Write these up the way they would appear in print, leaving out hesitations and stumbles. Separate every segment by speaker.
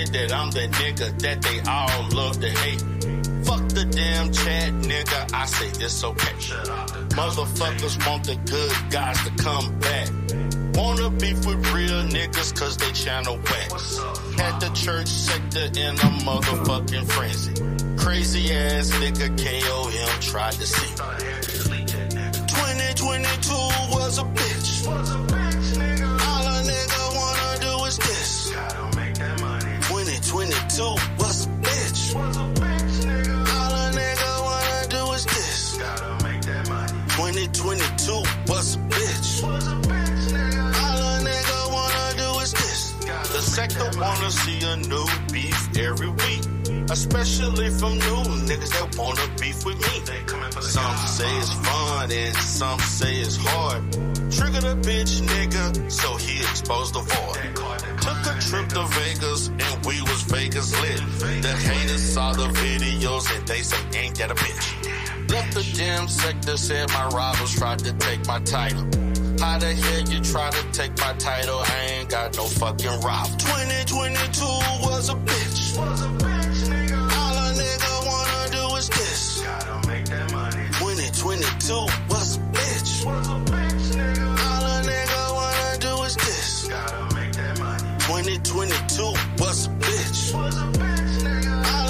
Speaker 1: said that I'm the nigga that they all love to hate. Fuck the damn chat, nigga, I say it's okay. Motherfuckers want the good guys to come back. Wanna beef with real niggas cause they channel whack. At the church sector in a motherfucking frenzy. Crazy ass nigga KOM tried to see. 2022 was a bitch. All a nigga wanna do is this. 2022 was a bitch. All a nigga wanna do is this. 2022 was a bitch. All a nigga wanna do is this. The Sektah wanna see a new beef every week. Especially from new niggas that wanna beef with me. Some say it's fun and some say it's hard. Trigger the bitch nigga, so he exposed the void. Took a trip to Vegas and we was Vegas lit. The haters saw the videos and they say ain't that a bitch. Left the damn Sektah, said my rivals tried to take my title. How the hell you try to take my title? I ain't got no fucking rival. 2022 was a bitch. All a nigga wanna do is this. 2022 was a bitch. All a nigga wanna do is this. 2022 was a bitch. All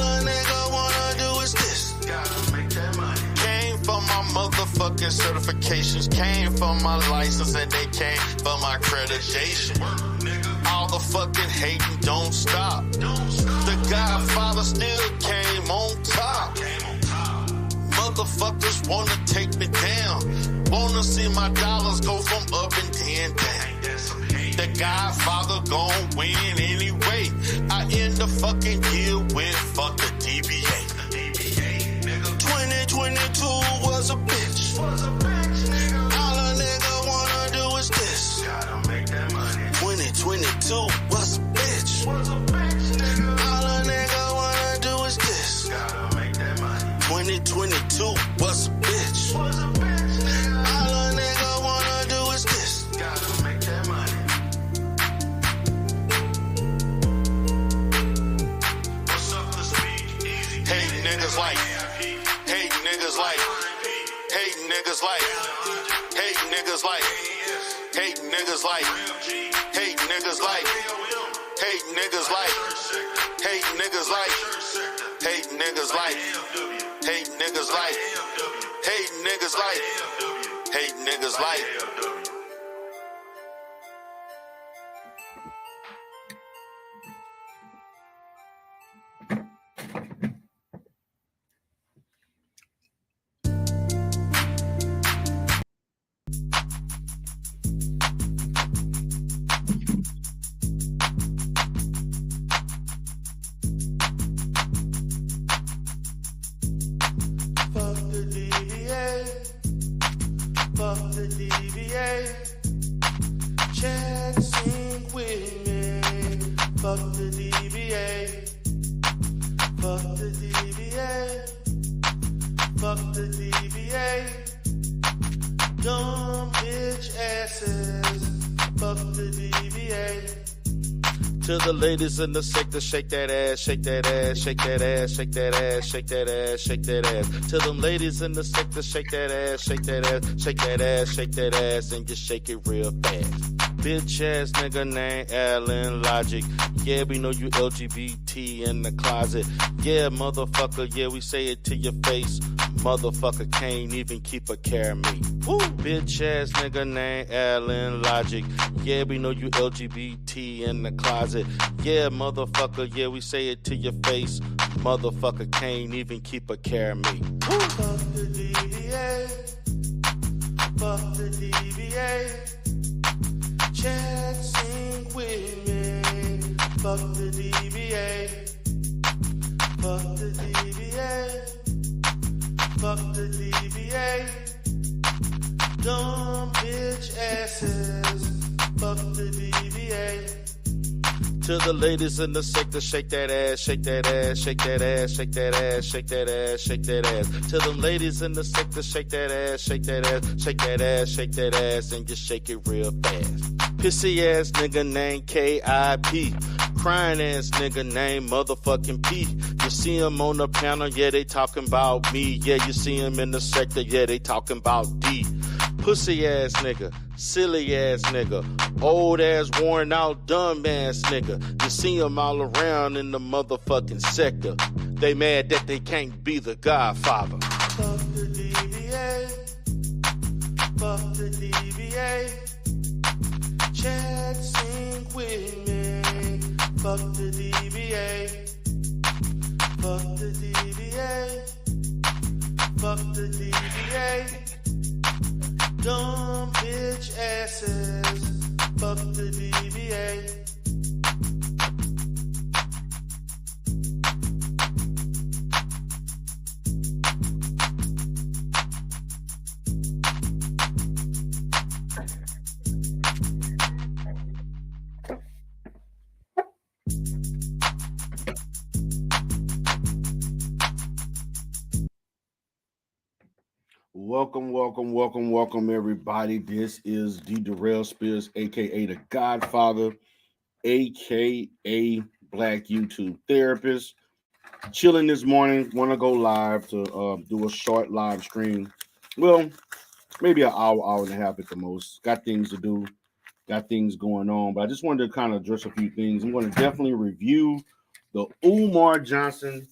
Speaker 1: a nigga wanna do is this. Came for my motherfucking certifications, came for my license, and they came for my accreditation. All the fucking hating don't stop. The Godfather still came on top. Motherfuckers wanna take me down. Wanna see my dollars go from up and then down. The Godfather gon' win anyway. I end the fucking year with fuck the DBA. 2022 was a bitch. All a nigga wanna do is this. 2022 was a bitch. All a nigga wanna do is this. 2022 was a bitch. All a nigga wanna do is this. Hate niggas like, hate niggas like, hate niggas like, hate niggas like, hate niggas like, hate niggas like, hate niggas like, hate niggas like, hate niggas like, hate niggas like, hate niggas like, hate niggas like.
Speaker 2: Fuck the DBA, check, sing with me. Fuck the DBA, fuck the DBA, fuck the DBA. Dumb bitch asses, fuck the DBA.
Speaker 3: To the ladies in the Sektah, shake that ass, shake that ass, shake that ass, shake that ass, shake that ass, shake that ass. To them ladies in the Sektah, shake that ass, shake that ass, shake that ass, shake that ass, and just shake it real fast. Bitch ass nigga named Alan Logic. Yeah, we know you LGBT in the closet. Yeah, motherfucker, yeah, we say it to your face. Motherfucker can't even keep a care of me. Woo! Bitch ass nigga named Alan Logic. Yeah, we know you LGBT in the closet. Yeah, motherfucker, yeah, we say it to your face. Motherfucker can't even keep a care of me. Woo!
Speaker 2: Fuck the DBA, fuck the DBA. Check, sing with me. Fuck the DBA, fuck the DBA, fuck the DBA. Dumb bitch asses, fuck the DBA.
Speaker 3: To the ladies in the Sektah, shake that ass, shake that ass, shake that ass, shake that ass, shake that ass, shake that ass. To them ladies in the Sektah, shake that ass, shake that ass, shake that ass, shake that ass, and just shake it real fast. Pissy ass nigga named KIP. crying ass nigga named motherfucking P. You see him on the panel, yeah, they talking about me. Yeah, you see him in the sector, yeah, they talking about D. Pussy ass nigga, silly ass nigga, old ass, worn out, dumb ass nigga. You see him all around in the motherfucking sector. They mad that they can't be the Godfather.
Speaker 2: Fuck the DBA. Fuck the DBA. Chat, sing with me. Fuck the DBA. Fuck the DBA. Fuck the DBA. Dumb bitch asses. Fuck the DBA.
Speaker 4: Welcome, everybody. This is the DERELL Spears, aka the Godfather, aka Black YouTube Therapist. Chilling this morning. Want to go live to do a short live stream. Well, maybe an hour and a half at the most. Got things to do, got things going on, but I just wanted to kind of address a few things. I'm going to definitely review the Umar Johnson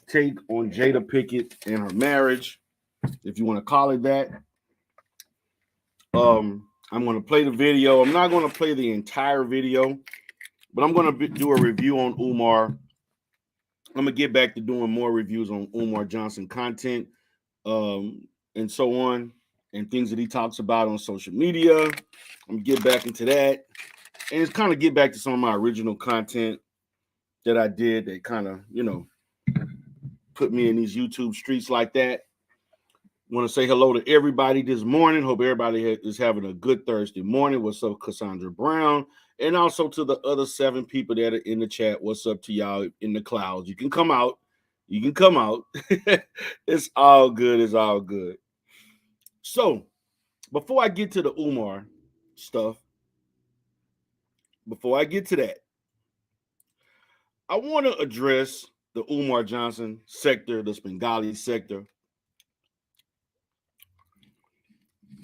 Speaker 4: take on Jada Pickett and her marriage, if you want to call it that. I'm going to play the video. I'm not going to play the entire video, but I'm going to do a review on Umar. I'm going to get back to doing more reviews on Umar Johnson content, and so on, and things that he talks about on social media. I'm going to get back into that, and it's kind of get back to some of my original content that I did that kind of, put me in these YouTube streets like that. Want to say hello to everybody this morning. Hope everybody is having a good Thursday morning. What's up, Cassandra Brown? And also to the other 7 people that are in the chat. What's up to y'all in the clouds? You can come out. You can come out. It's all good. It's all good. So, before I get to the Umar stuff, before I get to that, I want to address the Umar Johnson sector, the Bengali sector.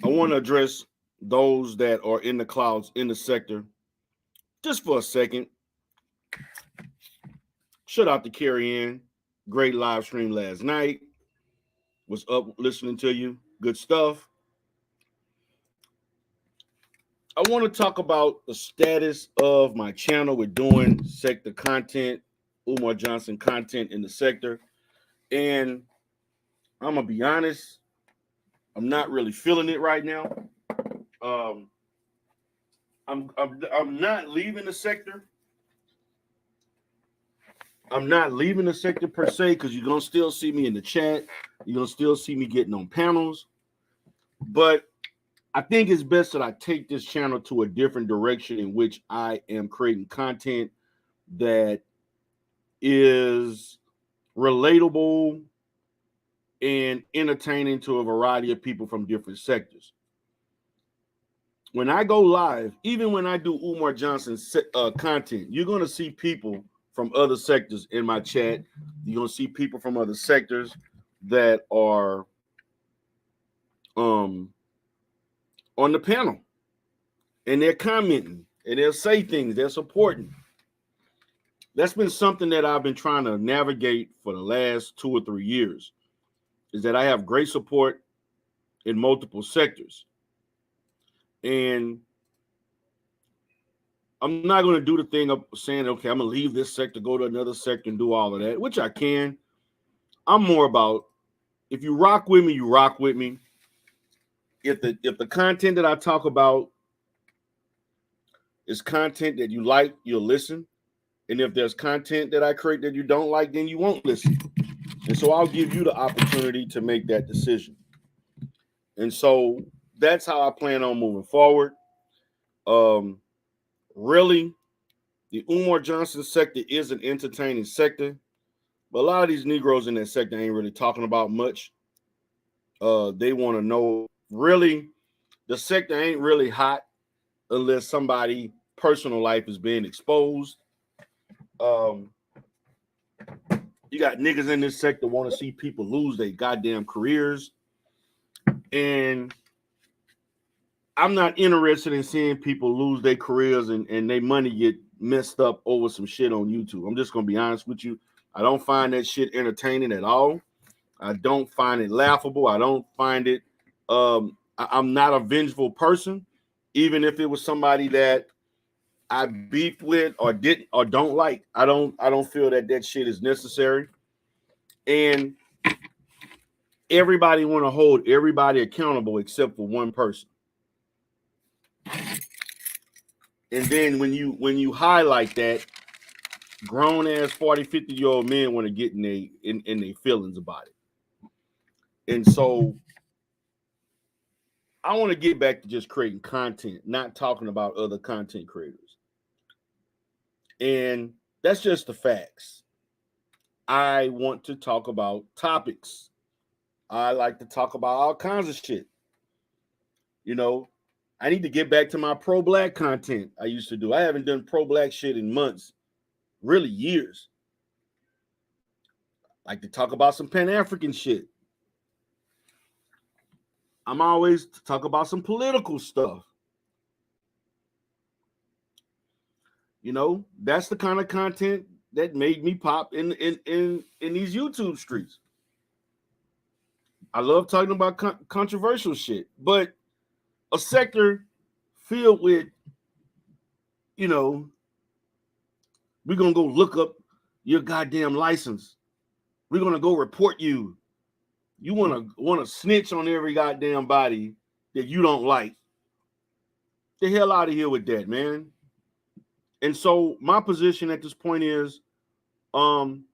Speaker 4: I want to address those that are in the clouds in the sector just for a second. Shout out to Carrie Ann. Great live stream last night. Was up listening to you. Good stuff. I want to talk about the status of my channel. We're doing sector content, Umar Johnson content in the sector. And I'm going to be honest, I'm not really feeling it right now. I'm not leaving the sector. I'm not leaving the sector per se, because you're gonna still see me in the chat. You're gonna still see me getting on panels. But I think it's best that I take this channel to a different direction in which I am creating content that is relatable and entertaining to a variety of people from different sectors. When I go live, even when I do Umar Johnson content, you're going to see people from other sectors in my chat. You're going to see people from other sectors that are on the panel, and they're commenting, and they'll say things, they're supporting. That's been something that I've been trying to navigate for the last 2 or 3 years, is that I have great support in multiple sectors. And I'm not going to do the thing of saying, okay, I'm going to leave this sector, go to another sector and do all of that, which I can. I'm more about, if you rock with me, you rock with me. If the content that I talk about is content that you like, you'll listen. And if there's content that I create that you don't like, then you won't listen. And so I'll give you the opportunity to make that decision. And so that's how I plan on moving forward. Really, the Umar Johnson sector is an entertaining sector, but a lot of these Negroes in that sector ain't really talking about much. They want to know, really, the sector ain't really hot unless somebody's personal life is being exposed. You got niggas in this sector want to see people lose their goddamn careers. And I'm not interested in seeing people lose their careers and their money get messed up over some shit on YouTube. I'm just going to be honest with you. I don't find that shit entertaining at all. I don't find it laughable. I don't find it. I'm not a vengeful person, even if it was somebody that I beef with or didn't or don't like. I don't feel that shit is necessary. And everybody want to hold everybody accountable except for one person. And then when you highlight that, grown ass 40, 50-year-old men want to get in their feelings about it. And so I want to get back to just creating content, not talking about other content creators. And that's just the facts. I want to talk about topics. I like to talk about all kinds of shit. You know, I need to get back to my pro-black content I used to do. I haven't done pro-black shit in months, really years. I like to talk about some Pan-African shit. I'm always talk about some political stuff. You know, that's the kind of content that made me pop in these YouTube streets. I love talking about controversial shit, but a sector filled with, you know, we're gonna go look up your goddamn license. We're gonna go report you. You wanna snitch on every goddamn body that you don't like. The hell out of here with that, man. And so my position at this point is, I'm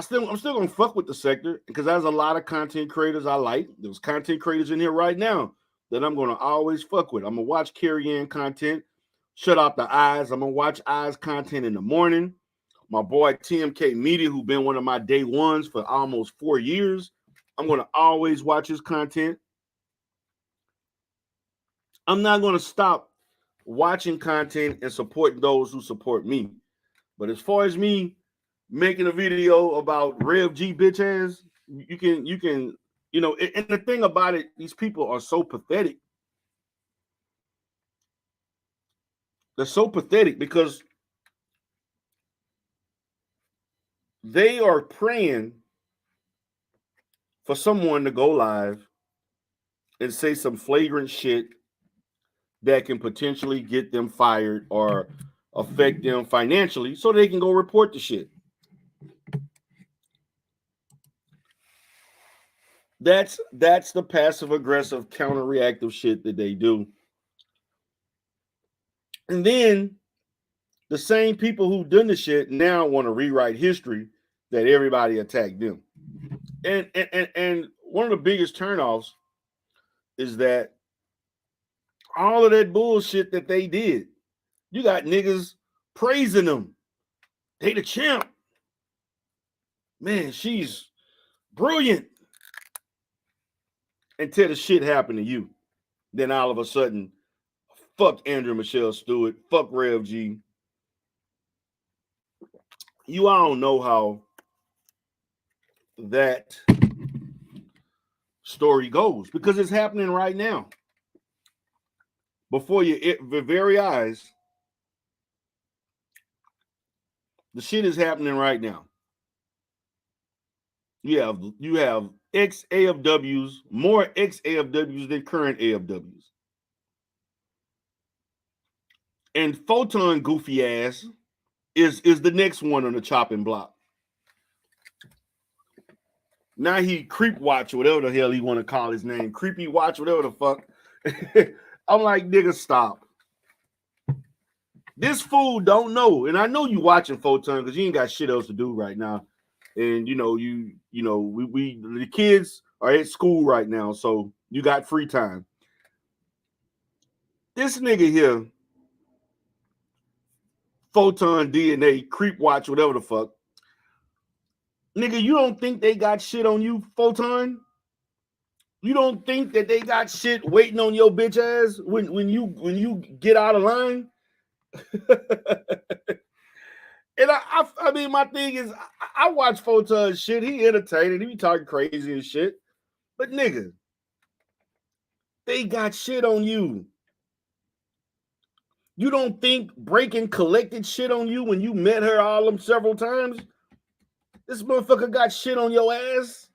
Speaker 4: still gonna fuck with the sector because there's a lot of content creators I like. There's content creators in here right now that I'm gonna always fuck with. I'm gonna watch Carrie Ann content, shut out the eyes. I'm gonna watch eyes content in the morning. My boy TMK Media, who's been one of my day ones for almost 4 years, I'm gonna always watch his content. I'm not gonna stop watching content and supporting those who support me. But as far as me making a video about Rev G bitch ass, you can, you know, and the thing about it, these people are so pathetic. They're so pathetic because they are praying for someone to go live and say some flagrant shit that can potentially get them fired or affect them financially so they can go report the shit. That's the passive aggressive counter-reactive shit that they do. And then the same people who done the shit now want to rewrite history that everybody attacked them. And one of the biggest turnoffs is that all of that bullshit that they did, you got niggas praising them. They the champ. Man, she's brilliant. Until the shit happened to you. Then all of a sudden, fuck Andrew Michelle Stewart, fuck Rev G. You all know how that story goes because it's happening right now. Before your very eyes, the shit is happening right now. You have ex-AFWs, more ex-AFWs than current AFWs. And Photon goofy ass is the next one on the chopping block. Now he creep watch, whatever the hell he want to call his name. Creepy watch, whatever the fuck. I'm like, nigga, stop. This fool don't know. And I know you watching Photon because you ain't got shit else to do right now. And you know, we the kids are at school right now, so you got free time. This nigga here, Photon DNA, creep watch, whatever the fuck. Nigga, you don't think they got shit on you, Photon? You don't think that they got shit waiting on your bitch ass when you get out of line? And I mean, my thing is, I watch Photon's shit. He entertaining. He be talking crazy and shit. But nigga, they got shit on you. You don't think Breaking collected shit on you when you met her all them several times? This motherfucker got shit on your ass?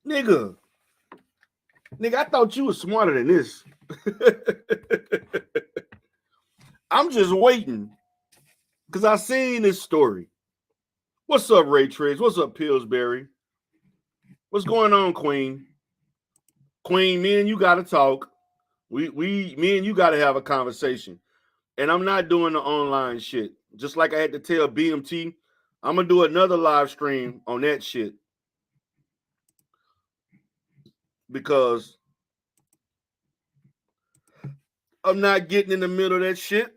Speaker 4: Nigga, I thought you was smarter than this. I'm just waiting because I seen this story. What's up, Ray Triggs? What's up, Pillsbury? What's going on, Queen? Queen, me and you got to talk. Me and you got to have a conversation. And I'm not doing the online shit. Just like I had to tell BMT, I'm going to do another live stream on that shit. Because I'm not getting in the middle of that shit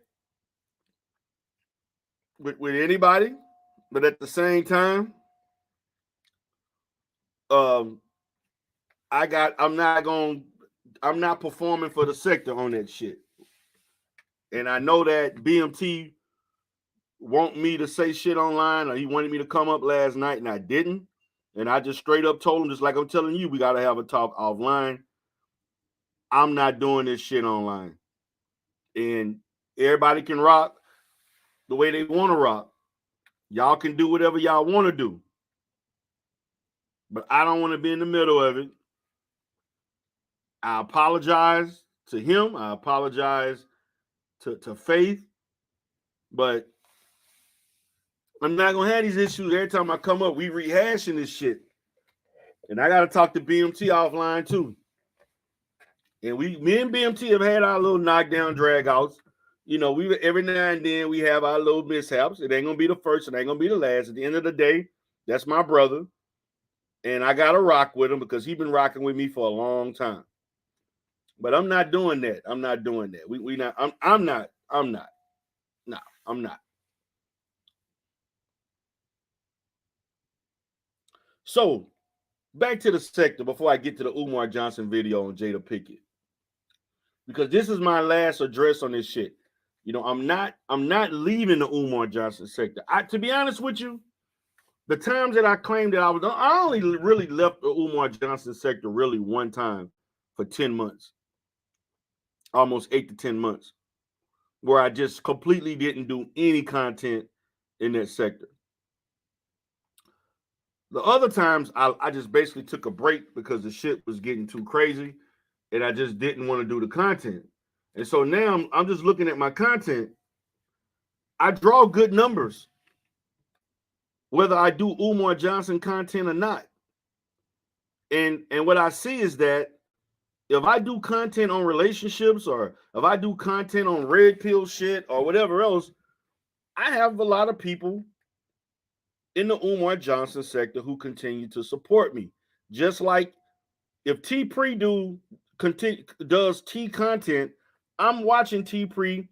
Speaker 4: with anybody. But at the same time, I'm not performing for the sector on that shit. And I know that BMT want me to say shit online, or he wanted me to come up last night, and I didn't. And I just straight up told him, just like I'm telling you, we got to have a talk offline. I'm not doing this shit online. And everybody can rock the way they want to rock. Y'all can do whatever y'all want to do. But I don't want to be in the middle of it. I apologize to him. I apologize to Faith. But I'm not going to have these issues every time I come up. We rehashing this shit. And I got to talk to BMT offline too. And me and BMT have had our little knockdown drag outs. You know, every now and then we have our little mishaps. It ain't going to be the first. It ain't going to be the last. At the end of the day, that's my brother. And I got to rock with him because he's been rocking with me for a long time. But I'm not doing that. I'm not doing that. We not. I'm not. No, I'm not. So back to the sector before I get to the Umar Johnson video on Jada Pickett. Because this is my last address on this shit. You know, I'm not leaving the Umar Johnson sector. To be honest with you, the times that I claimed that I only really left the Umar Johnson sector really one time for 10 months. Almost 8 to 10 months. Where I just completely didn't do any content in that sector. The other times, I just basically took a break because the shit was getting too crazy, and I just didn't want to do the content. And so now I'm just looking at my content. I draw good numbers, whether I do Umar Johnson content or not. And what I see is that if I do content on relationships or if I do content on red pill shit or whatever else, I have a lot of people in the Umar Johnson sector who continue to support me. Just like if T-Pre does T content, I'm watching T-Pre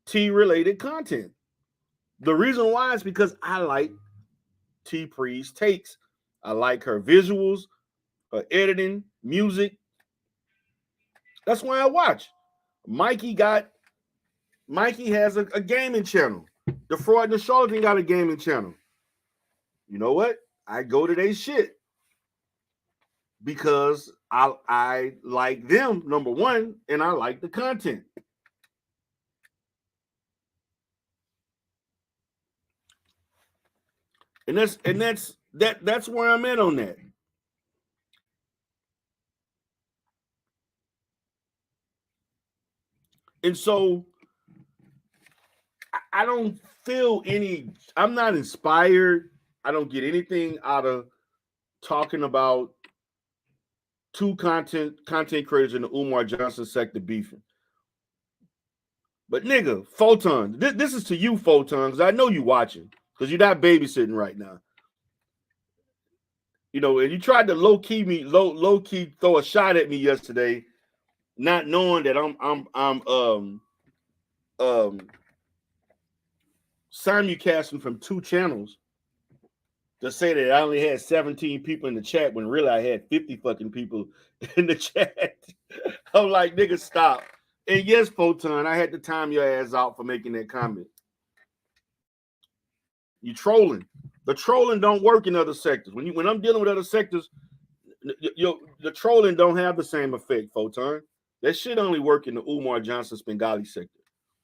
Speaker 4: T-related content. The reason why is because I like T-Pre's takes. I like her visuals, her editing, music. That's why I watch. Mikey has a gaming channel. The Fraud and the Charlatan got a gaming channel. You know what? I go to their shit because I like them, number one, and I like the content. And that's where I'm at on that. And so I don't feel I'm not inspired. I don't get anything out of talking about two content creators in the Umar Johnson sector beefing. But nigga, Photon, this is to you, Photon, because I know you watching, because you're not babysitting right now. You know, and you tried to low key throw a shot at me yesterday, not knowing that I'm simulcasting from 2 channels to say that I only had 17 people in the chat when really I had 50 fucking people in the chat. I'm like, nigga, stop. And yes, Photon, I had to time your ass out for making that comment. You trolling. The trolling don't work in other sectors. When I'm dealing with other sectors, the trolling don't have the same effect, Photon. That shit only work in the Umar Johnson Spengali sector.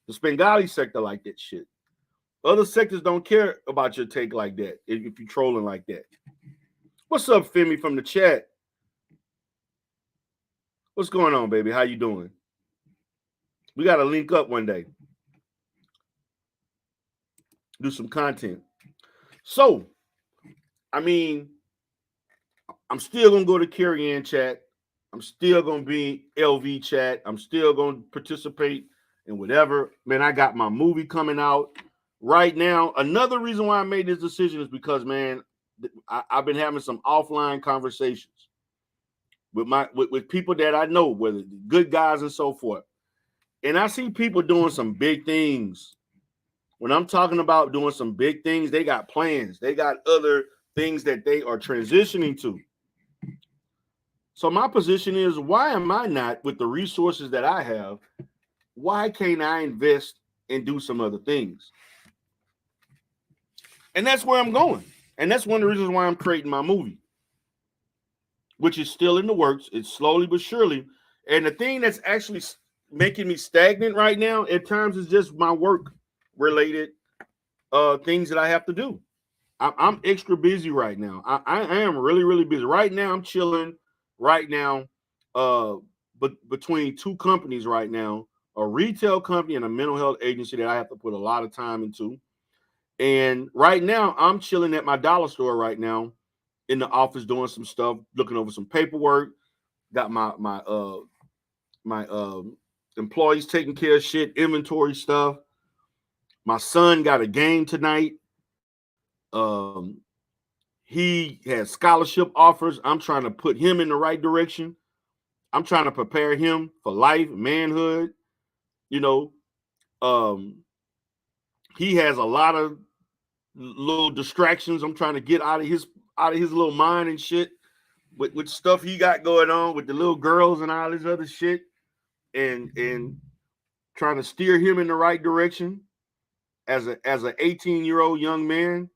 Speaker 4: The Spengali sector like that shit. Other sectors don't care about your take like that if you're trolling like that. What's up, Femi from the chat? What's going on, baby? How you doing? We got to link up one day. Do some content. So, I mean, I'm still going to go to Carrie Ann chat. I'm still going to be LV chat. I'm still going to participate in whatever. Man, I got my movie coming out right now. Another reason why I made this decision is because, man, I've been having some offline conversations with people that I know, whether good guys and so forth. And I see people doing some big things. When I'm talking about doing some big things, they got plans. They got other things that they are transitioning to. So my position is, why am I not, with the resources that I have, why can't I invest and do some other things? And that's where I'm going. And that's one of the reasons why I'm creating my movie, which is still in the works. It's slowly but surely. And the thing that's actually making me stagnant right now at times is just my work related things that I have to do. I'm extra busy right now. I am really, really busy. Right now, I'm chilling right now but between two companies right now, a retail company and a mental health agency that I have to put a lot of time into. And right now, I'm chilling at my dollar store right now in the office doing some stuff, looking over some paperwork. Got my employees taking care of shit, inventory stuff. My son got a game tonight. He has scholarship offers. I'm trying to put him in the right direction. I'm trying to prepare him for life, manhood. You know, he has a lot of little distractions. I'm trying to get out of his little mind and shit with stuff he got going on with the little girls and all this other shit, and trying to steer him in the right direction as an 18-year-old young man.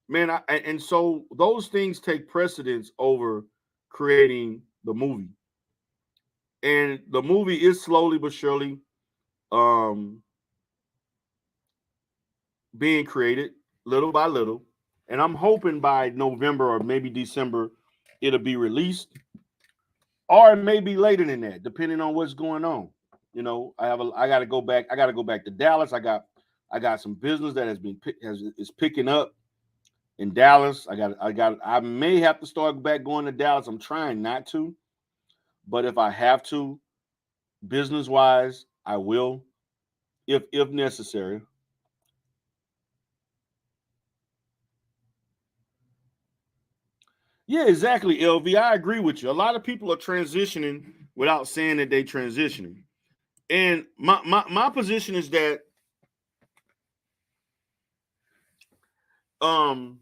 Speaker 4: Man, and so those things take precedence over creating the movie. And the movie is slowly but surely being created little by little. And I'm hoping by November or maybe December, it'll be released. Or maybe later than that, depending on what's going on. You know, I gotta go back. I gotta go back to Dallas. I got some business that is picking up in Dallas. I may have to start back going to Dallas. I'm trying not to, but if I have to, business wise, I will, if necessary. Yeah, exactly, LV. I agree with you. A lot of people are transitioning without saying that they're transitioning. And my position is that I'm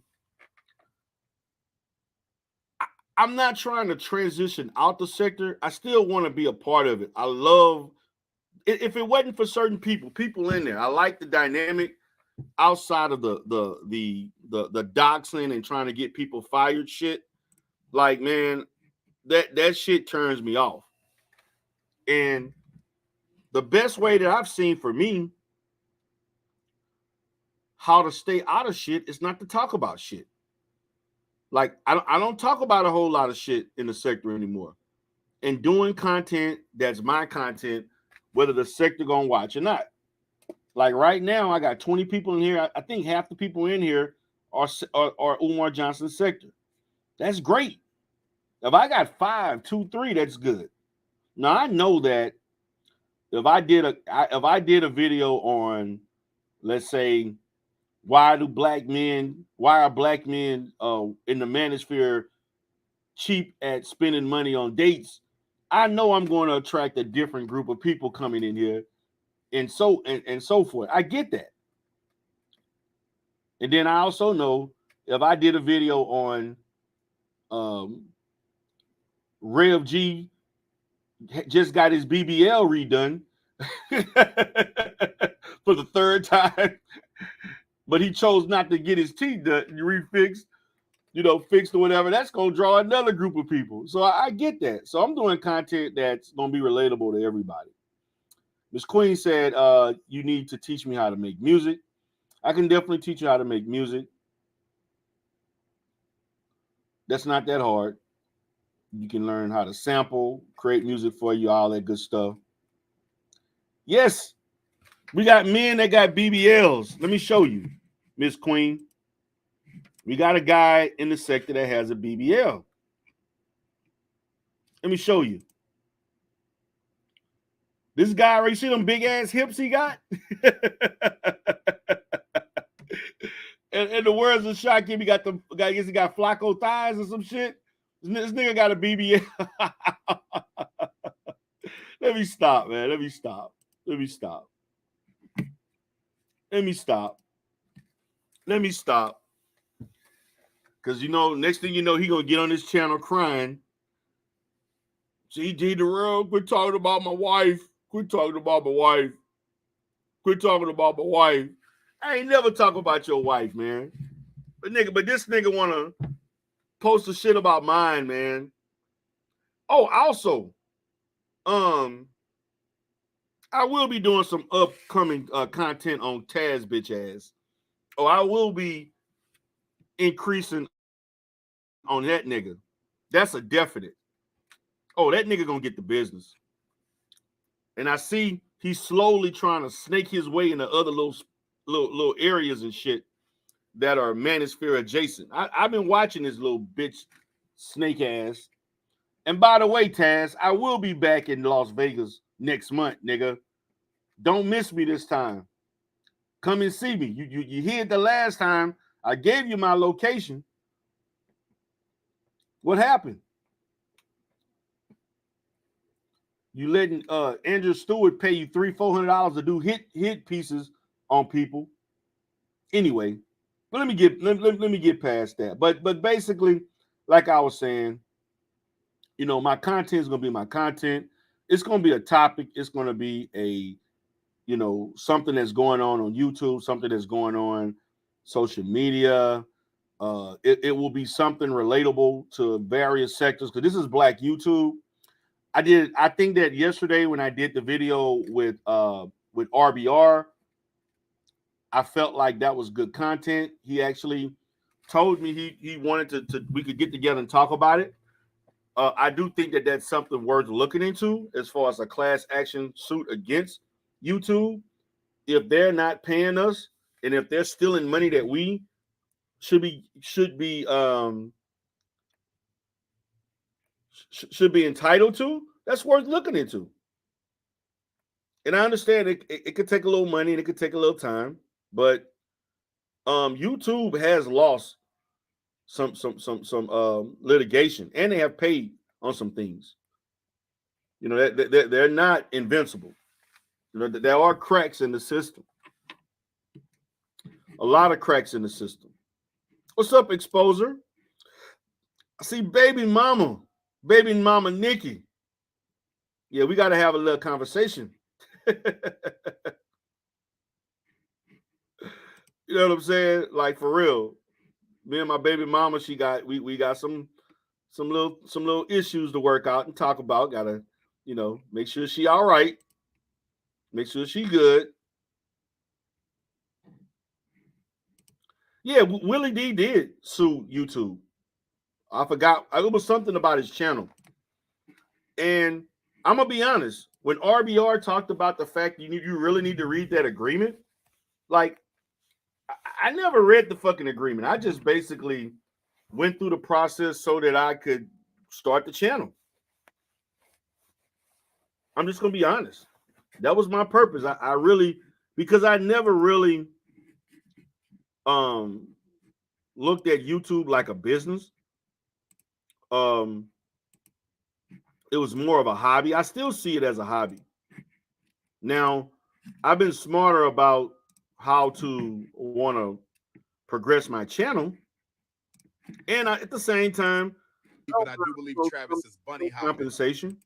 Speaker 4: not trying to transition out the sector. I still want to be a part of it. I love if it wasn't for certain people in there. I like the dynamic outside of the doxing and trying to get people fired shit. Like, man, that shit turns me off. And the best way that I've seen for me how to stay out of shit is not to talk about shit. Like, I don't talk about a whole lot of shit in the sector anymore. And doing content that's my content, whether the sector gonna watch or not. Like right now, I got 20 people in here. I think half the people in here are Umar Johnson sector. That's great. If I got 5, 2, 3, that's good. Now I know that if I did a video on, let's say, why are black men in the manosphere cheap at spending money on dates, I know I'm going to attract a different group of people coming in here and so forth. I get that. And then I also know if I did a video on Rev G just got his BBL redone for the third time, but he chose not to get his teeth done, refixed, fixed or whatever. That's gonna draw another group of people. So I get that. So I'm doing content that's gonna be relatable to everybody. Miss Queen said, you need to teach me how to make music. I can definitely teach you how to make music. That's not that hard. You can learn how to sample, create music for you, all that good stuff. Yes, we got men that got BBLs. Let me show you, Miss Queen. We got a guy in the sector that has a BBL. Let me show you. This guy, right, you see them big ass hips he got? and the words of Shakim, he got the guy, I guess he got Flacco thighs or some shit. This nigga got a BBL. Let me stop, man. Let me stop. Because, next thing you know, he going to get on this channel crying. GG DERELL, quit talking about my wife. I ain't never talk about your wife, man. But this nigga want to post the shit about mine, man. Oh, also, I will be doing some upcoming content on Taz bitch ass. Oh, I will be increasing on that nigga. That's a definite. Oh, that nigga gonna get the business. And I see he's slowly trying to snake his way into other little areas and shit that are manosphere adjacent. I've been watching this little bitch snake ass. And by the way, Taz, I will be back in Las Vegas next month, nigga. Don't miss me this time. Come and see me. You hid the last time. I gave you my location. What happened? You letting Andrew Stewart pay you $300-400 to do hit pieces on people. Anyway, but let me get past that. But basically, like I was saying, my content is gonna be my content. It's gonna be a topic. It's gonna be a something that's going on YouTube, something that's going on social media. It will be something relatable to various sectors because this is Black YouTube. I think that yesterday when I did the video with RBR, I felt like that was good content. He actually told me he wanted to we could get together and talk about it. I do think that that's something worth looking into as far as a class action suit against YouTube. If they're not paying us and if they're stealing money that we should be entitled to, that's worth looking into. And I understand it could take a little money and it could take a little time, but YouTube has lost some litigation and they have paid on some things. They're not invincible. There are cracks in the system. A lot of cracks in the system. What's up, Exposer? I see baby mama Nikki. Yeah, we got to have a little conversation. You know what I'm saying? Like for real. Me and my baby mama, we got some little issues to work out and talk about. Gotta, make sure she all right. Make sure she good. Yeah, Willie D did sue YouTube. I forgot. It was something about his channel. And I'm going to be honest. When RBR talked about the fact you really need to read that agreement, like, I never read the fucking agreement. I just basically went through the process so that I could start the channel. I'm just going to be honest. That was my purpose. I really, because I never really looked at YouTube like a business. It was more of a hobby. I still see it as a hobby. Now, I've been smarter about how to want to progress my channel. And at the same time,
Speaker 5: but I do believe Travis is bunny hopping.
Speaker 4: Compensation.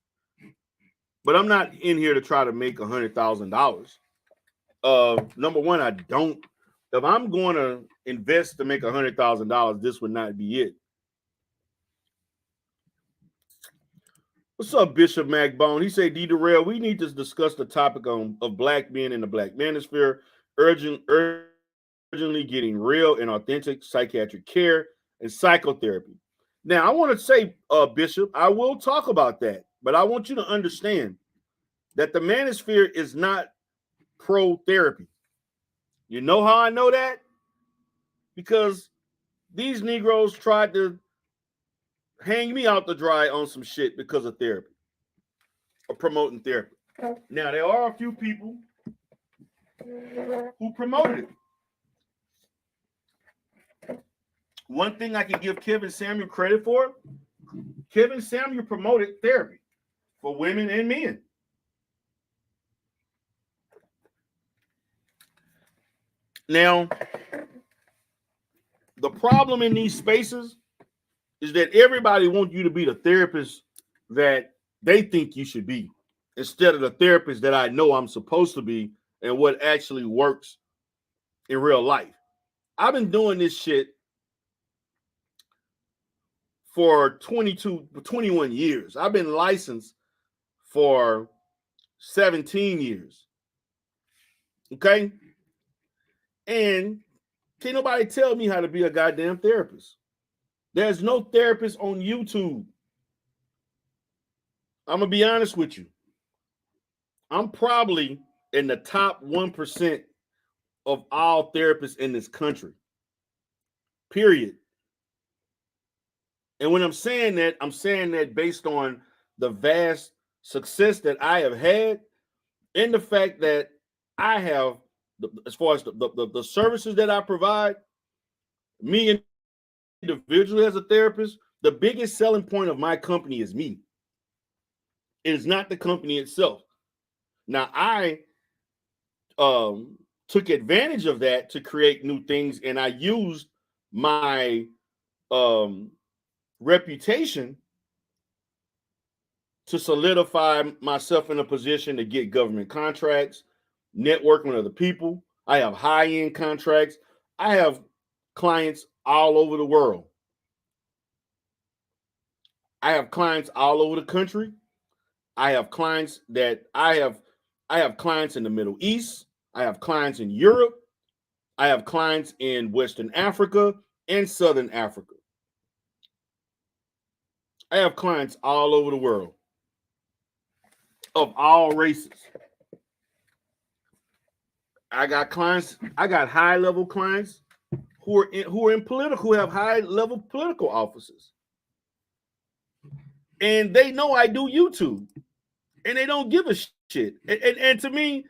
Speaker 4: But I'm not in here to try to make $100,000. Number one, I don't. If I'm going to invest to make $100,000, this would not be it. What's up, Bishop Macbone? He said, DERELL, we need to discuss the topic of black men in the black manosphere, urgently getting real and authentic psychiatric care and psychotherapy. Now, I want to say, Bishop, I will talk about that, but I want you to understand that the manosphere is not pro-therapy. You know how I know that? Because these Negroes tried to hang me out to dry on some shit because of therapy or promoting therapy. Now, there are a few people who promoted it. One thing I can give Kevin Samuel credit for, Kevin Samuel promoted therapy for women and men. Now, the problem in these spaces is that everybody wants you to be the therapist that they think you should be, instead of the therapist that I know I'm supposed to be and what actually works in real life. I've been doing this shit for 21 years. I've been licensed for 17 years. Okay? And can't nobody tell me how to be a goddamn therapist. There's no therapist on YouTube. I'm going to be honest with you. I'm probably in the top 1% of all therapists in this country. Period. And when I'm saying that based on the vast success that I have had and the fact that I have, as far as the services that I provide, me individually as a therapist, the biggest selling point of my company is me. It is not the company itself. Now, I took advantage of that to create new things, and I used my reputation to solidify myself in a position to get government contracts, networking with other people. I have high-end contracts. I have clients all over the world. I have clients all over the country. I have clients that I have clients in the Middle East. I have clients in Europe. I have clients in Western Africa and Southern Africa. I have clients all over the world of all races. I got clients, I got high-level clients who are in political, who have high-level political offices. And they know I do YouTube. And they don't give a shit. And to me,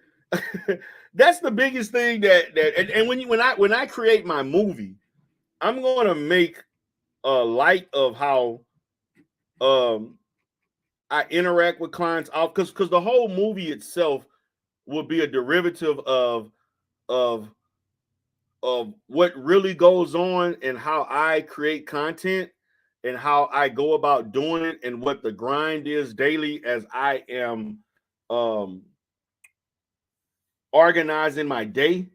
Speaker 4: that's the biggest thing and when I create my movie, I'm going to make light of how I interact with clients out, because the whole movie itself will be a derivative of what really goes on and how I create content and how I go about doing it and what the grind is daily as I am organizing my day.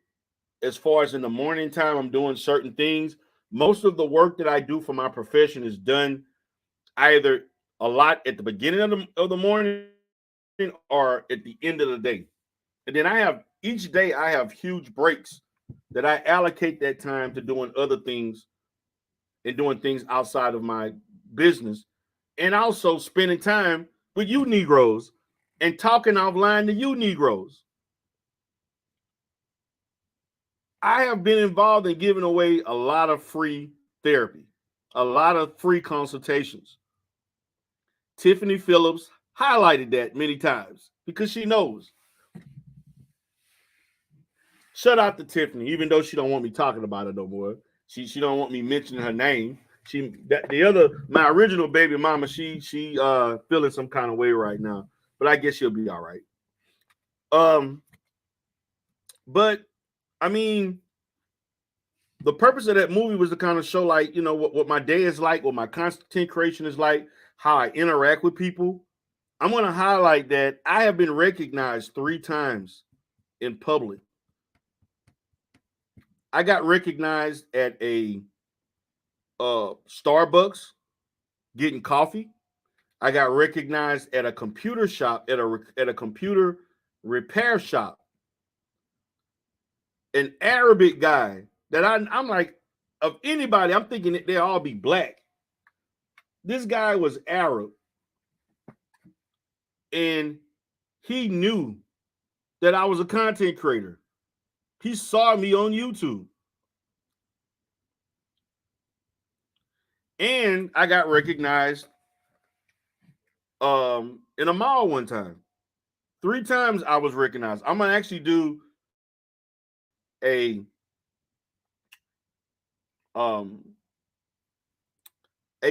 Speaker 4: As far as in the morning time, I'm doing certain things. Most of the work that I do for my profession is done either a lot at the beginning of the morning or at the end of the day. And then each day I have huge breaks that I allocate that time to doing other things and doing things outside of my business, and also spending time with you Negroes and talking offline to you Negroes. I have been involved in giving away a lot of free therapy, a lot of free consultations. Tiffany Phillips highlighted that many times because she knows. Shout out to Tiffany, even though she don't want me talking about it no more. She don't want me mentioning her name. My original baby mama, she feeling some kind of way right now, but I guess she'll be all right. But I mean, the purpose of that movie was to kind of show, like, what my day is like, what my content creation is like, how I interact with people, I'm going to highlight that I have been recognized 3 times in public. I got recognized at a Starbucks getting coffee. I got recognized at a computer shop, at a computer repair shop. An Arabic guy that I'm like, of anybody, I'm thinking that they'll all be black. This guy was Arab, and he knew that I was a content creator. He saw me on YouTube. And I got recognized in a mall one time. 3 times I was recognized. I'm gonna actually do a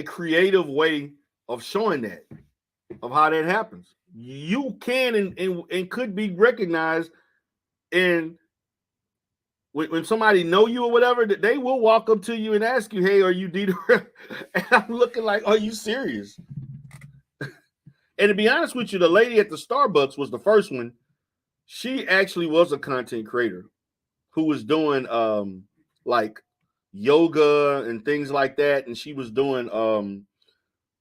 Speaker 4: creative way of showing that, of how that happens. You can and could be recognized, and when somebody know you or whatever, that they will walk up to you and ask you, "Hey, are you DERELL?" And I'm looking like, "Are you serious?" And to be honest with you, the lady at the Starbucks was the first one. She actually was a content creator who was doing like yoga and things like that, and she was doing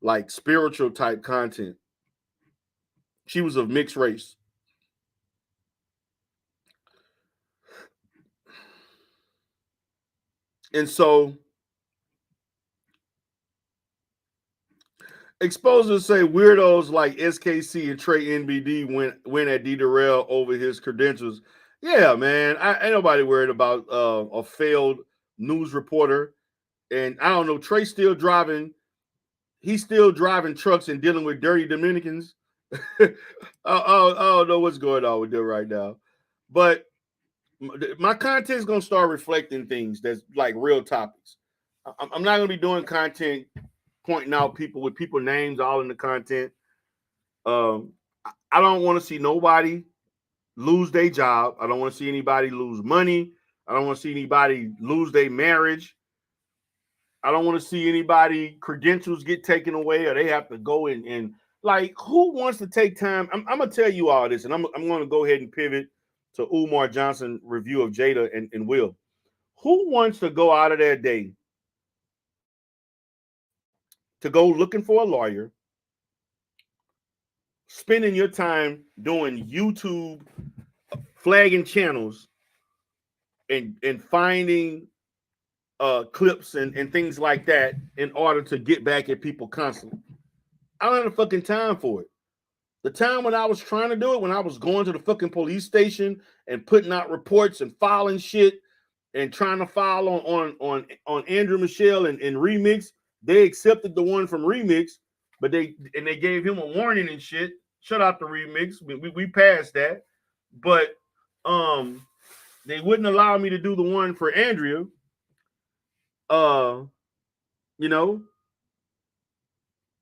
Speaker 4: like spiritual type content. She was of mixed race. And so exposers say weirdos like SKC and Trey NBD went at DERELL over his credentials. Yeah, man. Ain't nobody worried about a failed news reporter. And I don't know, Trey's still driving. He's still driving trucks and dealing with dirty Dominicans. I don't know what's going on with them right now. But my content is going to start reflecting things that's like real topics. I'm not going to be doing content pointing out people with people names all in the content. I don't want to see nobody lose their job. I don't want to see anybody lose money. I don't want to see anybody lose their marriage. I don't want to see anybody credentials get taken away or they have to go and like, who wants to take time? I'm going to tell you all this, and I'm going to go ahead and pivot to Umar Johnson review of Jada and Will. Who wants to go out of their day to go looking for a lawyer, spending your time doing YouTube flagging channels and finding clips and things like that in order to get back at people constantly? I don't have the fucking time for it. The time when I was trying to do it, when I was going to the fucking police station and putting out reports and filing shit and trying to file on Andrew Michelle and Remix, they accepted the one from Remix, but they gave him a warning and shit. Shut out the Remix. We passed that, but they wouldn't allow me to do the one for Andrea. You know,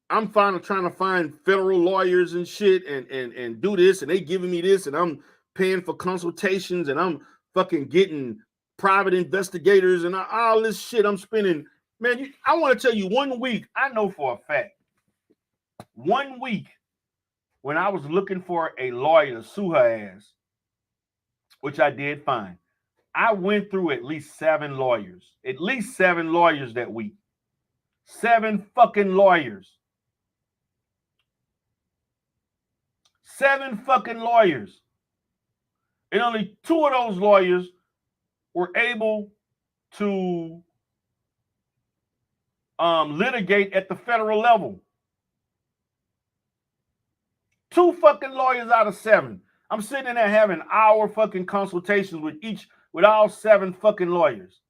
Speaker 4: I'm trying to find federal lawyers and shit and do this, and they giving me this, and I'm paying for consultations, and I'm fucking getting private investigators and all this shit I'm spending. Man, I want to tell you, 1 week, I know for a fact, 1 week when I was looking for a lawyer to sue her ass, which I did find, I went through at least 7 lawyers that week. 7 fucking lawyers. 7 fucking lawyers. And only 2 of those lawyers were able to litigate at the federal level. 2 fucking lawyers out of 7. I'm sitting in there having hour fucking consultations with all 7 fucking lawyers.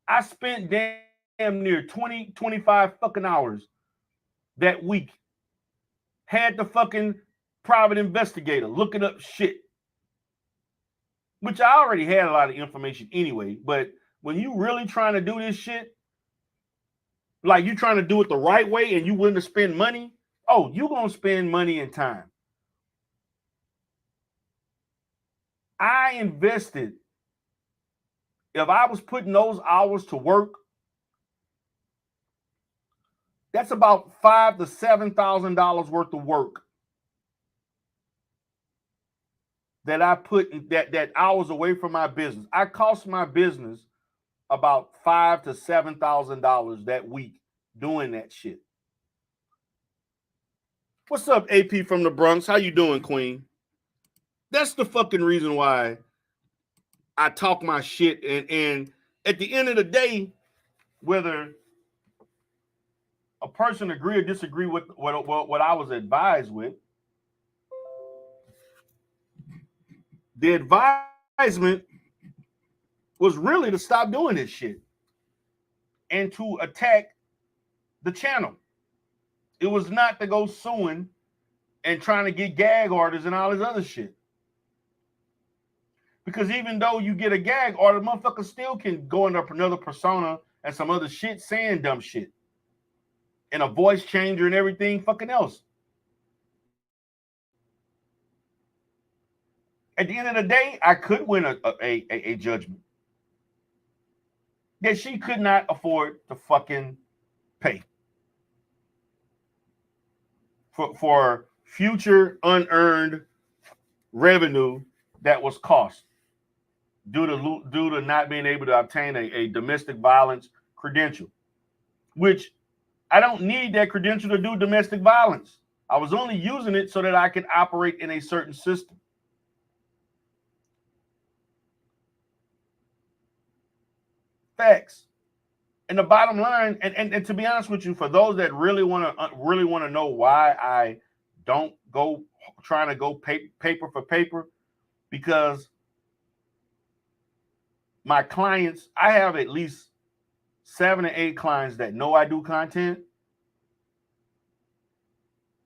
Speaker 4: I spent damn near 20, 25 fucking hours that week. Had the fucking private investigator looking up shit, which I already had a lot of information anyway. But when you really trying to do this shit, like you trying to do it the right way and you willing to spend money, oh, you going to spend money and time. I invested, if I was putting those hours to work, That's about $5,000 to $7,000 worth of work that I put in, that hours away from my business. I cost my business about $5,000 to $7,000 that week doing that shit. What's up, AP from the Bronx? How you doing, Queen? That's the fucking reason why I talk my shit. And at the end of the day, whether a person agree or disagree with what I was advised with, the advisement was really to stop doing this shit and to attack the channel. It was not to go suing and trying to get gag orders and all this other shit. Because even though you get a gag order, motherfucker still can go into another persona and some other shit saying dumb shit. And a voice changer and everything fucking else. At the end of the day, I could win a judgment that she could not afford to fucking pay for future unearned revenue that was cost due to not being able to obtain a domestic violence credential, which I don't need that credential to do domestic violence. I was only using it so that I could operate in a certain system. Facts. And the bottom line, and to be honest with you, for those that really want to know why I don't go trying to go paper for paper, because my clients, I have at least 7 or 8 clients that know I do content,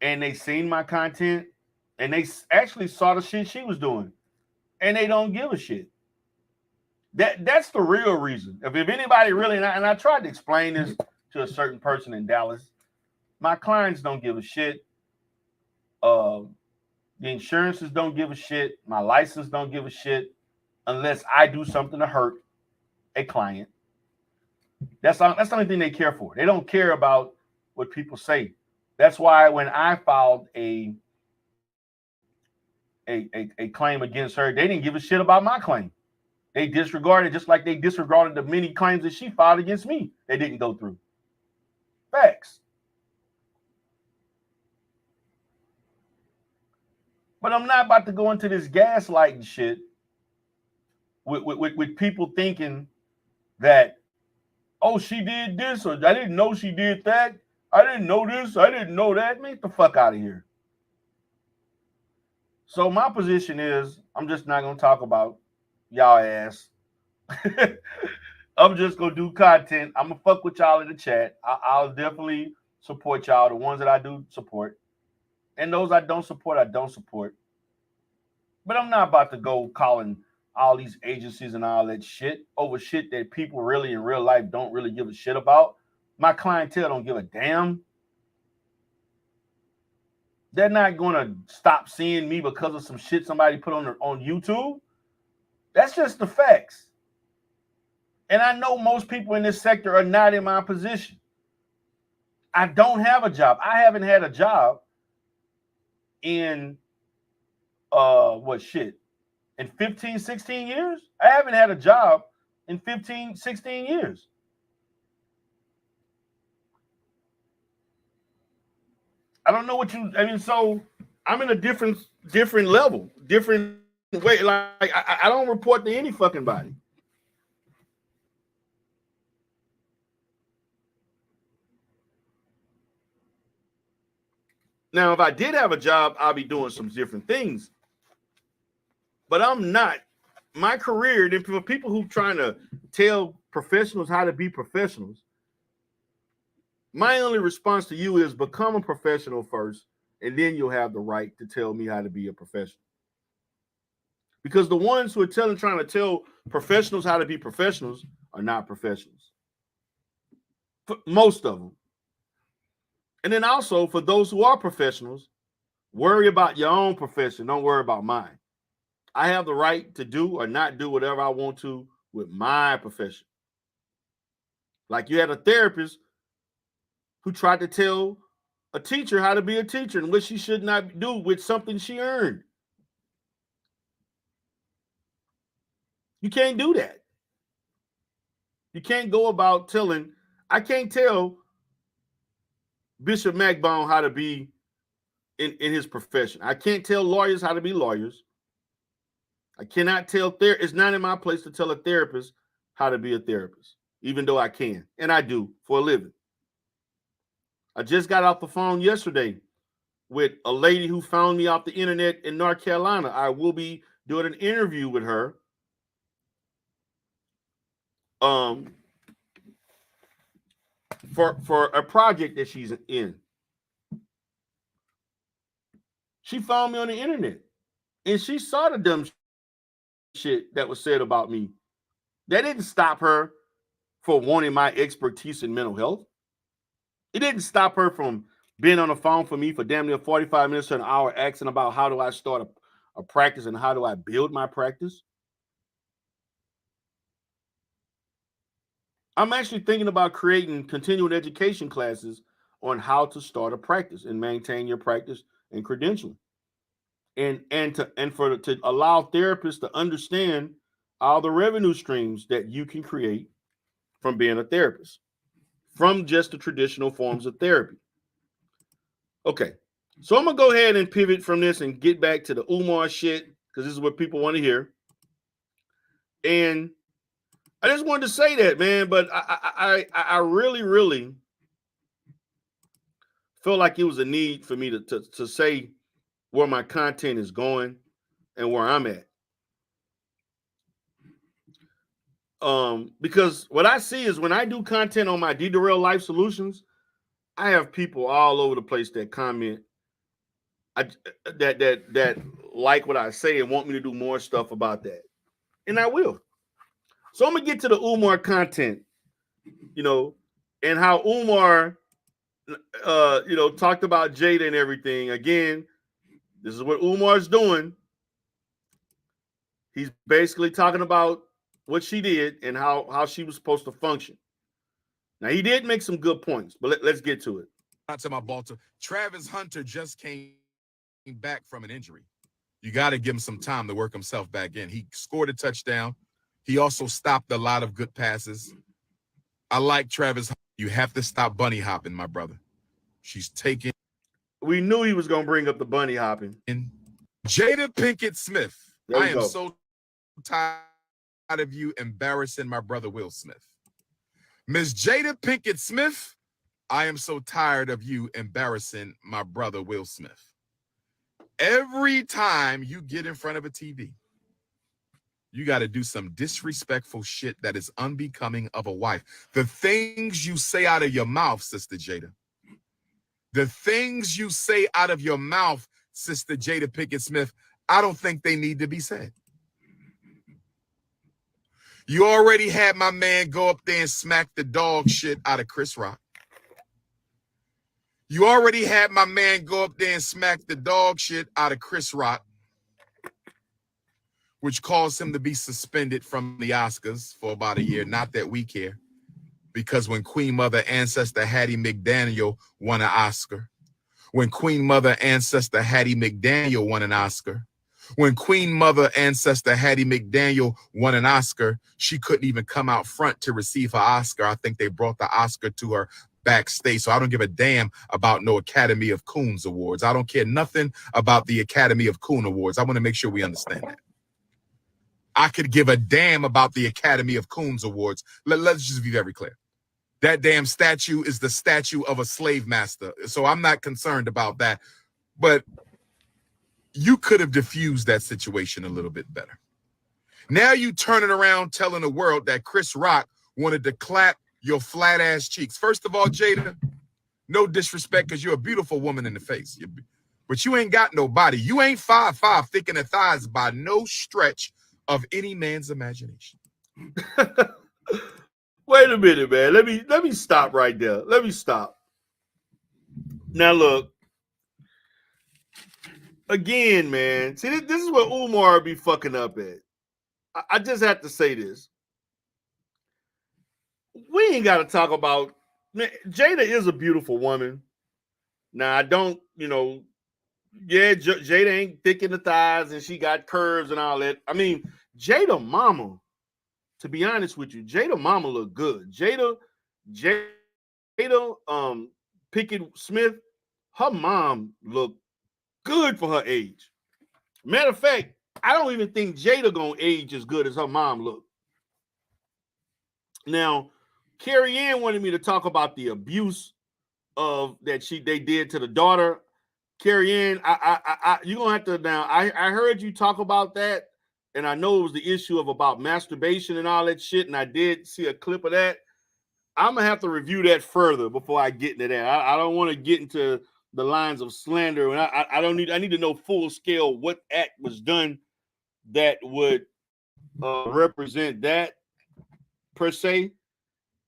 Speaker 4: and they seen my content, and they actually saw the shit she was doing, and they don't give a shit. That's the real reason. If anybody really, and I tried to explain this to a certain person in Dallas, my clients don't give a shit. The insurances don't give a shit. My license don't give a shit unless I do something to hurt a client. That's the only thing they care for. They don't care about what people say. That's why when I filed a claim against her, they didn't give a shit about my claim. They disregarded, just like they disregarded the many claims that she filed against me. They didn't go through. Facts. But I'm not about to go into this gaslighting shit with people thinking that, oh, she did this, or I didn't know she did that. I didn't know this. I didn't know that. Man, get the fuck out of here. So my position is, I'm just not going to talk about y'all ass. I'm just gonna do content. I'm gonna fuck with y'all in the chat. I'll definitely support y'all, the ones that I do support, and those I don't support, I don't support. But I'm not about to go calling all these agencies and all that shit over shit that people really in real life don't really give a shit about. My clientele don't give a damn. They're not gonna stop seeing me because of some shit somebody put on YouTube. That's just the facts. And I know most people in this sector are not in my position. I don't have a job. I haven't had a job in in 15, 16 years? I haven't had a job in 15, 16 years. I don't know what so I'm in a different level, different way. Like I don't report to any fucking body. Now, if I did have a job, I'll be doing some different things. But I'm not. My career, and for people who trying to tell professionals how to be professionals, my only response to you is become a professional first, and then you'll have the right to tell me how to be a professional. Because the ones who are trying to tell professionals how to be professionals are not professionals. For most of them. And then also, for those who are professionals, worry about your own profession. Don't worry about mine. I have the right to do or not do whatever I want to with my profession. Like you had a therapist who tried to tell a teacher how to be a teacher and what she should not do with something she earned. You can't do that. You can't go about telling. I can't tell Bishop McBone how to be in his profession. I can't tell lawyers how to be lawyers. I cannot tell it's not in my place to tell a therapist how to be a therapist, even though I can, and I do for a living. I just got off the phone yesterday with a lady who found me off the internet in North Carolina. I will be doing an interview with her. For a project that she's in. She found me on the internet and she saw the dumb shit that was said about me. That didn't stop her from wanting my expertise in mental health. It didn't stop her from being on the phone for me for damn near 45 minutes to an hour asking about how do I start a practice and how do I build my practice. I'm actually thinking about creating continuing education classes on how to start a practice and maintain your practice and credentialing. And to allow therapists to understand all the revenue streams that you can create from being a therapist, from just the traditional forms of therapy. Okay, so I'm gonna go ahead and pivot from this and get back to the Umar shit because this is what people want to hear. And I just wanted to say that, man, but I really, really felt like it was a need for me to say where my content is going and where I'm at. Because what I see is when I do content on my DERELL Life Solutions, I have people all over the place that comment that like what I say and want me to do more stuff about that. And I will. So I'm gonna get to the Umar content, and how Umar talked about Jada and everything. Again, this is what Umar's doing. He's basically talking about what she did and how she was supposed to function. Now, he did make some good points, but let's get to it.
Speaker 5: To my Baltimore, Travis Hunter just came back from an injury. You got to give him some time to work himself back in. He scored a touchdown. He also stopped a lot of good passes. I like Travis. You have to stop bunny hopping, my brother. She's taking.
Speaker 4: We knew he was going to bring up the bunny hopping.
Speaker 5: Jada Pinkett Smith. I am
Speaker 4: go.
Speaker 5: so tired of you embarrassing my brother Will Smith. Miss Jada Pinkett Smith, I am so tired of you embarrassing my brother Will Smith. Every time you get in front of a TV, you got to do some disrespectful shit that is unbecoming of a wife. The things you say out of your mouth, Sister Jada. The things you say out of your mouth, Sister Jada Pinkett Smith, I don't think they need to be said. You already had my man go up there and smack the dog shit out of Chris Rock. You already had my man go up there and smack the dog shit out of Chris Rock, which caused him to be suspended from the Oscars for about a year. Not that we care, because when Queen Mother Ancestor Hattie McDaniel won an Oscar, when Queen Mother Ancestor Hattie McDaniel won an Oscar, when Queen Mother Ancestor Hattie McDaniel won an Oscar, she couldn't even come out front to receive her Oscar. I think they brought the Oscar to her backstage. So I don't give a damn about no Academy of Coons Awards. I don't care nothing about the Academy of Coon Awards. I want to make sure we understand that. I could give a damn about the Academy of Coons Awards. Let's just be very clear. That damn statue is the statue of a slave master. So I'm not concerned about that. But you could have diffused that situation a little bit better. Now you turning around telling the world that Chris Rock wanted to clap your flat ass cheeks. First of all, Jada, no disrespect, because you're a beautiful woman in the face. But you ain't got no body. You ain't 5'5", thick in the thighs by no stretch of any man's imagination.
Speaker 4: Wait a minute, man. Let me stop right there. Let me stop. Now look. Again, man. See, this is where Umar be fucking up at. I just have to say this. We ain't got to talk about Man, Jada is a beautiful woman. Now, I don't, yeah, Jada ain't thick in the thighs and she got curves and all that. I mean, Jada mama, to be honest with you, Jada mama look good. Jada, Pickett Smith, her mom looked good for her age. Matter of fact, I don't even think Jada gonna age as good as her mom looked. Now, Carrie Ann wanted me to talk about the abuse of that they did to the daughter. Carrie Ann, you're gonna have to now. I heard you talk about that, and I know it was the issue of about masturbation and all that shit, and I did see a clip of that. I'm gonna have to review that further before I get into that. I don't want to get into the lines of slander, and I need to know full scale what act was done that would represent that per se.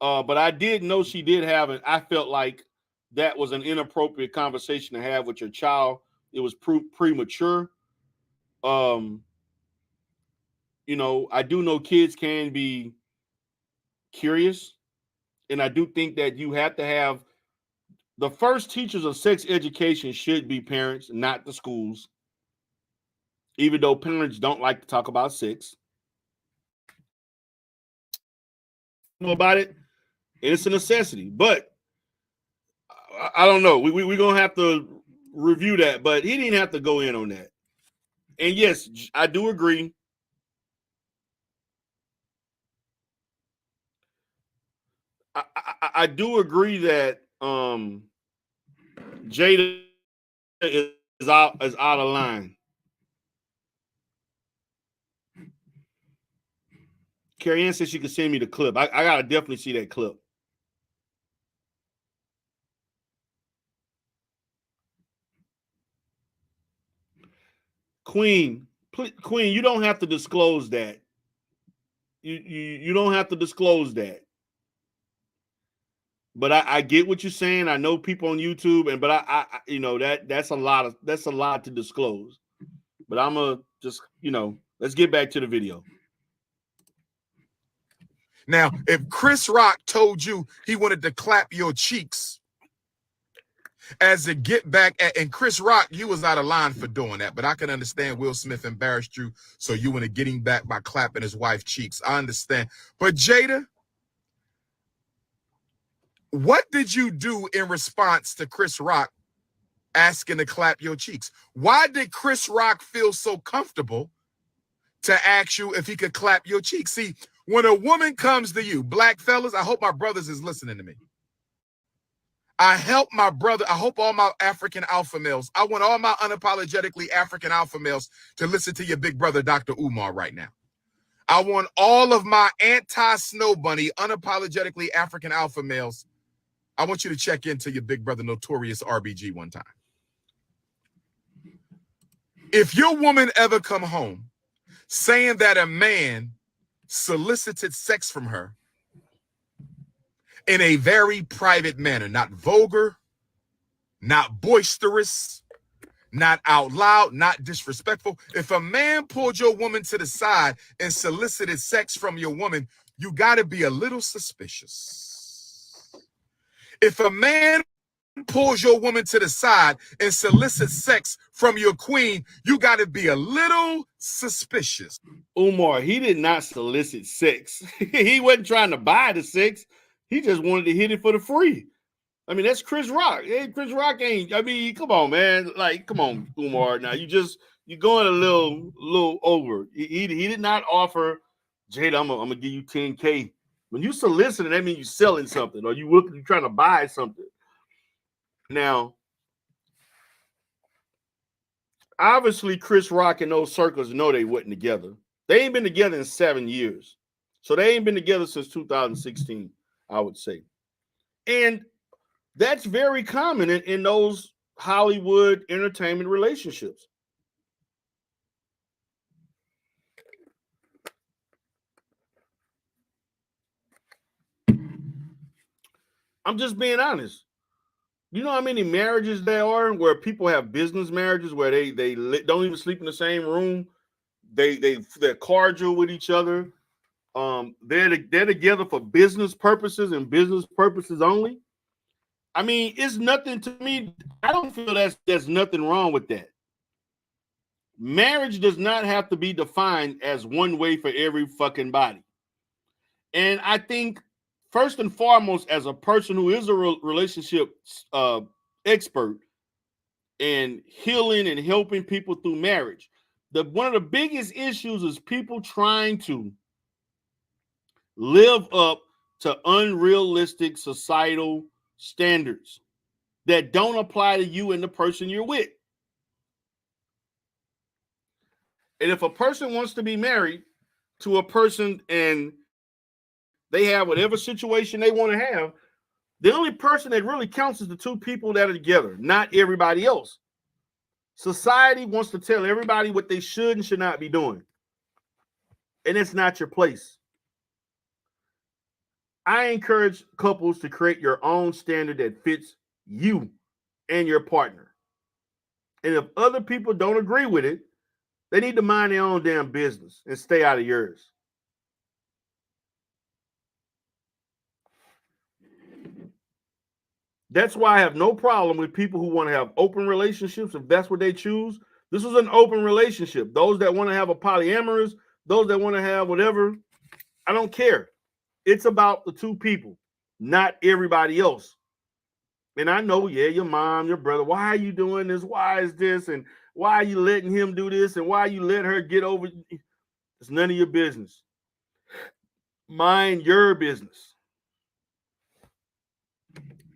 Speaker 4: But I did know she did have it. I felt like that was an inappropriate conversation to have with your child. It was premature. I do know kids can be curious. And I do think that you have to have the first teachers of sex education should be parents, not the schools. Even though parents don't like to talk about sex. About it, it's a necessity. But I don't know. We're going to have to review that. But he didn't have to go in on that. And yes, I do agree. I do agree that Jada is out of line. Carrie Ann said she could send me the clip. I gotta definitely see that clip. Queen, you don't have to disclose that. You don't have to disclose that. But I get what you're saying. I know people on YouTube, but that's a lot to disclose. But I'm gonna just let's get back to the video.
Speaker 5: Now, if Chris Rock told you he wanted to clap your cheeks as a get back at, and Chris Rock, you was out of line for doing that, but I can understand Will Smith embarrassed you, so you want to get him back by clapping his wife's cheeks. I understand. But Jada, what did you do in response to Chris Rock asking to clap your cheeks? Why did Chris Rock feel so comfortable to ask you if he could clap your cheeks? See, when a woman comes to you, black fellas, I hope my brothers is listening to me. I hope all my African alpha males, I want all my unapologetically African alpha males to listen to your big brother, Dr. Umar, right now. I want all of my anti-snow bunny, unapologetically African alpha males. I want you to check into your big brother, Notorious RBG, one time. If your woman ever come home saying that a man solicited sex from her in a very private manner, not vulgar, not boisterous, not out loud, not disrespectful. If a man pulled your woman to the side and solicited sex from your woman, you got to be a little suspicious. If a man pulls your woman to the side and solicits sex from your queen, you got to be a little suspicious.
Speaker 4: Umar, he did not solicit sex. He wasn't trying to buy the sex. He just wanted to hit it for the free. I mean, that's Chris Rock. Hey, Chris Rock ain't, I mean, come on, man. Like, come on, Umar. Now you're going a little over. He did not offer, Jada, I'm gonna give you 10K. When you soliciting, that means you're selling something or you're trying to buy something. Now, obviously, Chris Rock and those circles know they wasn't together. They ain't been together in 7 years. So they ain't been together since 2016, I would say. And that's very common in those Hollywood entertainment relationships. I'm just being honest. You know how many marriages there are where people have business marriages where they don't even sleep in the same room. They're cordial with each other. They're together for business purposes and business purposes only. I mean, it's nothing to me. I don't feel there's nothing wrong with that. Marriage does not have to be defined as one way for every fucking body. And I think, first and foremost, as a person who is a relationship expert and healing and helping people through marriage, one of the biggest issues is people trying to live up to unrealistic societal standards that don't apply to you and the person you're with. And if a person wants to be married to a person and they have whatever situation they want to have, the only person that really counts is the two people that are together, not everybody else. Society wants to tell everybody what they should and should not be doing. And it's not your place. I encourage couples to create your own standard that fits you and your partner. And if other people don't agree with it, they need to mind their own damn business and stay out of yours. That's why I have no problem with people who want to have open relationships if that's what they choose. This is an open relationship. Those that want to have a polyamorous, those that want to have whatever, I don't care. It's about the two people, not everybody else. And I know, yeah, your mom, your brother, why are you doing this? Why is this? And why are you letting him do this? And why you let her get over? It's none of your business. Mind your business.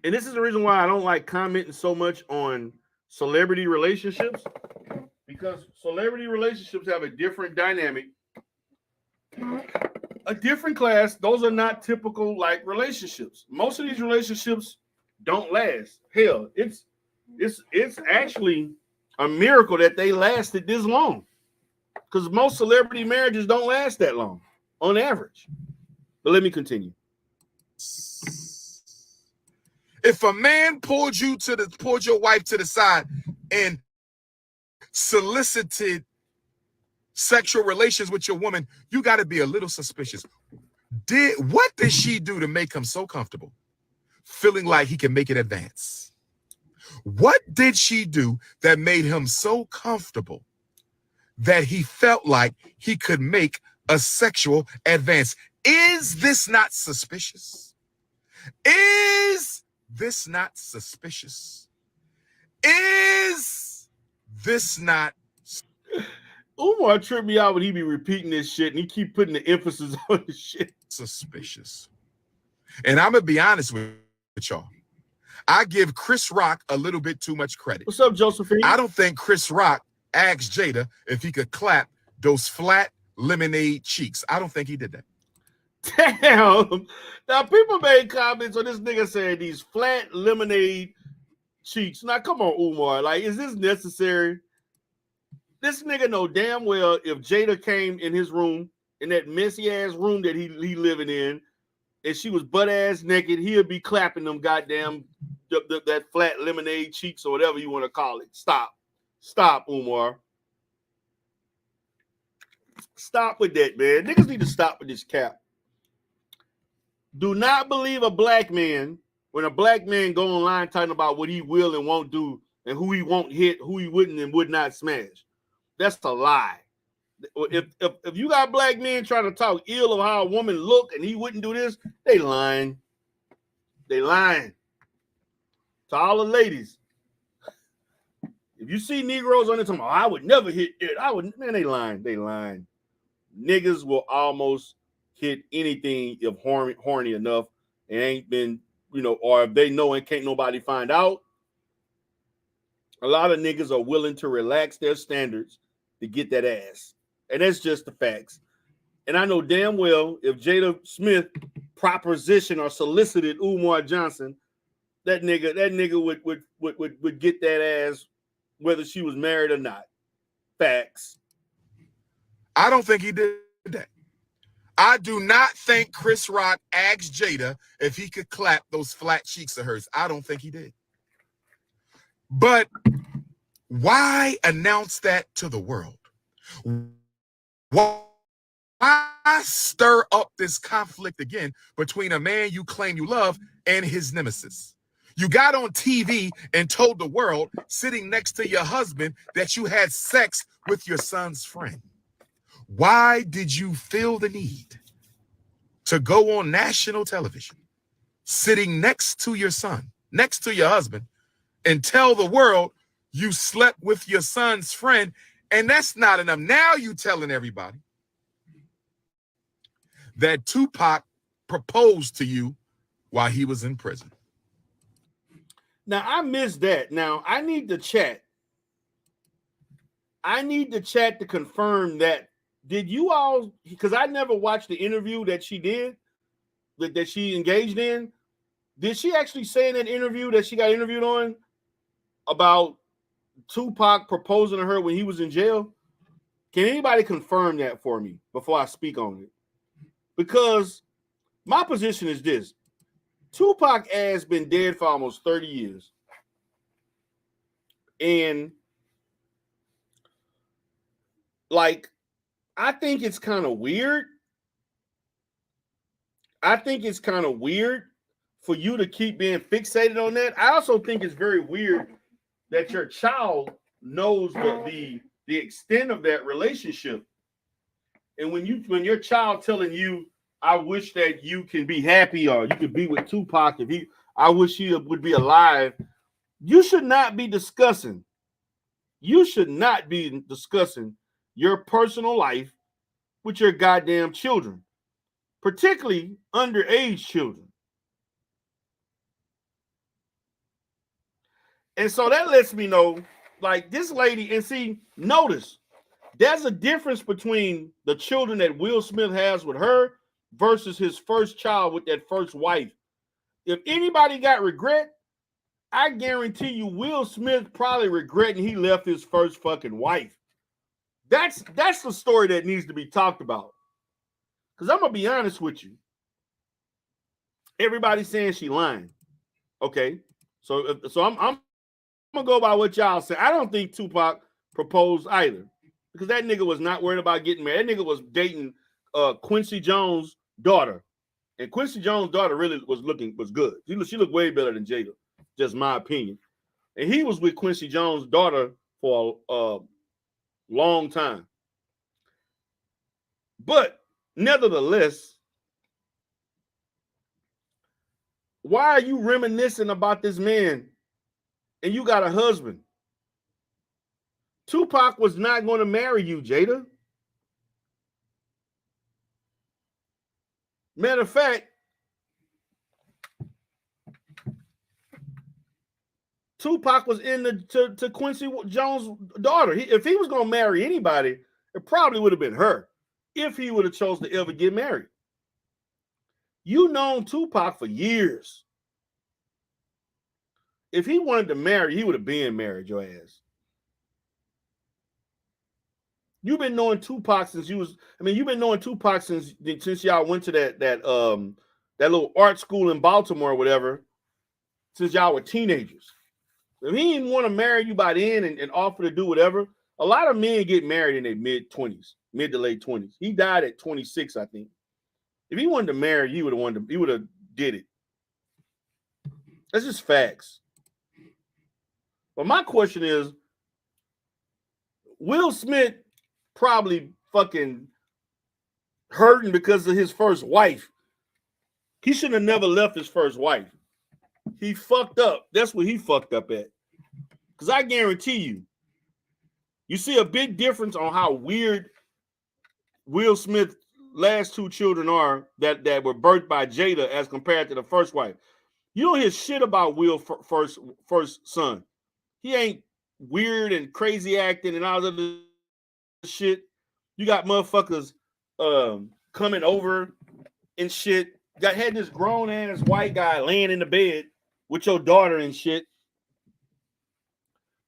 Speaker 4: And this is the reason why I don't like commenting so much on celebrity relationships, because celebrity relationships have a different dynamic, a different class. Those are not typical like relationships. Most of these relationships don't last. Hell, it's actually a miracle that they lasted this long, because most celebrity marriages don't last that long on average. But let me continue.
Speaker 5: If a man pulled your wife to the side and solicited sexual relations with your woman, you got to be a little suspicious. What did she do to make him so comfortable, feeling like he can make it advance? What did she do that made him so comfortable that he felt like he could make a sexual advance? Is this not suspicious? Is this not suspicious? Is this not?
Speaker 4: Umar tripped me out when he be repeating this shit and he keep putting the emphasis on the shit.
Speaker 5: Suspicious. And I'm gonna be honest with y'all. I give Chris Rock a little bit too much credit.
Speaker 4: What's up, Josephine?
Speaker 5: I don't think Chris Rock asked Jada if he could clap those flat lemonade cheeks. I don't think he did that.
Speaker 4: Damn. Now, people made comments on this nigga saying these flat lemonade cheeks. Now, come on, Umar. Like, is this necessary? This nigga know damn well if Jada came in his room, in that messy-ass room that he living in, and she was butt-ass naked, he'll be clapping them goddamn, that flat lemonade cheeks or whatever you want to call it. Stop. Stop, Umar. Stop with that, man. Niggas need to stop with this cap. Do not believe a black man when a black man go online talking about what he will and won't do and who he won't hit, who he wouldn't and would not smash. That's a lie. If you got black men trying to talk ill of how a woman look and he wouldn't do this, they lying. They lying. To all the ladies. If you see Negroes on there talking, I would never hit it. Man, they lying. They lying. Niggas will almost hit anything if horny enough and ain't been, or if they know and can't nobody find out. A lot of niggas are willing to relax their standards to get that ass. And that's just the facts. And I know damn well if Jada Smith propositioned or solicited Umar Johnson, that nigga would get that ass whether she was married or not. Facts.
Speaker 5: I don't think he did that. I do not think Chris Rock asked Jada if he could clap those flat cheeks of hers. I don't think he did. But why announce that to the world? Why stir up this conflict again between a man you claim you love and his nemesis? You got on TV and told the world, sitting next to your husband, that you had sex with your son's friend. Why did you feel the need to go on national television, sitting next to your son, next to your husband, and tell the world you slept with your son's friend? And that's not enough. Now you telling everybody that Tupac proposed to you while he was in prison.
Speaker 4: Now, I missed that. Now, I need to chat. I need to chat to confirm that. Did you all, because I never watched the interview that she did, that she engaged in. Did she actually say in that interview that she got interviewed on about Tupac proposing to her when he was in jail? Can anybody confirm that for me before I speak on it? Because my position is this. Tupac has been dead for almost 30 years. And like, I think it's kind of weird. I think it's kind of weird for you to keep being fixated on that. I also think it's very weird that your child knows the extent of that relationship. And when your child telling you, I wish that you can be happy or you could be with Tupac I wish he would be alive, you should not be discussing. You should not be discussing your personal life with your goddamn children, particularly underage children. And so that lets me know, like, this lady, and see, notice, there's a difference between the children that Will Smith has with her versus his first child with that first wife. If anybody got regret, I guarantee you Will Smith probably regretting he left his first fucking wife. That's the story that needs to be talked about. Because I'm going to be honest with you. Everybody's saying she lying. Okay. So I'm going to go by what y'all say. I don't think Tupac proposed either. Because that nigga was not worried about getting married. That nigga was dating Quincy Jones' daughter. And Quincy Jones' daughter really was good. She looked way better than Jada. Just my opinion. And he was with Quincy Jones' daughter for a long time. But nevertheless, why are you reminiscing about this man and you got a husband? Tupac was not going to marry you, Jada. Matter of fact, Tupac was to Quincy Jones' daughter. If he was going to marry anybody, it probably would have been her if he would have chose to ever get married. You known Tupac for years. If he wanted to marry, he would have been married, your ass. You've been knowing Tupac since you've been knowing Tupac since y'all went to that little art school in Baltimore or whatever, since y'all were teenagers. If he didn't want to marry you by then and offer to do whatever, a lot of men get married in their mid to late 20s. He died at 26, I think. If he wanted to marry, he would have did it. That's just facts. But my question is, Will Smith probably fucking hurting because of his first wife. He should have never left his first wife. He fucked up. That's what he fucked up at. Because I guarantee you see a big difference on how weird Will Smith's last two children are that were birthed by Jada as compared to the first wife. You don't hear shit about Will's first son. He ain't weird and crazy acting and all that shit. You got motherfuckers coming over and shit. Had this grown ass white guy laying in the bed with your daughter and shit.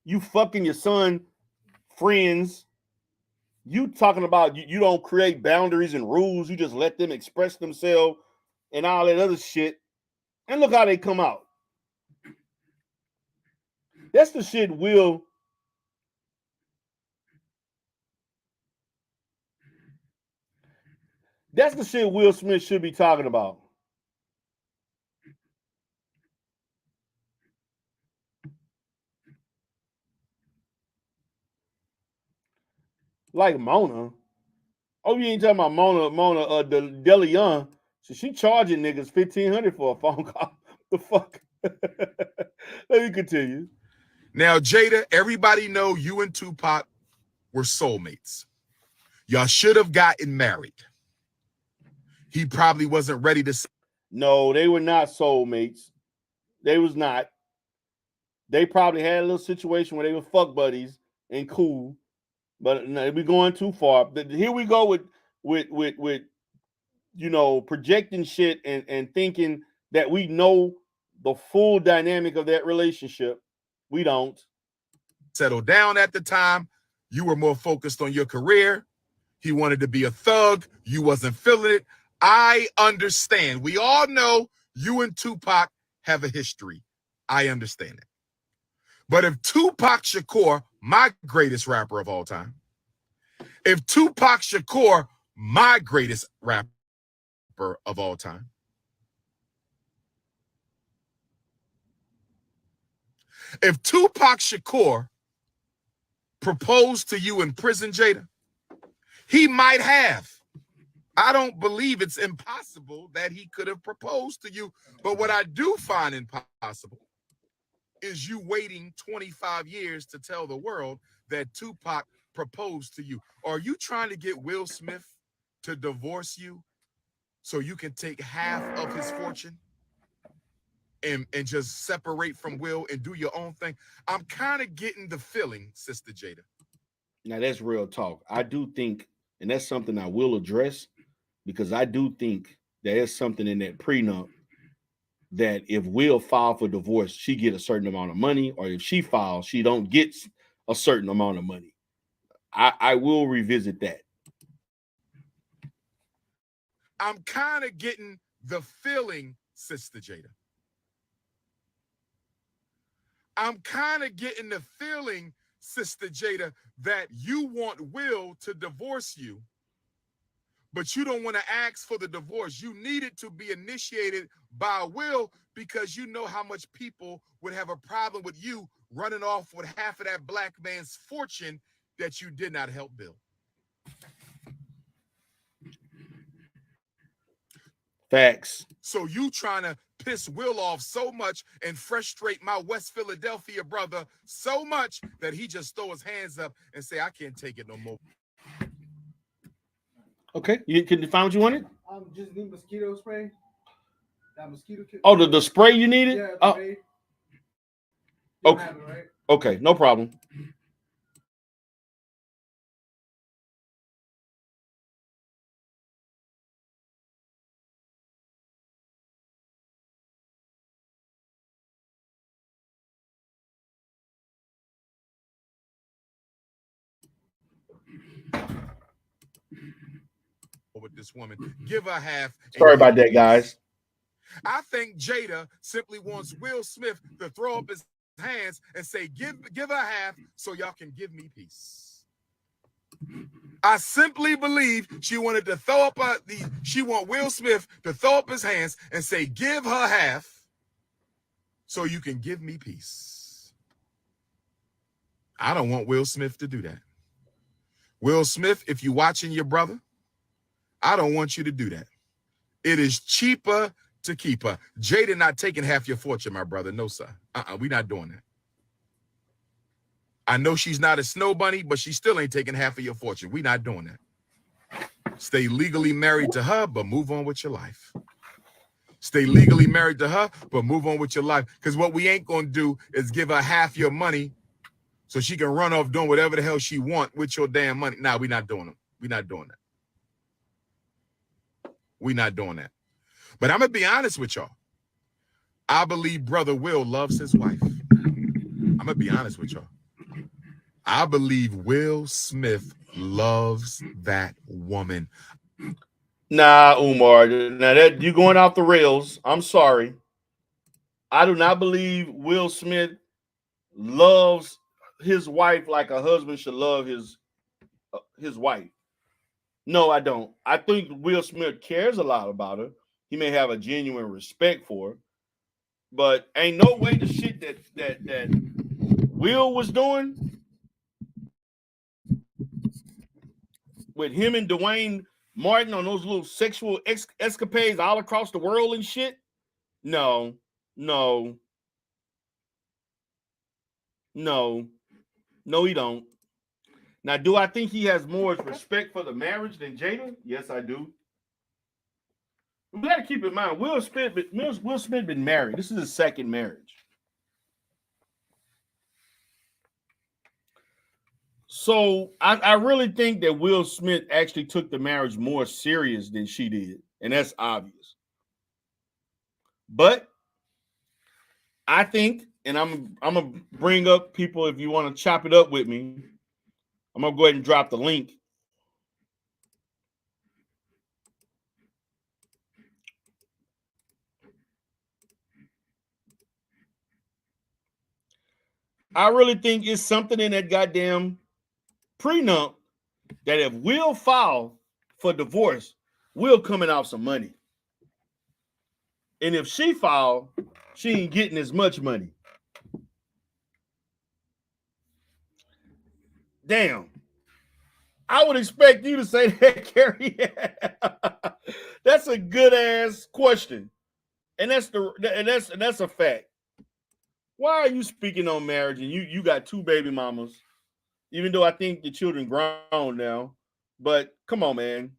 Speaker 4: You fucking your son friends. You talking about you don't create boundaries and rules. You just let them express themselves and all that other shit. And look how they come out. That's the shit Will. That's the shit Will Smith should be talking about. Like Mona. Oh, you ain't talking about Mona De Leon. So she charging niggas $1,500 for a phone call. The fuck? Let me continue.
Speaker 5: Now, Jada, everybody know you and Tupac were soulmates. Y'all should have gotten married. He probably wasn't ready to.
Speaker 4: No, they were not soulmates. They was not. They probably had a little situation where they were fuck buddies and cool, but no, we going too far. Here we go with you know, projecting shit and thinking that we know the full dynamic of that relationship. We don't.
Speaker 5: Settle down at the time. You were more focused on your career. He wanted to be a thug. You wasn't feeling it. I understand. We all know you and Tupac have a history. I understand it. But if Tupac Shakur, my greatest rapper of all time, if Tupac Shakur, my greatest rapper of all time, if Tupac Shakur proposed to you in prison, Jada, he might have. I don't believe it's impossible that he could have proposed to you. But what I do find impossible is you waiting 25 years to tell the world that Tupac proposed to you. Are you trying to get Will Smith to divorce you so you can take half of his fortune and just separate from Will and do your own thing? I'm kind of getting the feeling, Sister Jada.
Speaker 4: Now, that's real talk. I do think, and that's something I will address, because I do think there is something in that prenup that if Will file for divorce, she get a certain amount of money, or if she files, she don't get a certain amount of money. I will revisit that.
Speaker 5: I'm kind of getting the feeling, Sister Jada. I'm kind of getting the feeling, Sister Jada, that you want Will to divorce you, but you don't want to ask for the divorce. You need it to be initiated by Will because you know how much people would have a problem with you running off with half of that black man's fortune that you did not help build.
Speaker 4: Facts.
Speaker 5: So you trying to piss Will off so much and frustrate my West Philadelphia brother so much that he just throw his hands up and say, I can't take it no more.
Speaker 4: Okay, you can find what you wanted?
Speaker 2: Just need mosquito spray. That mosquito kill.
Speaker 4: Oh, the spray you needed?
Speaker 2: Yeah,
Speaker 4: oh.
Speaker 2: spray.
Speaker 4: Okay.
Speaker 2: Have it, right?
Speaker 4: Okay, no problem.
Speaker 5: With this woman, give her half.
Speaker 4: Sorry about that, guys.
Speaker 5: I think Jada simply wants Will Smith to throw up his hands and say, give her half so y'all can give me peace. I simply believe she wanted to throw up she want Will Smith to throw up his hands and say, give her half so you can give me peace. I don't want Will Smith to do that. Will Smith, if you're watching your brother, I don't want you to do that. It is cheaper to keep her. Jada not taking half your fortune, my brother. No, sir. We're not doing that. I know she's not a snow bunny, but she still ain't taking half of your fortune. We're not doing that. Stay legally married to her, but move on with your life. Stay legally married to her, but move on with your life. Because what we ain't going to do is give her half your money so she can run off doing whatever the hell she want with your damn money. Nah, we're not doing it. We're not doing that. We're not doing that. But I'm going to be honest with y'all. I believe Brother Will loves his wife. I'm going to be honest with y'all. I believe Will Smith loves that woman.
Speaker 4: Nah, Umar. Now that you going off the rails. I'm sorry. I do not believe Will Smith loves his wife like a husband should love his wife. No, I don't. I think Will Smith cares a lot about her. He may have a genuine respect for her, but ain't no way the shit that Will was doing. with him and Dwayne Martin on those little sexual escapades all across the world and shit? No, no, no, no, he don't. Now, do I think he has more respect for the marriage than Jada? Yes, I do. We got to keep in mind, Will Smith been married. This is his second marriage. So I really think that Will Smith actually took the marriage more serious than she did, and that's obvious. But I think, and I'm gonna bring up people if you want to chop it up with me. I'm gonna go ahead and drop the link. I really think it's something in that goddamn prenup that if Will file for divorce, Will coming out some money. And if she file, she ain't getting as much money. Damn. I would expect you to say that, Carrie. That's a good ass question. And that's a fact. Why are you speaking on marriage and you got two baby mamas? Even though I think the children grown now, but come on, man.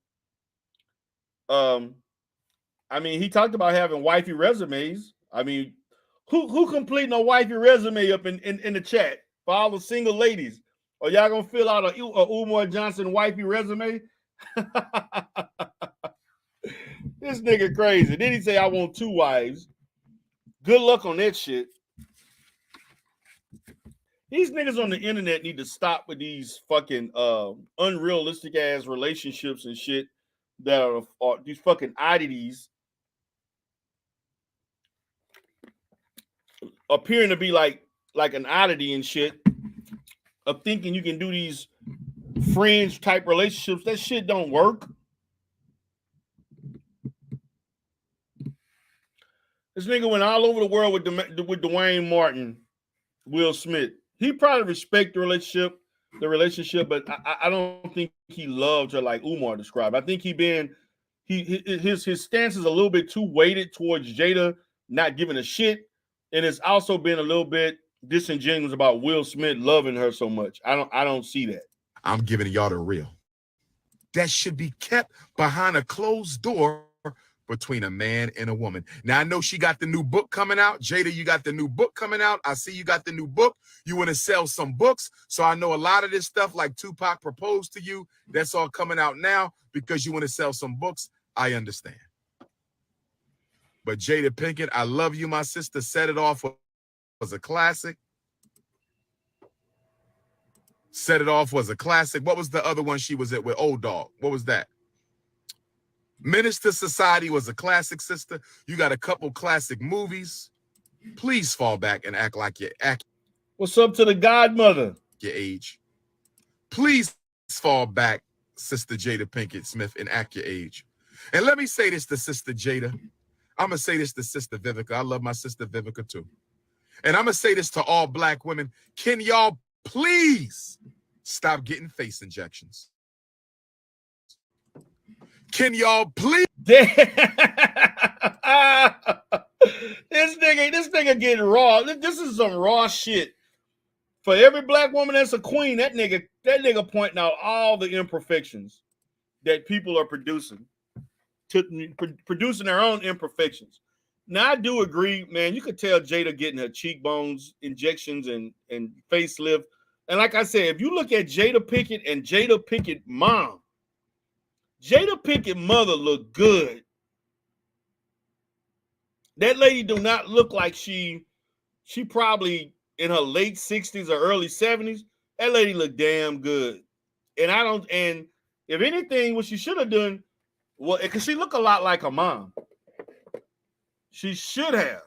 Speaker 4: I mean, he talked about having wifey resumes. I mean, who completing a wifey resume up in the chat for all the single ladies? Are y'all gonna fill out a Umar Johnson wifey resume? This nigga crazy. Then he say, I want two wives. Good luck on that shit. These niggas on the internet need to stop with these fucking unrealistic ass relationships and shit that are these fucking oddities appearing to be like an oddity and shit of thinking you can do these fringe type relationships. That shit don't work. This nigga went all over the world with Dwayne Martin, Will Smith. He probably respect the relationship, but I don't think he loved her like Umar described. I think his stance is a little bit too weighted towards Jada not giving a shit, and it's also been a little bit disingenuous about Will Smith loving her so much. I don't see that.
Speaker 5: I'm giving y'all the real. That should be kept behind a closed door between a man and a woman. Now, I know she got the new book coming out. Jada, you got the new book coming out. I see you got the new book. You want to sell some books. So I know a lot of this stuff, like Tupac proposed to you, that's all coming out now because you want to sell some books. I understand. But Jada Pinkett, I love you, my sister. Set It Off was a classic. Set It Off was a classic. What was the other one she was at with Old Dog? What was that? Minister Society was a classic, sister. You got a couple classic movies. Please fall back and act like you act.
Speaker 4: What's up to the godmother?
Speaker 5: Your age. Please fall back, Sister Jada Pinkett Smith, and act your age. And let me say this to Sister Jada. I'm going to say this to Sister Vivica. I love my Sister Vivica too. And I'm going to say this to all black women. Can y'all please stop getting face injections? Can y'all please?
Speaker 4: This nigga getting raw. This is some raw shit. For every black woman that's a queen, that nigga pointing out all the imperfections that people are producing their own imperfections. Now I do agree, man. You could tell Jada getting her cheekbones injections and facelift. And like I said, if you look at Jada Pickett and Jada Pickett mom, Jada Pinkett mother look good. That lady do not look like she probably in her late 60s or early 70s. That lady look damn good. And if anything, what she should have done, well, because she look a lot like her mom. She should have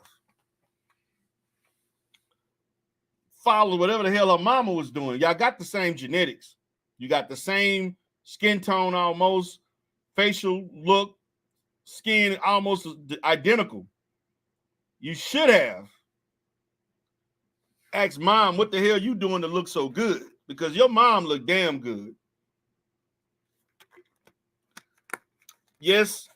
Speaker 4: followed whatever the hell her mama was doing. Y'all got the same genetics. You got the same skin tone almost. Facial look, skin almost identical. You should have asked mom, what the hell you doing to look so good? Because your mom looked damn good. yes,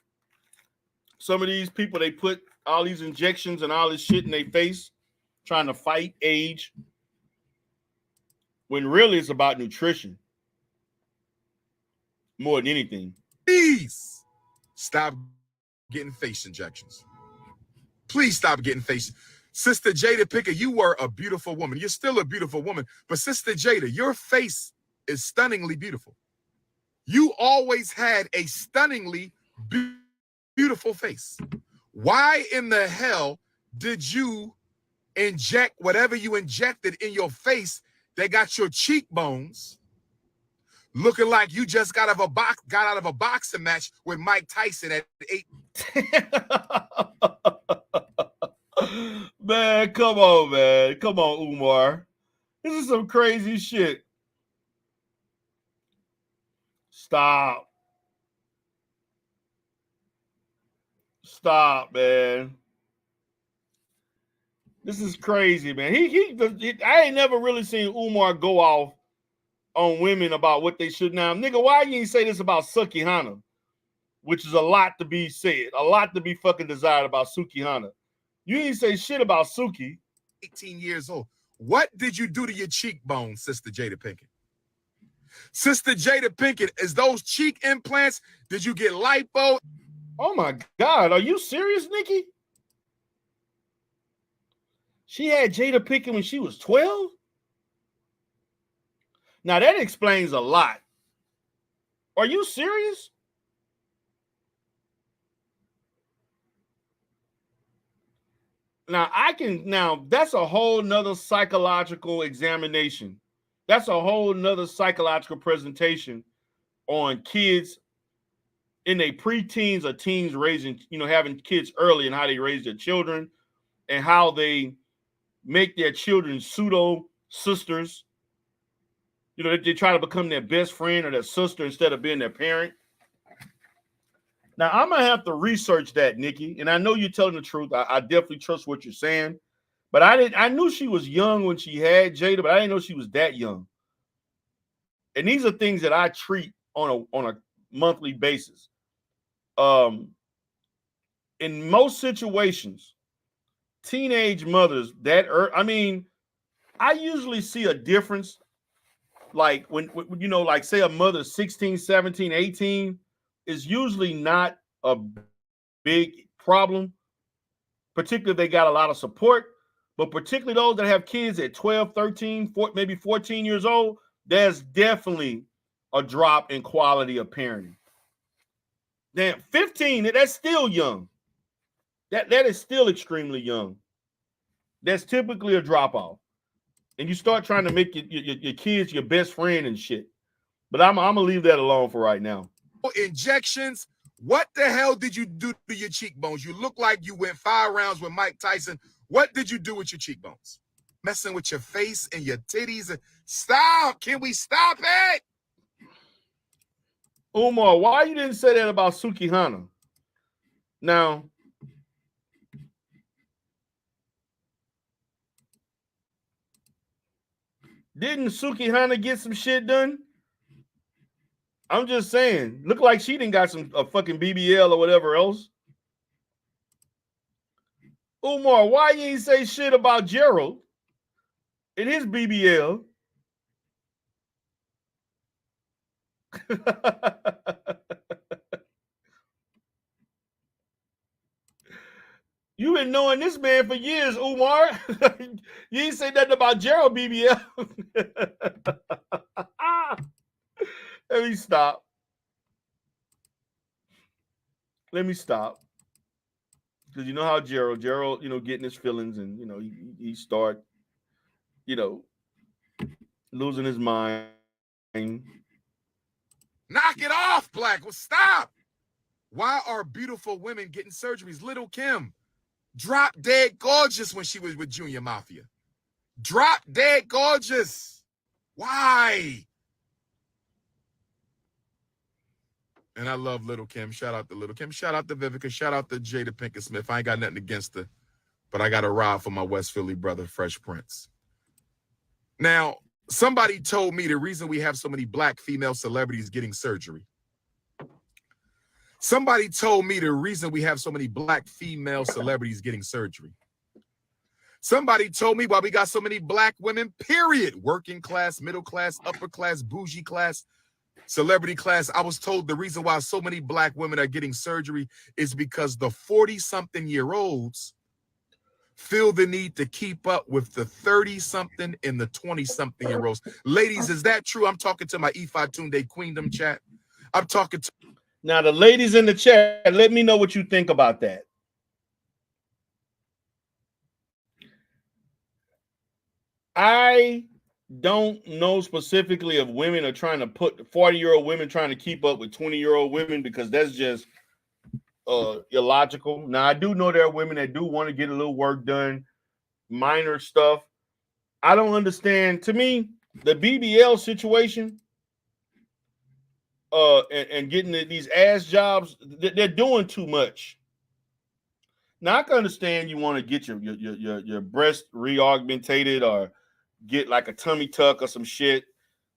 Speaker 4: some of these people, they put all these injections and all this shit in their face trying to fight age, when really it's about nutrition more than anything.
Speaker 5: Please stop getting face injections. Please stop getting face. Sister Jada Pickett, you were a beautiful woman. You're still a beautiful woman. But Sister Jada, your face is stunningly beautiful. You always had a stunningly beautiful face. Why in the hell did you inject whatever you injected in your face that got your cheekbones looking like you just got out of a boxing match with Mike Tyson at 8?
Speaker 4: Man, come on, man. Come on, Umar. This is some crazy shit. Stop. Stop, man. This is crazy, man. I ain't never really seen Umar go off on women about what they should now. Nigga, why you ain't say this about Suki Hana? Which is a lot to be said. A lot to be fucking desired about Suki Hana. You ain't say shit about Suki.
Speaker 5: 18 years old. What did you do to your cheekbones, Sister Jada Pinkett? Sister Jada Pinkett, is those cheek implants? Did you get lipo?
Speaker 4: Oh my God, are you serious, Nikki? She had Jada Pinkett when she was 12? Now that explains a lot. Are you serious? Now that's a whole nother psychological examination. That's a whole nother psychological presentation on kids in their preteens or teens raising, having kids early and how they raise their children and how they make their children pseudo sisters. They try to become their best friend or their sister instead of being their parent. Now, I'm going to have to research that, Nikki. And I know you're telling the truth. I definitely trust what you're saying. But I knew she was young when she had Jada, but I didn't know she was that young. And these are things that I treat on a monthly basis. In most situations, teenage mothers I usually see a difference. Like when like say a mother 16, 17, 18 is usually not a big problem, particularly if they got a lot of support. But particularly those that have kids at 12, 13, maybe 14 years old, there's definitely a drop in quality of parenting. Damn, 15, that's still young. That is still extremely young. That's typically a drop-off. And you start trying to make your kids your best friend and shit. But I'm going to leave that alone for right now.
Speaker 5: Injections. What the hell did you do to your cheekbones? You look like you went 5 rounds with Mike Tyson. What did you do with your cheekbones? Messing with your face and your titties. Stop. Can we stop it?
Speaker 4: Umar, why you didn't say that about Suki Hana? Now, didn't Suki Hana get some shit done? I'm just saying. Look like she didn't got a fucking BBL or whatever else. Umar, why you ain't say shit about Gerald and his BBL? You've been knowing this man for years, Umar. You ain't say nothing about Gerald BBL. Let me stop. Because you know how Gerald, getting his feelings and, he start, losing his mind.
Speaker 5: Knock it off, Black. Well, stop. Why are beautiful women getting surgeries? Little Kim, drop dead gorgeous when she was with Junior Mafia. Drop dead gorgeous. Why? And I love Little Kim. Shout out to Little Kim. Shout out to Vivica. Shout out to Jada Pinkett Smith. I ain't got nothing against her, but I got a ride for my West Philly brother, Fresh Prince. Now, somebody told me the reason we have so many black female celebrities getting surgery Somebody told me the reason we have so many black female celebrities getting surgery. Somebody told me why we got so many black women, period. Working class, middle class, upper class, bougie class, celebrity class. I was told the reason why so many black women are getting surgery is because the 40-something-year-olds feel the need to keep up with the 30-something and the 20-something-year-olds. Ladies, is that true? I'm talking to my Ifa Tunde Queendom chat. I'm talking to...
Speaker 4: Now, the ladies in the chat, let me know what you think about that. I don't know specifically if women are trying to put 40-year-old women trying to keep up with 20-year-old women, because that's just illogical. Now, I do know there are women that do want to get a little work done, minor stuff. I don't understand. To me, the BBL situation and getting these ass jobs, they're doing too much. Now, I can understand you want to get your breast re-augmentated or get like a tummy tuck or some shit.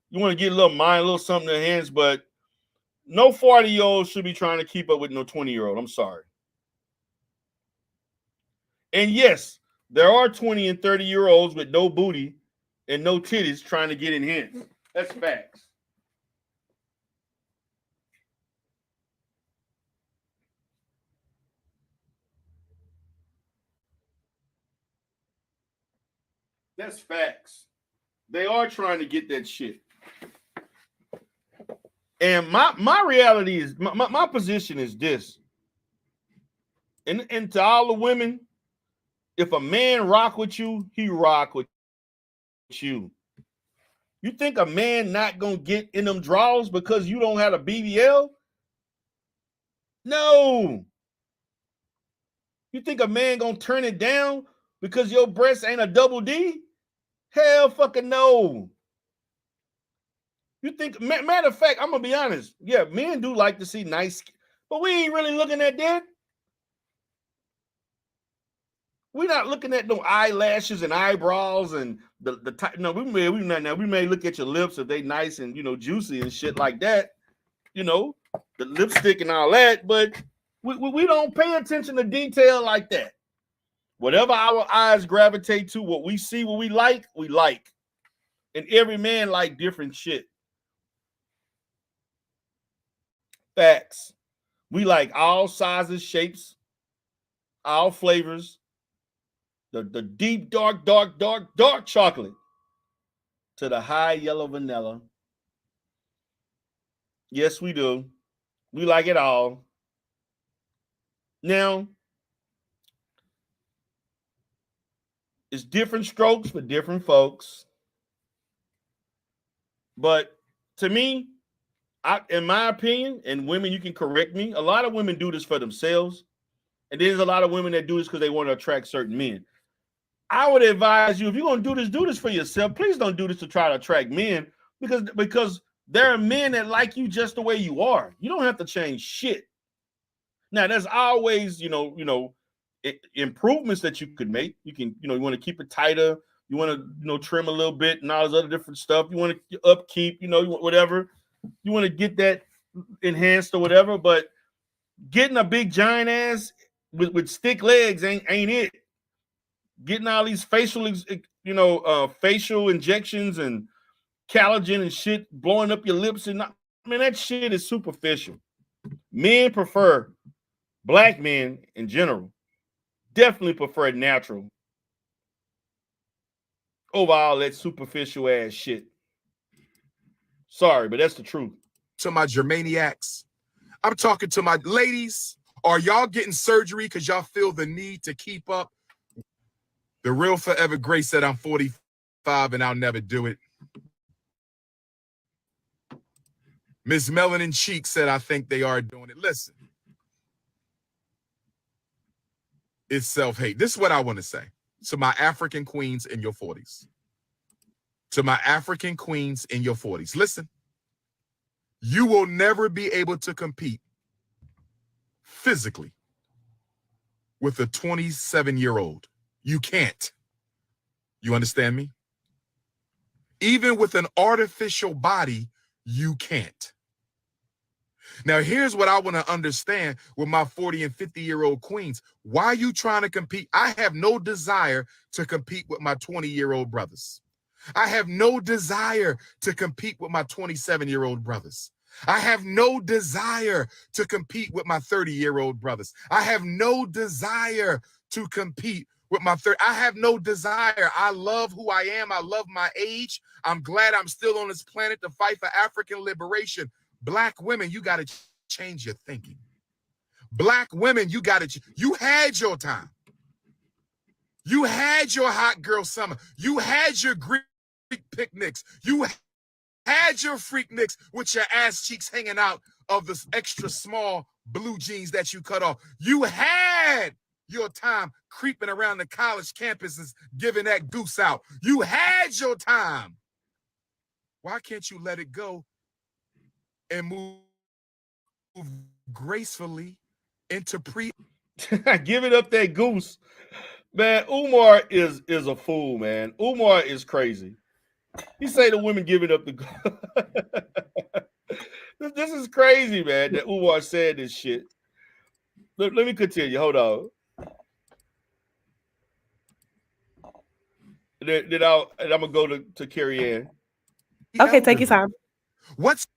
Speaker 4: You want to get a little something in the hands, but no 40-year-old should be trying to keep up with no 20-year-old. I'm sorry. And yes, there are 20 and 30-year-olds with no booty and no titties trying to get enhanced. That's facts. That's facts. They are trying to get that shit. And my reality is, my position is this. And to all the women, if a man rock with you, he rock with you. You think a man not gonna get in them draws because you don't have a BBL? No. You think a man gonna turn it down because your breast ain't a double D? Hell fucking no. You think, matter of fact, I'm gonna be honest. Yeah, men do like to see nice, but we ain't really looking at that. We're not looking at no eyelashes and eyebrows and the type. No, we may look at your lips if they nice and juicy and shit like that. The lipstick and all that, but we don't pay attention to detail like that. Whatever our eyes gravitate to, what we see, what we like, and every man like different shit. Facts. We like all sizes, shapes, all flavors. The deep, dark chocolate to the high yellow vanilla. Yes, we do. We like it all. Now, it's different strokes for different folks. But to me, in my opinion, and women, you can correct me, a lot of women do this for themselves. And there's a lot of women that do this because they want to attract certain men. I would advise you, if you're going to do this for yourself, please don't do this to try to attract men, because there are men that like you just the way you are. You don't have to change shit. Now, there's always, improvements that you could make. You can, you want to keep it tighter. You want to, trim a little bit and all this other different stuff. You want to upkeep, whatever. You want to get that enhanced or whatever. But getting a big giant ass with stick legs ain't it. Getting all these facial injections and collagen and shit, blowing up your lips, and that shit is superficial. Men prefer, black men in general, definitely prefer natural over all that superficial ass shit. Sorry, but that's the truth.
Speaker 5: To my Germaniacs, I'm talking to my ladies. Are y'all getting surgery because y'all feel the need to keep up? The Real Forever Grace said, I'm 45 and I'll never do it. Miss Melanin Cheek said, I think they are doing it. Listen, it's self-hate. This is what I want to say to my African queens in your 40s. To my African queens in your 40s. Listen, you will never be able to compete physically with a 27-year-old. You can't. You understand me? Even with an artificial body, you can't. Now, here's what I want to understand with my 40 and 50-year-old queens. Why are you trying to compete? I have no desire to compete with my 20-year-old brothers. I have no desire to compete with my 27-year-old brothers. I have no desire to compete with my 30-year-old brothers. I have no desire to compete with my I have no desire. I love who I am. I love my age. I'm glad I'm still on this planet to fight for African liberation. Black women, you got to change your thinking. Black women, you got to, you had your time. You had your hot girl summer. You had your Greek picnics. You had your freak nicks with your ass cheeks hanging out of this extra small blue jeans that you cut off. You had your time creeping around the college campuses giving that goose out. You had your time. Why can't you let it go and move gracefully into
Speaker 4: Give it up that goose. Man, Umar is a fool, man. Umar is crazy. He say the women give it up the This is crazy, man, that Umar said this shit. Let me continue. Hold on. I'm gonna go to Carrie Ann.
Speaker 6: Okay, take your time.
Speaker 5: What's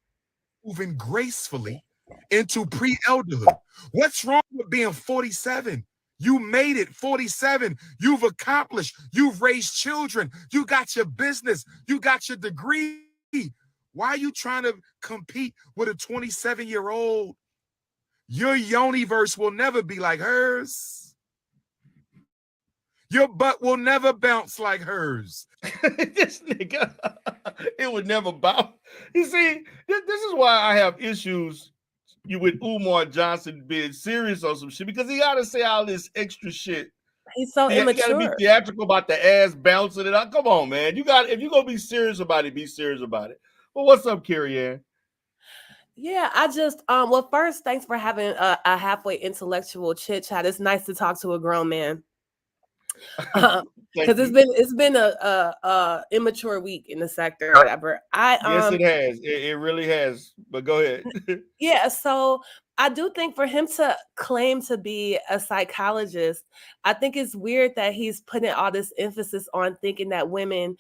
Speaker 5: moving gracefully into pre-elderhood? What's wrong with being 47? You made it. 47. You've accomplished. You've raised children. You got your business. You got your degree. Why are you trying to compete with a 27-year-old? Your yoniverse will never be like hers. Your butt will never bounce like hers.
Speaker 4: This nigga, it would never bounce. You see, this is why I have issues with Umar Johnson being serious on some shit, because he gotta say all this extra shit.
Speaker 6: He's so immature.
Speaker 4: You gotta be theatrical about the ass bouncing it out. Come on, man. If you're gonna be serious about it, be serious about it. Well, what's up, Carrie Ann?
Speaker 6: Yeah, I just well, first, thanks for having a halfway intellectual chit chat. It's nice to talk to a grown man. Because it's been a immature week in the sector or whatever.
Speaker 4: Yes, it has. It really has. But go ahead.
Speaker 6: Yeah, so I do think for him to claim to be a psychologist, I think it's weird that he's putting all this emphasis on thinking that women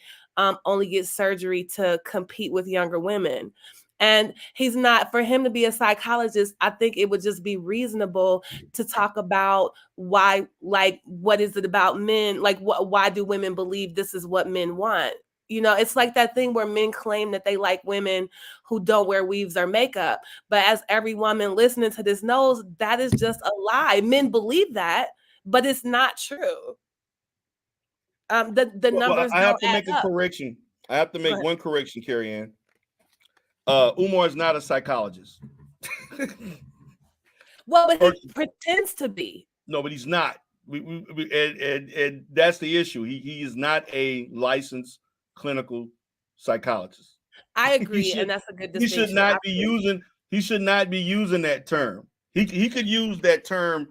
Speaker 6: only get surgery to compete with younger women. And he's not, for him to be a psychologist, I think it would just be reasonable to talk about why, like, what is it about men? Like, why do women believe this is what men want? You know, it's like that thing where men claim that they like women who don't wear weaves or makeup. But as every woman listening to this knows, that is just a lie. Men believe that, but it's not true. The numbers
Speaker 4: I have to
Speaker 6: don't
Speaker 4: make
Speaker 6: add
Speaker 4: a
Speaker 6: up.
Speaker 4: correction. I have to make one correction, Carrie Ann. Umar is not a psychologist.
Speaker 6: Well, but he pretends to be.
Speaker 4: No, but he's not. And that's the issue. He is not a licensed clinical psychologist.
Speaker 6: I agree, and that's a good distinction.
Speaker 4: He should not be using that term. He could use that term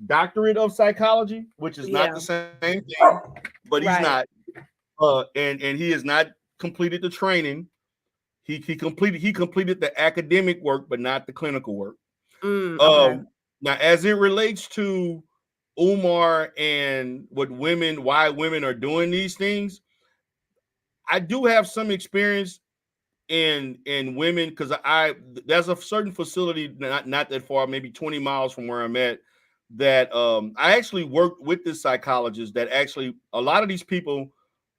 Speaker 4: doctorate of psychology, which is not the same thing, but he's not. And he has not completed the training. He completed the academic work, but not the clinical work.
Speaker 6: Okay.
Speaker 4: Now, as it relates to Umar and why women are doing these things, I do have some experience in women, because there's a certain facility not that far, maybe 20 miles from where I'm at, that I actually worked with this psychologist that actually, a lot of these people,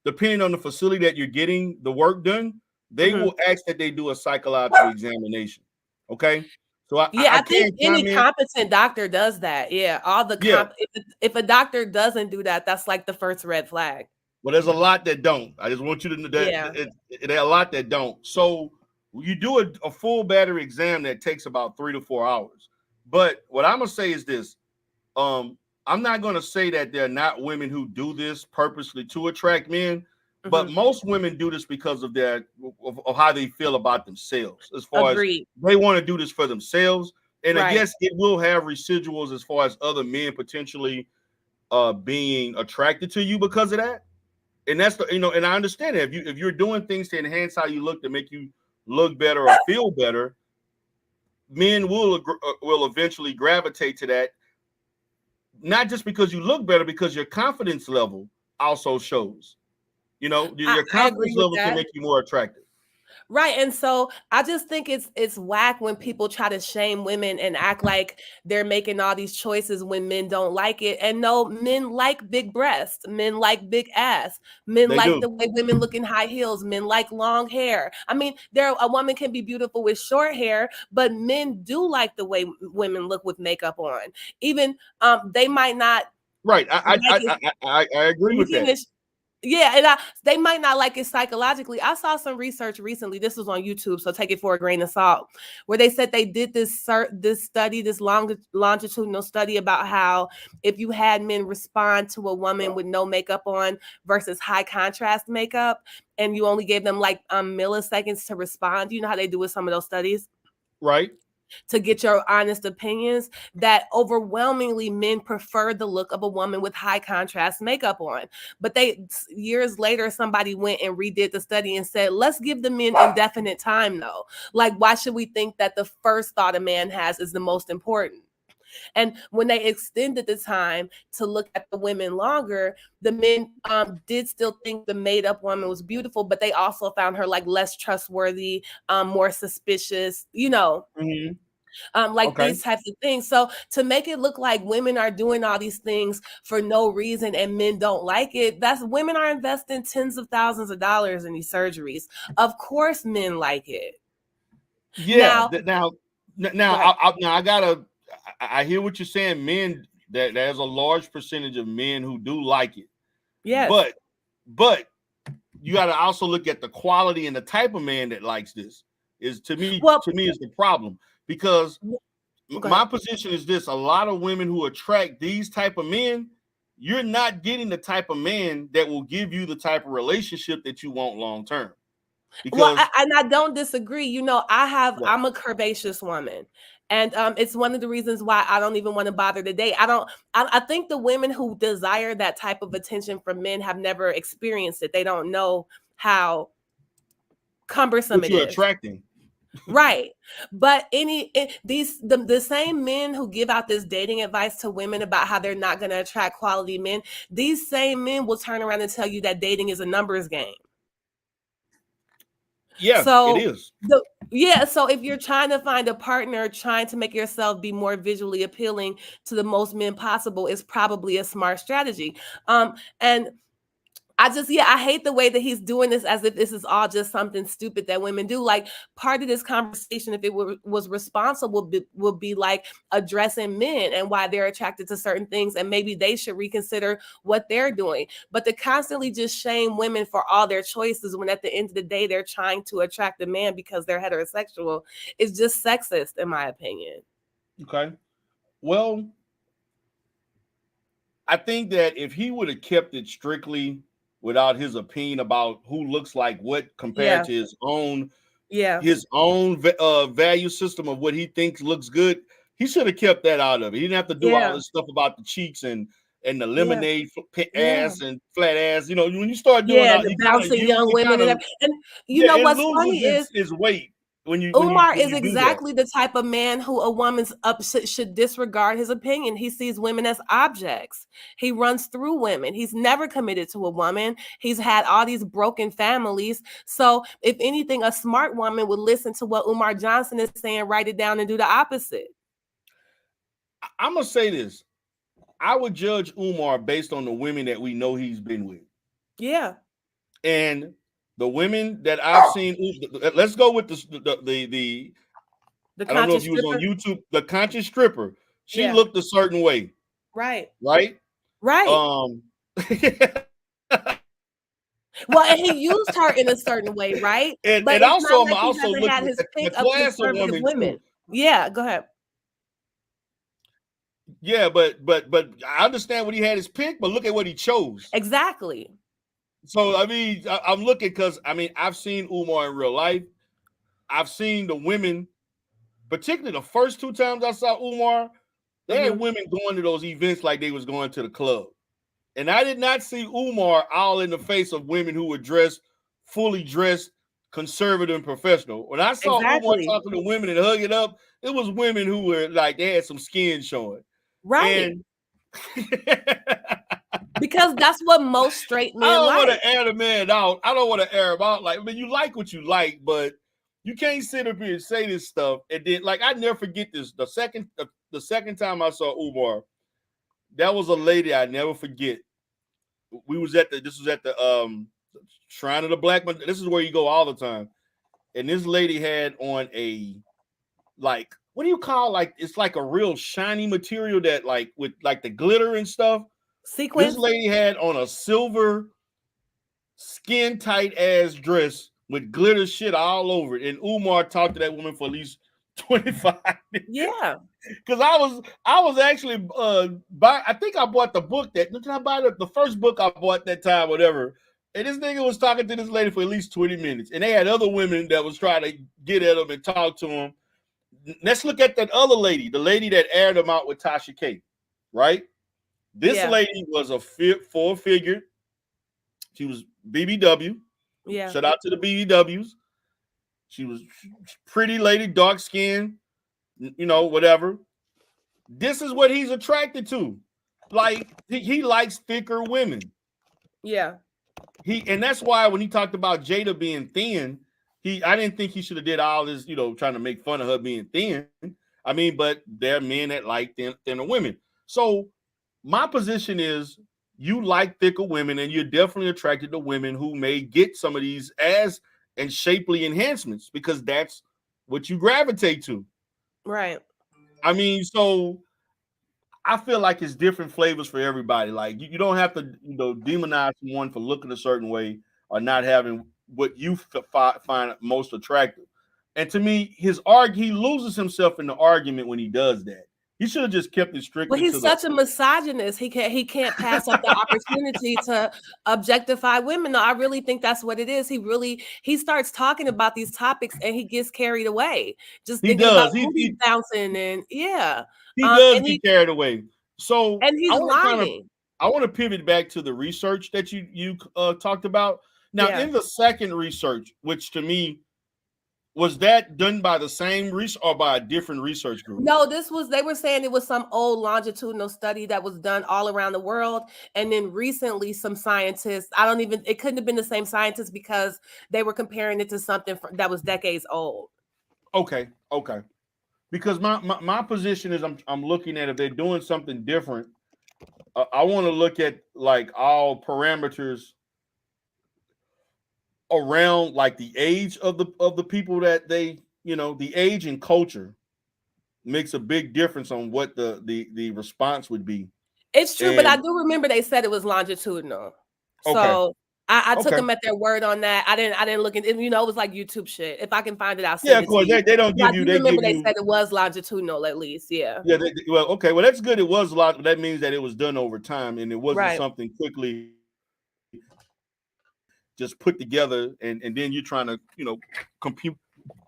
Speaker 4: depending on the facility that you're getting the work done, they will ask that they do a psychological examination. Okay. So I
Speaker 6: think any competent doctor does that. Yeah. If a doctor doesn't do that, that's like the first red flag.
Speaker 4: Well, there's a lot that don't. I just want you to know that there are a lot that don't. So you do a full battery exam that takes about 3 to 4 hours. But what I'm gonna say is this: I'm not gonna say that there are not women who do this purposely to attract men, but most women do this because of of how they feel about themselves. As far as they want to do this for themselves, and I guess it will have residuals as far as other men potentially being attracted to you because of that. And that's and I understand that if you're doing things to enhance how you look, to make you look better or feel better, men will eventually gravitate to that, not just because you look better, because your confidence level also shows. You know, your
Speaker 6: I
Speaker 4: confidence
Speaker 6: agree with
Speaker 4: level can
Speaker 6: that.
Speaker 4: make you more attractive.
Speaker 6: Right. And so I just think it's whack when people try to shame women and act like they're making all these choices when men don't like it. And no, men like big breasts, men like big ass, men
Speaker 4: They
Speaker 6: like
Speaker 4: do.
Speaker 6: the way women look in high heels, men like long hair. I mean, a woman can be beautiful with short hair, but men do like the way women look with makeup on. Even they might not
Speaker 4: Right.
Speaker 6: like it.
Speaker 4: I agree
Speaker 6: Let me
Speaker 4: with that.
Speaker 6: finish. Yeah, and they might not like it psychologically. I saw some research recently. This was on YouTube, so take it for a grain of salt. Where they said they did this study, this longitudinal study about how if you had men respond to a woman with no makeup on versus high contrast makeup, and you only gave them like milliseconds to respond. You know how they do with some of those studies?
Speaker 4: Right.
Speaker 6: To get your honest opinions, that overwhelmingly men prefer the look of a woman with high contrast makeup on. But years later, somebody went and redid the study and said, let's give the men indefinite time though. Like, why should we think that the first thought a man has is the most important? And when they extended the time to look at the women longer, the men did still think the made up woman was beautiful, but they also found her like less trustworthy, more suspicious, you know.
Speaker 4: Mm-hmm.
Speaker 6: Like
Speaker 4: Okay.
Speaker 6: these types of things. So to make it look like women are doing all these things for no reason and men don't like it, that's women are investing tens of thousands of dollars in these surgeries. Of course, men like it.
Speaker 4: Yeah.
Speaker 6: Now,
Speaker 4: I hear what you're saying. Men, there's a large percentage of men who do like it.
Speaker 6: yes.
Speaker 4: But you got to also look at the quality and the type of man that likes this. Is to me is the problem, because my position is this: a lot of women who attract these type of men, you're not getting the type of man that will give you the type of relationship that you want long term. Because
Speaker 6: and I don't disagree. You know, I'm a curvaceous woman. And it's one of the reasons why I don't even want to bother to date. I think the women who desire that type of attention from men have never experienced it. They don't know how cumbersome it
Speaker 4: you're
Speaker 6: is.
Speaker 4: attracting.
Speaker 6: Right. But the same men who give out this dating advice to women about how they're not going to attract quality men, these same men will turn around and tell you that dating is a numbers game.
Speaker 4: Yeah,
Speaker 6: so
Speaker 4: it is.
Speaker 6: So if you're trying to find a partner, trying to make yourself be more visually appealing to the most men possible is probably a smart strategy. And I hate the way that he's doing this as if this is all just something stupid that women do. Like, part of this conversation, if it was responsible, would be like addressing men and why they're attracted to certain things, and maybe they should reconsider what they're doing. But to constantly just shame women for all their choices when at the end of the day they're trying to attract a man because they're heterosexual is just sexist, in my opinion.
Speaker 4: Okay. Well, I think that if he would have kept it strictly without his opinion about who looks like what compared to his own value system of what he thinks looks good, he should have kept that out of it. He didn't have to do all this stuff about the cheeks and the lemonade ass and flat ass. You know, when you start doing
Speaker 6: the bouncing young women and you know what's funny
Speaker 4: is weight.
Speaker 6: Umar is exactly the type of man who a woman's should disregard his opinion. He sees women as objects. He runs through women. He's never committed to a woman. He's had all these broken families. So if anything, a smart woman would listen to what Umar Johnson is saying, write it down, and do the opposite.
Speaker 4: I'm going to say this. I would judge Umar based on the women that we know he's been with.
Speaker 6: Yeah.
Speaker 4: And the women that I've seen, let's go with the I don't know if you was on YouTube, the conscious stripper. She looked a certain way.
Speaker 6: Right.
Speaker 4: Right?
Speaker 6: Right. Well, and he used her in a certain way, right?
Speaker 4: And also, I'm also looking at the class of women too.
Speaker 6: Yeah, go ahead.
Speaker 4: Yeah, but I understand what he had his pick, but look at what he chose.
Speaker 6: Exactly.
Speaker 4: So, I mean, I'm looking because, I mean, I've seen Umar in real life. I've seen the women, particularly the first 2 times I saw Umar, they had women going to those events like they was going to the club. And I did not see Umar all in the face of women who were fully dressed conservative and professional. When I saw Umar
Speaker 6: Exactly.
Speaker 4: talking to women and hugging up, it was women who were like they had some skin showing.
Speaker 6: Right.
Speaker 4: And
Speaker 6: Because that's what most straight
Speaker 4: I
Speaker 6: men
Speaker 4: don't want
Speaker 6: like.
Speaker 4: to air the man out. I don't want to air him out. Like, I mean, you like what you like, but you can't sit up here and say this stuff. And then, like, I never forget this. The second time I saw Umar, that was a lady I never forget. This was at the Shrine of the Black Man. This is where you go all the time. And this lady had on a, like, what do you call, like, it's like a real shiny material that, like, with like the glitter and stuff.
Speaker 6: Sequence.
Speaker 4: This lady had on a silver skin tight ass dress with glitter shit all over it. And Umar talked to that woman for at least 25 minutes.
Speaker 6: Yeah.
Speaker 4: Because I was actually I think I bought the book that did I buy the first book I bought that time, whatever. And this nigga was talking to this lady for at least 20 minutes. And they had other women that was trying to get at him and talk to him. Let's look at that other lady, the lady that aired him out with Tasha K, right? This lady was a full figure. She was BBW.
Speaker 6: Yeah.
Speaker 4: Shout out to the BBWs. She was pretty lady, dark skin, you know, whatever. This is what he's attracted to. Like, he likes thicker women.
Speaker 6: Yeah.
Speaker 4: And that's why when he talked about Jada being thin, I didn't think he should have did all this, you know, trying to make fun of her being thin. I mean, but there are men that like thinner women. So my position is you like thicker women, and you're definitely attracted to women who may get some of these ass and shapely enhancements because that's what you gravitate to.
Speaker 6: Right.
Speaker 4: I mean, so I feel like it's different flavors for everybody. Like you don't have to, you know, demonize someone for looking a certain way or not having what you find most attractive. And to me, he loses himself in the argument when he does that. He should have just kept it strictly.
Speaker 6: Well, he's such a misogynist. He can't pass up the opportunity to objectify women. No, I really think that's what it is. He starts talking about these topics and he gets carried away. Just thinking about booty bouncing and yeah.
Speaker 4: He does get carried away. So
Speaker 6: and he's lying.
Speaker 4: I want to pivot back to the research that you talked about. Now, in the second research, which to me, was that done by the same research or by a different research group?
Speaker 6: No, they were saying it was some old longitudinal study that was done all around the world. And then recently some scientists, it couldn't have been the same scientists because they were comparing it to something that was decades old.
Speaker 4: Okay. Because my position is I'm looking at if they're doing something different, I want to look at like all parameters around like the age of the people that they, you know, the age and culture makes a big difference on what the response would be.
Speaker 6: It's true, but I do remember they said it was longitudinal. So I took them at their word on that. I didn't look at it, you know, it was like YouTube shit. If I can find it, I'll send it.
Speaker 4: Yeah, of course. They don't give you.
Speaker 6: They said it was longitudinal at least. Yeah.
Speaker 4: Yeah. Well, that's good. It was a lot. That means that it was done over time and it wasn't something quickly just put together and then you're trying to, you know, compute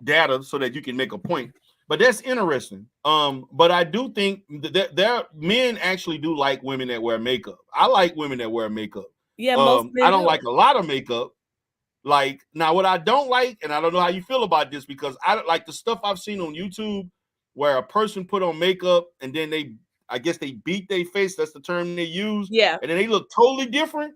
Speaker 4: data so that you can make a point. But that's interesting. But I do think that there men actually do like women that wear makeup. I like women that wear makeup.
Speaker 6: Yeah, most men
Speaker 4: I don't like a lot of makeup. Like now, what I don't like, and I don't know how you feel about this, because I don't like the stuff I've seen on YouTube where a person put on makeup and then I guess they beat their face. That's the term they use.
Speaker 6: Yeah.
Speaker 4: And then they look totally different.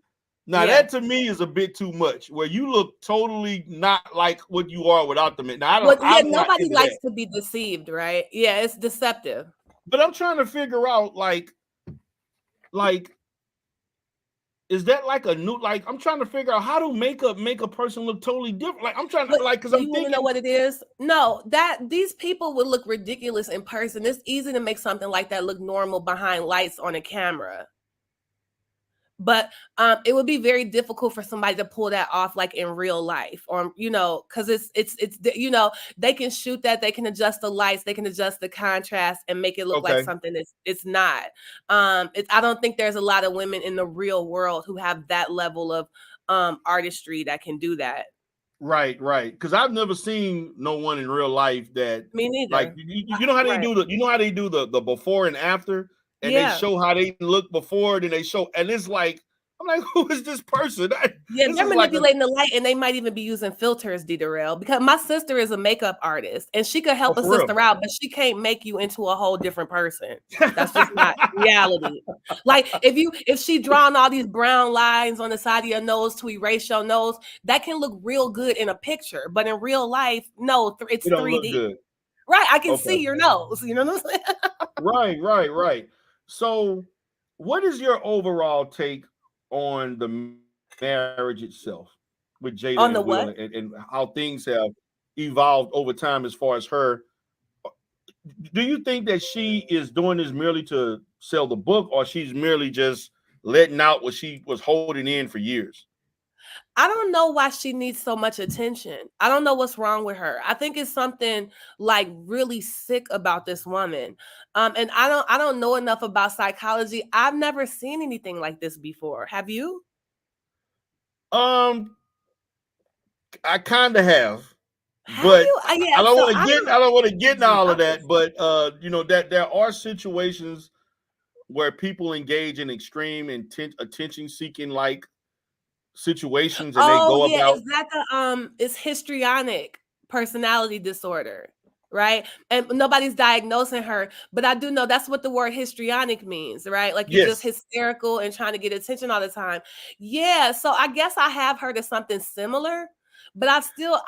Speaker 4: Now that to me is a bit too much. Where you look totally not like what you are without them. Now
Speaker 6: nobody likes to be deceived, right? Yeah, it's deceptive.
Speaker 4: But I'm trying to figure out like, is that like a new? Like I'm trying to figure out how do makeup make a person look totally different. Like I'm trying to because I'm thinking.
Speaker 6: You know what it is? No, that these people would look ridiculous in person. It's easy to make something like that look normal behind lights on a camera. But it would be very difficult for somebody to pull that off like in real life, or you know, because it's you know, they can shoot that, they can adjust the lights, they can adjust the contrast and make it look like something it's not. I don't think there's a lot of women in the real world who have that level of artistry that can do that.
Speaker 4: Right. Because I've never seen no one in real life that.
Speaker 6: Me neither.
Speaker 4: Like you know how they do the before and after. And they show how they look before, then they show, and it's like I'm like, who is this person?
Speaker 6: Yeah,
Speaker 4: This
Speaker 6: they're
Speaker 4: is like
Speaker 6: manipulating the light, and they might even be using filters, DERELL, because my sister is a makeup artist, and she could help a
Speaker 4: for real.
Speaker 6: sister out, but she can't make you into a whole different person. That's just not reality. Like if she drawn all these brown lines on the side of your nose to erase your nose, that can look real good in a picture, but in real life, no, it's
Speaker 4: It don't look
Speaker 6: 3D.
Speaker 4: good.
Speaker 6: Right? I can
Speaker 4: Okay.
Speaker 6: see your nose. You know what I'm saying?
Speaker 4: Right. So, what is your overall take on the marriage itself with Jada
Speaker 6: On the
Speaker 4: and Will,
Speaker 6: what?
Speaker 4: and how things have evolved over time as far as her? Do you think that she is doing this merely to sell the book, or she's merely just letting out what she was holding in for years?
Speaker 6: I don't know why she needs so much attention. I don't know what's wrong with her. I think it's something like really sick about this woman. And I don't know enough about psychology. I've never seen anything like this before. Have you?
Speaker 4: I kind of have,
Speaker 6: Have
Speaker 4: but
Speaker 6: you? Yeah.
Speaker 4: I don't
Speaker 6: So
Speaker 4: want to
Speaker 6: I
Speaker 4: get
Speaker 6: don't.
Speaker 4: I don't want to get into all of
Speaker 6: Okay.
Speaker 4: that. But you know that there are situations where people engage in extreme attention-seeking like situations, and they
Speaker 6: Oh
Speaker 4: go
Speaker 6: yeah,
Speaker 4: about.
Speaker 6: is that the it's histrionic personality disorder, right? And nobody's diagnosing her, but I do know that's what the word histrionic means, right? Like you're just
Speaker 4: Yes.
Speaker 6: hysterical and trying to get attention all the time. Yeah, so I guess I have heard of something similar, but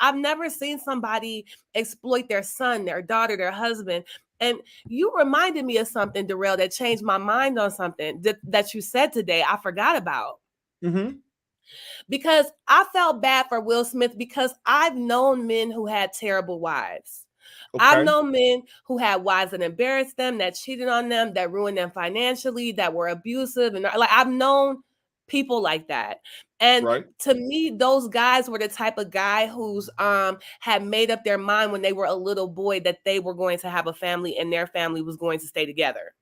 Speaker 6: I've never seen somebody exploit their son, their daughter, their husband. And you reminded me of something, DERELL, that changed my mind on something that you said today. I forgot about.
Speaker 4: Mm-hmm.
Speaker 6: Because I felt bad for Will Smith because I've known men who had terrible wives. I've
Speaker 4: Okay.
Speaker 6: known men who had wives that embarrassed them, that cheated on them, that ruined them financially, that were abusive. And like I've known people like that. And
Speaker 4: Right.
Speaker 6: to me, those guys were the type of guy who's had made up their mind when they were a little boy that they were going to have a family and their family was going to stay together.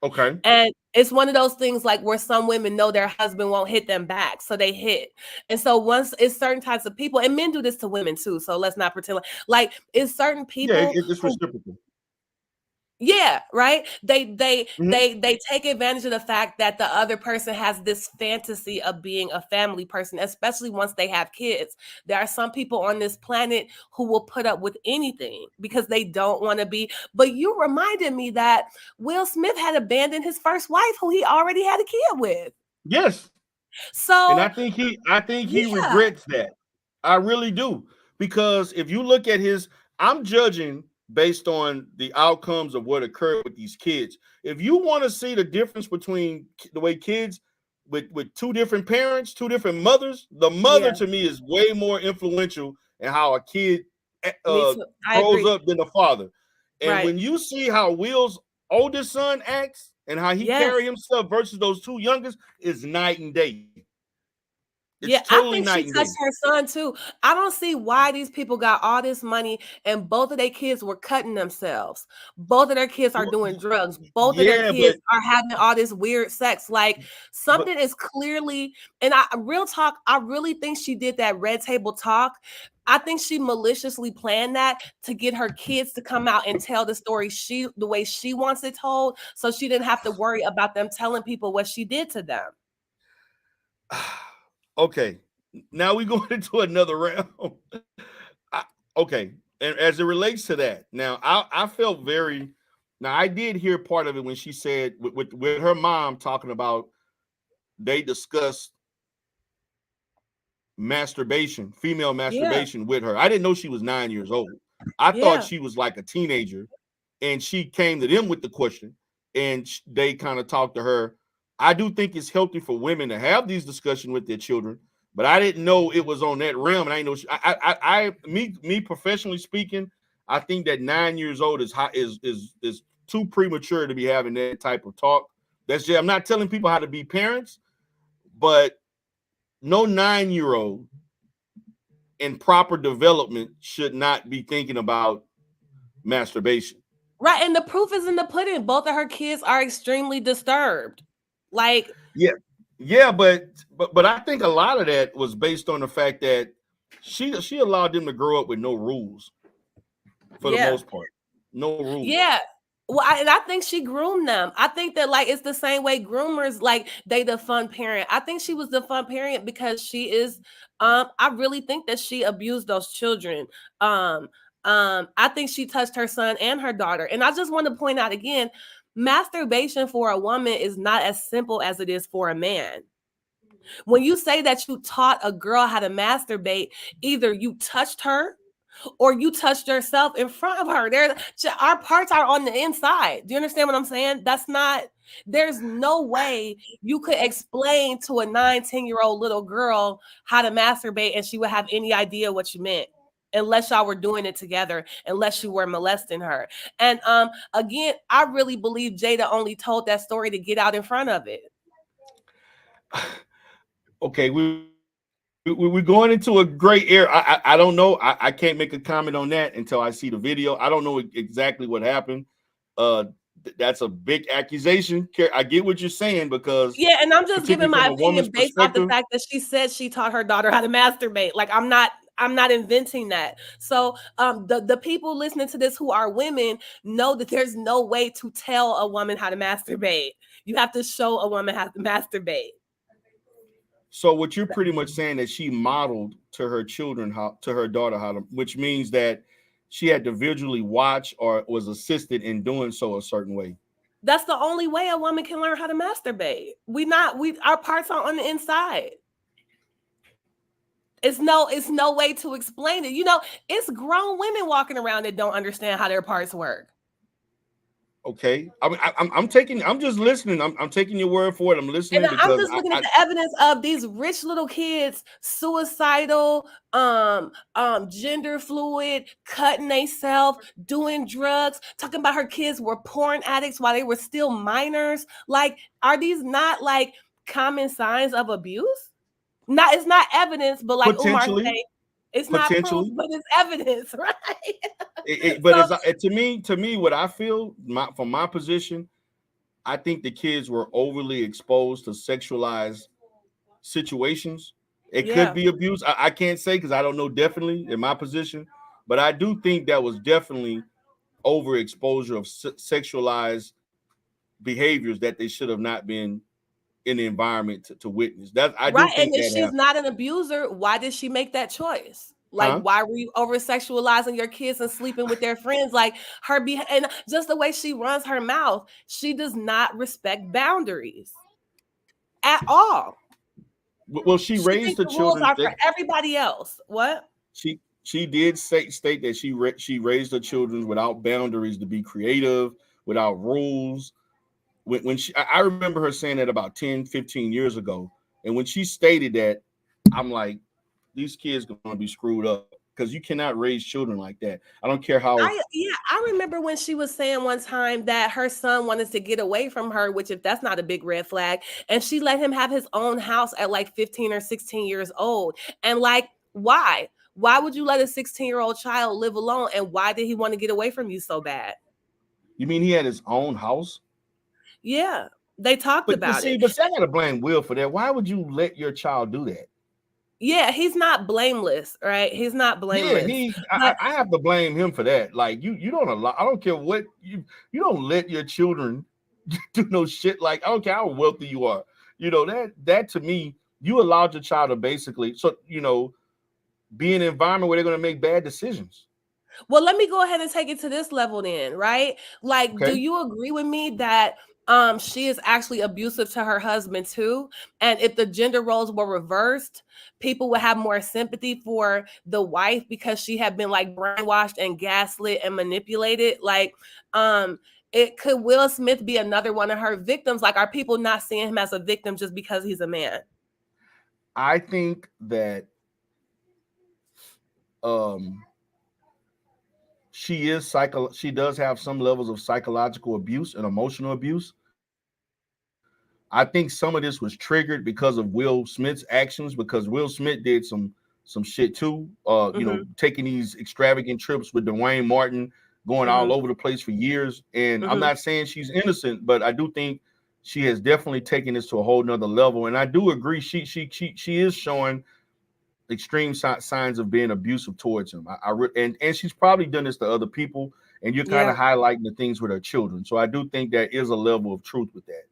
Speaker 4: Okay.
Speaker 6: And it's one of those things like where some women know their husband won't hit them back, so they hit. And so once it's certain types of people, and men do this to women too, so let's not pretend like it's certain
Speaker 4: Yeah,
Speaker 6: people
Speaker 4: it's
Speaker 6: who,
Speaker 4: reciprocal.
Speaker 6: yeah, right.
Speaker 4: Mhm.
Speaker 6: They take advantage of the fact that the other person has this fantasy of being a family person, especially once they have kids. There are some people on this planet who will put up with anything because they don't want to be. But you reminded me that Will Smith had abandoned his first wife, who he already had a kid with.
Speaker 4: Yes. And
Speaker 6: So
Speaker 4: I think he
Speaker 6: yeah,
Speaker 4: regrets that. I really do. Because if you look at I'm judging based on the outcomes of what occurred with these kids. If you want to see the difference between the way kids with two different parents, two different mothers, the mother
Speaker 6: yeah,
Speaker 4: to me is way more influential in how a kid
Speaker 6: me too. I
Speaker 4: grows
Speaker 6: agree.
Speaker 4: up than the father. And
Speaker 6: Right.
Speaker 4: when you see how Will's oldest son acts and how he
Speaker 6: Yes.
Speaker 4: carry himself versus those two youngest, is night and day. It's
Speaker 6: Yeah, I
Speaker 4: totally
Speaker 6: think she
Speaker 4: night and
Speaker 6: touched
Speaker 4: day.
Speaker 6: her son too. I don't see why these people got all this money and both of their kids were cutting themselves. Both of their kids are doing drugs. Both of their
Speaker 4: Yeah,
Speaker 6: kids are having all this weird sex. Like
Speaker 4: but
Speaker 6: something is clearly, and real talk, I really think she did that red table talk. I think she maliciously planned that to get her kids to come out and tell the story the way she wants it told, so she didn't have to worry about them telling people what she did to them.
Speaker 4: okay. Now we going into another round. I, okay, and as it relates to that, now I felt very. Now I did hear part of it when she said with her mom talking about they discussed masturbation, female
Speaker 6: Yeah,
Speaker 4: masturbation with her. I didn't know she was 9 years old. I thought
Speaker 6: yeah.
Speaker 4: she was like a teenager, and she came to them with the question, and they kind of talked to her. I do think it's healthy for women to have these discussions with their children, but I didn't know it was on that realm, and I know me professionally speaking, I think that 9 years old is too premature to be having that type of talk. That's just, I'm not telling people how to be parents, but no 9-year-old in proper development should not be thinking about masturbation.
Speaker 6: Right, and the proof is in the pudding. Both of her kids are extremely disturbed. Like,
Speaker 4: Yeah, but I think a lot of that was based on the fact that she allowed them to grow up with no rules for the
Speaker 6: yeah,
Speaker 4: most part. No rules.
Speaker 6: yeah. Well, and I think she groomed them. I think that like it's the same way groomers like they the fun parent. I think she was the fun parent because she is. I really think that she abused those children. I think she touched her son and her daughter. And I just want to point out again, masturbation for a woman is not as simple as it is for a man. When you say that you taught a girl how to masturbate, either you touched her or you touched yourself in front of her. Our parts are on the inside. Do you understand what I'm saying? There's no way you could explain to a 9-10-year-old little girl how to masturbate and she would have any idea what you meant. Unless y'all were doing it together, unless you were molesting her. And again, I really believe Jada only told that story to get out in front of it.
Speaker 4: Okay, we're going into a gray area. I don't know. I can't make a comment on that until I see the video. I don't know exactly what happened. That's a big accusation. I get what you're saying because
Speaker 6: yeah, and I'm just giving my opinion based off the
Speaker 4: perspective.
Speaker 6: fact that she said she taught her daughter how to masturbate. Like I'm not inventing that. So the people listening to this who are women know that there's no way to tell a woman how to masturbate. You have to show a woman how to masturbate.
Speaker 4: So what you're pretty much saying that she modeled to her children to her daughter how to, which means that she had to visually watch or was assisted in doing so a certain way.
Speaker 6: That's the only way a woman can learn how to masturbate. Our parts are on the inside. It's no way to explain it. You know, it's grown women walking around that don't understand how their parts work.
Speaker 4: Okay, I mean, I'm just listening. I'm taking your word for it. I'm listening.
Speaker 6: And I'm just looking at the evidence of these rich little kids, suicidal, gender fluid, cutting themselves, doing drugs, talking about her kids were porn addicts while they were still minors. Like, are these not like common signs of abuse? It's not evidence, but like Umar said, it's not proof, but it's evidence, right?
Speaker 4: But to me, what I feel from my position, I think the kids were overly exposed to sexualized situations. It could be abuse. I can't say because I don't know definitely in my position, but I do think that was definitely overexposure of sexualized behaviors that they should have not been in the environment to witness. That I do think.
Speaker 6: And if she's not an abuser, why did she make that choice? Like, why were you over sexualizing your kids and sleeping with their friends? Like and just the way she runs her mouth, she does not respect boundaries at all.
Speaker 4: Well, she raised the children.
Speaker 6: Rules are for everybody else. What?
Speaker 4: She did state that she raised her children without boundaries, to be creative, without rules. When I remember her saying that about 10, 15 years ago. And when she stated that, I'm like, these kids are going to be screwed up because you cannot raise children like that. I don't care how.
Speaker 6: I remember when she was saying one time that her son wanted to get away from her, which if that's not a big red flag, and she let him have his own house at like 15 or 16 years old. And like, why? Why would you let a 16-year-old child live alone? And why did he want to get away from you so bad?
Speaker 4: You mean he had his own house?
Speaker 6: Yeah, they talked about it.
Speaker 4: But I gotta blame Will for that. Why would you let your child do that?
Speaker 6: Yeah, he's not blameless, right? He's not blameless.
Speaker 4: Yeah, I have to blame him for that. Like you don't allow. I don't care what you don't let your children do no shit. Like I don't care how wealthy you are. You know that to me, you allowed your child to basically be in an environment where they're going to make bad decisions.
Speaker 6: Well, let me go ahead and take it to this level then, right? Like, do you agree with me that she is actually abusive to her husband too? And if the gender roles were reversed, people would have more sympathy for the wife because she had been like brainwashed and gaslit and manipulated. Like, could Will Smith be another one of her victims? Like, are people not seeing him as a victim just because he's a man?
Speaker 4: I think that she does have some levels of psychological abuse and emotional abuse. I think some of this was triggered because of Will Smith's actions, because Will Smith did some shit too. Taking these extravagant trips with Dwayne Martin, going all over the place for years. And I'm not saying she's innocent, but I do think she has definitely taken this to a whole nother level. And I do agree she is showing extreme signs of being abusive towards him. And she's probably done this to other people. and you're kind of highlighting the things with her children. So I do think there is a level of truth with that.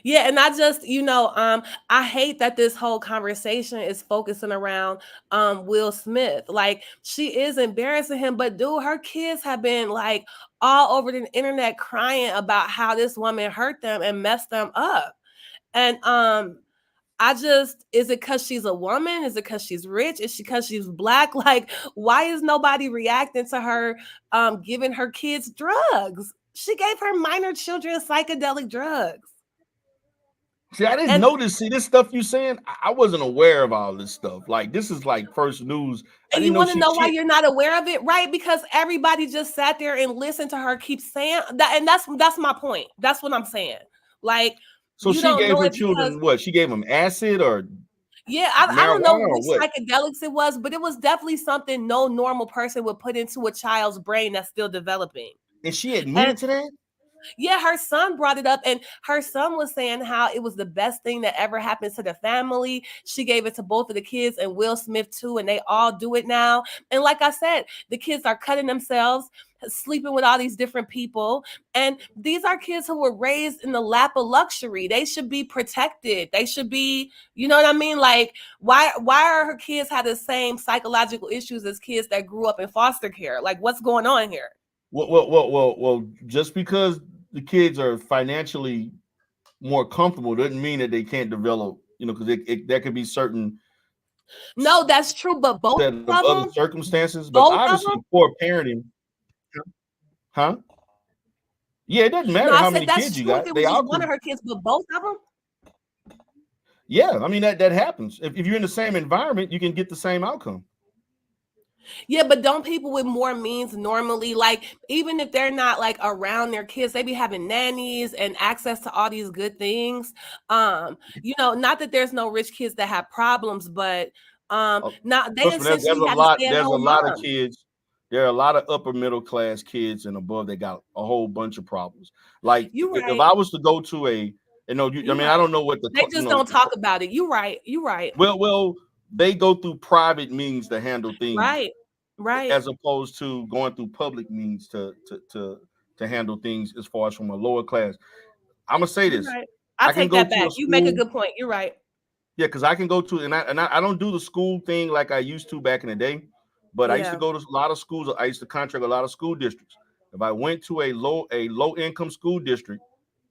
Speaker 6: Yeah, and I just, I hate that this whole conversation is focusing around Will Smith. Like, she is embarrassing him, but dude, her kids have been like all over the internet crying about how this woman hurt them and messed them up. And is it because she's a woman? Is it because she's rich? Is she because she's black? Like, why is nobody reacting to her giving her kids drugs? She gave her minor children psychedelic drugs.
Speaker 4: See, I didn't notice. See, this stuff you saying, I wasn't aware of all this stuff. Like, this is like first news.
Speaker 6: And you want to know why you're not aware of it, right? Because everybody just sat there and listened to her keep saying that, and that's my point. That's what I'm saying. Like,
Speaker 4: so she gave her children what? She gave them acid or?
Speaker 6: Yeah, I don't know which psychedelics it was, but it was definitely something no normal person would put into a child's brain that's still developing.
Speaker 4: And she admitted to that?
Speaker 6: Yeah, her son brought it up, and her son was saying how it was the best thing that ever happened to the family. She gave it to both of the kids and Will Smith too, and they all do it now. And like I said, the kids are cutting themselves, sleeping with all these different people. And these are kids who were raised in the lap of luxury. They should be protected. They should be, you know what I mean? Like, why are her kids have the same psychological issues as kids that grew up in foster care? Like, what's going on here?
Speaker 4: Well, just because the kids are financially more comfortable doesn't mean that they can't develop, because there could be certain.
Speaker 6: No, that's true, but both of them,
Speaker 4: other circumstances, but obviously poor parenting. Huh? Yeah, it doesn't matter how many kids you got.
Speaker 6: They all one of her kids, but both of them.
Speaker 4: Yeah, I mean that happens. If you're in the same environment, you can get the same outcome.
Speaker 6: Yeah, but don't people with more means normally, like, even if they're not like around their kids, they be having nannies and access to all these good things. Not that there's no rich kids that have problems, but not they essentially have to stay at home.
Speaker 4: There's a lot of kids. There are a lot of upper middle class kids and above that got a whole bunch of problems. Like if I was to go to I don't know what
Speaker 6: they just don't talk about it. You're right.
Speaker 4: Well, they go through private means to handle things.
Speaker 6: Right.
Speaker 4: As opposed to going through public means to handle things as far as from a lower class. I'm gonna say this.
Speaker 6: Right. I take that back. You make a good point. You're right.
Speaker 4: Yeah, because I can go to and I don't do the school thing like I used to back in the day, but I used to go to a lot of schools. I used to contract a lot of school districts. If I went to a low income school district,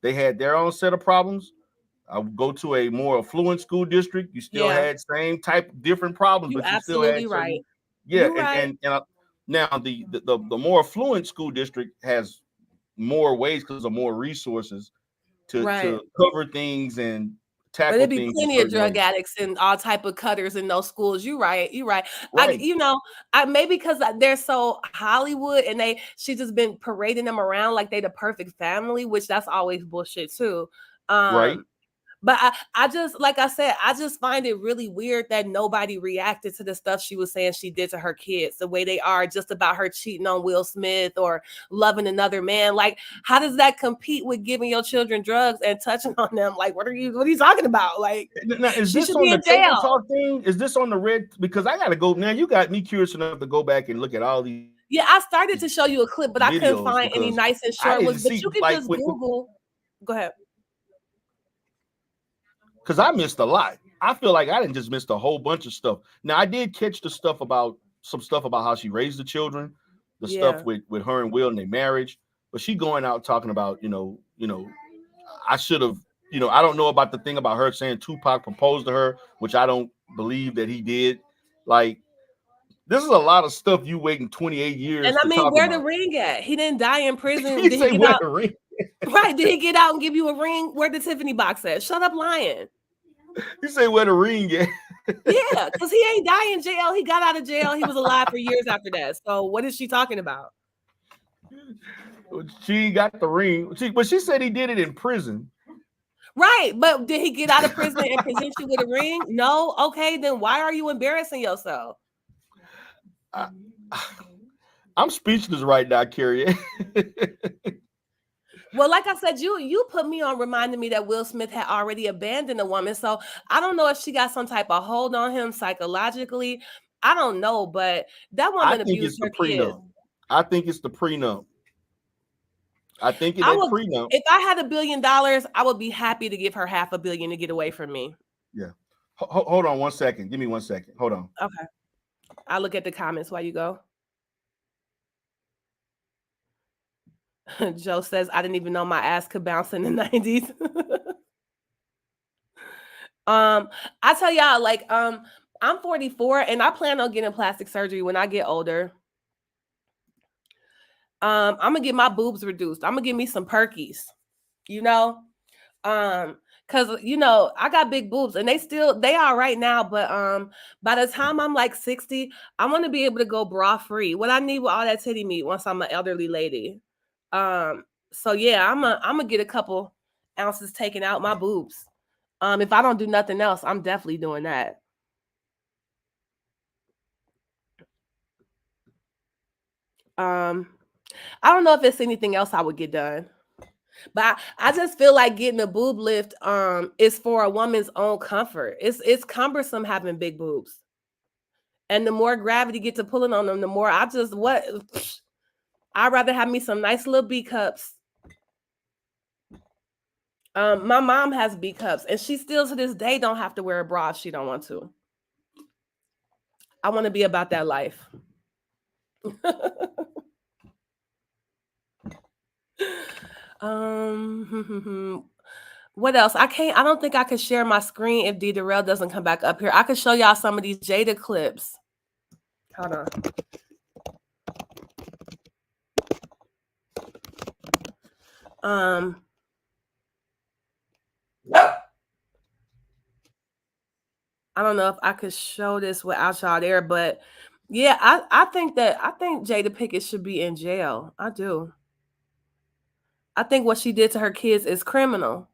Speaker 4: they had their own set of problems. I would go to a more affluent school district. You still had same type of different problems, but you still had
Speaker 6: right.
Speaker 4: Yeah, and now the more affluent school district has more ways because of more resources to cover things and tackle things.
Speaker 6: But there'd be plenty of drug addicts and all type of cutters in those schools. You're right. Maybe because they're so Hollywood and she's just been parading them around like they the perfect family, which that's always bullshit too.
Speaker 4: Right.
Speaker 6: But I just, like I said, I just find it really weird that nobody reacted to the stuff she was saying she did to her kids, the way they are just about her cheating on Will Smith or loving another man. Like, how does that compete with giving your children drugs and touching on them? Like, what are you talking about? Like,
Speaker 4: now, is this on the Table Talk thing? Is this on the red? Because I got to go now. You got me curious enough to go back and look at all these.
Speaker 6: Yeah, I started to show you a clip, but I couldn't find any nice and short ones. But you can just Google. Go ahead.
Speaker 4: Because I missed a lot. I feel like I didn't just miss a whole bunch of stuff. Now I did catch some stuff about how she raised the children, the stuff with her and Will and their marriage. But she going out talking about, I should have, I don't know about the thing about her saying Tupac proposed to her, which I don't believe that he did. Like, this is a lot of stuff you waiting 28 years.
Speaker 6: And I mean, where the ring at? He didn't die in prison. Did he get out?
Speaker 4: The ring?
Speaker 6: Right? Did he get out and give you a ring? Where the Tiffany box at? Shut up, lying.
Speaker 4: You say where the ring at?
Speaker 6: Yeah, because he ain't die in jail. He got out of jail. He was alive for years after that. So what is she talking about?
Speaker 4: She got the ring. But she said he did it in prison.
Speaker 6: Right, but did he get out of prison and present you with a ring? No. Okay, then why are you embarrassing yourself?
Speaker 4: I'm speechless right now, Carrie.
Speaker 6: Well, like I said, you put me on reminding me that Will Smith had already abandoned a woman. So I don't know if she got some type of hold on him psychologically. I don't know, but that woman abused her kids.
Speaker 4: I think it's the prenup. I think it's
Speaker 6: I
Speaker 4: that
Speaker 6: would,
Speaker 4: prenup.
Speaker 6: if I had $1 billion, I would be happy to give her $500 million to get away from me.
Speaker 4: Yeah. Hold on 1 second. Give me 1 second. Hold on.
Speaker 6: Okay. I'll look at the comments while you go. Joe says, I didn't even know my ass could bounce in the 90s. I tell y'all, like, I'm 44 and I plan on getting plastic surgery when I get older. I'm gonna get my boobs reduced. I'm gonna give me some perkies, you know, because you know I got big boobs and they are right now, but by the time I'm like 60, I want to be able to go bra free. What I need with all that titty meat once I'm an elderly lady. So yeah, I'm gonna get a couple ounces taken out my boobs. If I don't do nothing else, I'm definitely doing that. I don't know if it's anything else I would get done, but I just feel like getting a boob lift is for a woman's own comfort. It's cumbersome having big boobs, and the more gravity gets to pulling on them, the more I'd rather have me some nice little B cups. My mom has B cups, and she still to this day don't have to wear a bra if she don't want to. I want to be about that life. What else? I don't think I could share my screen if DERELL doesn't come back up here. I could show y'all some of these Jada clips. Hold on. I don't know if I could show this without y'all there, but yeah, I think Jada Pickett should be in jail. I do. I think what she did to her kids is criminal.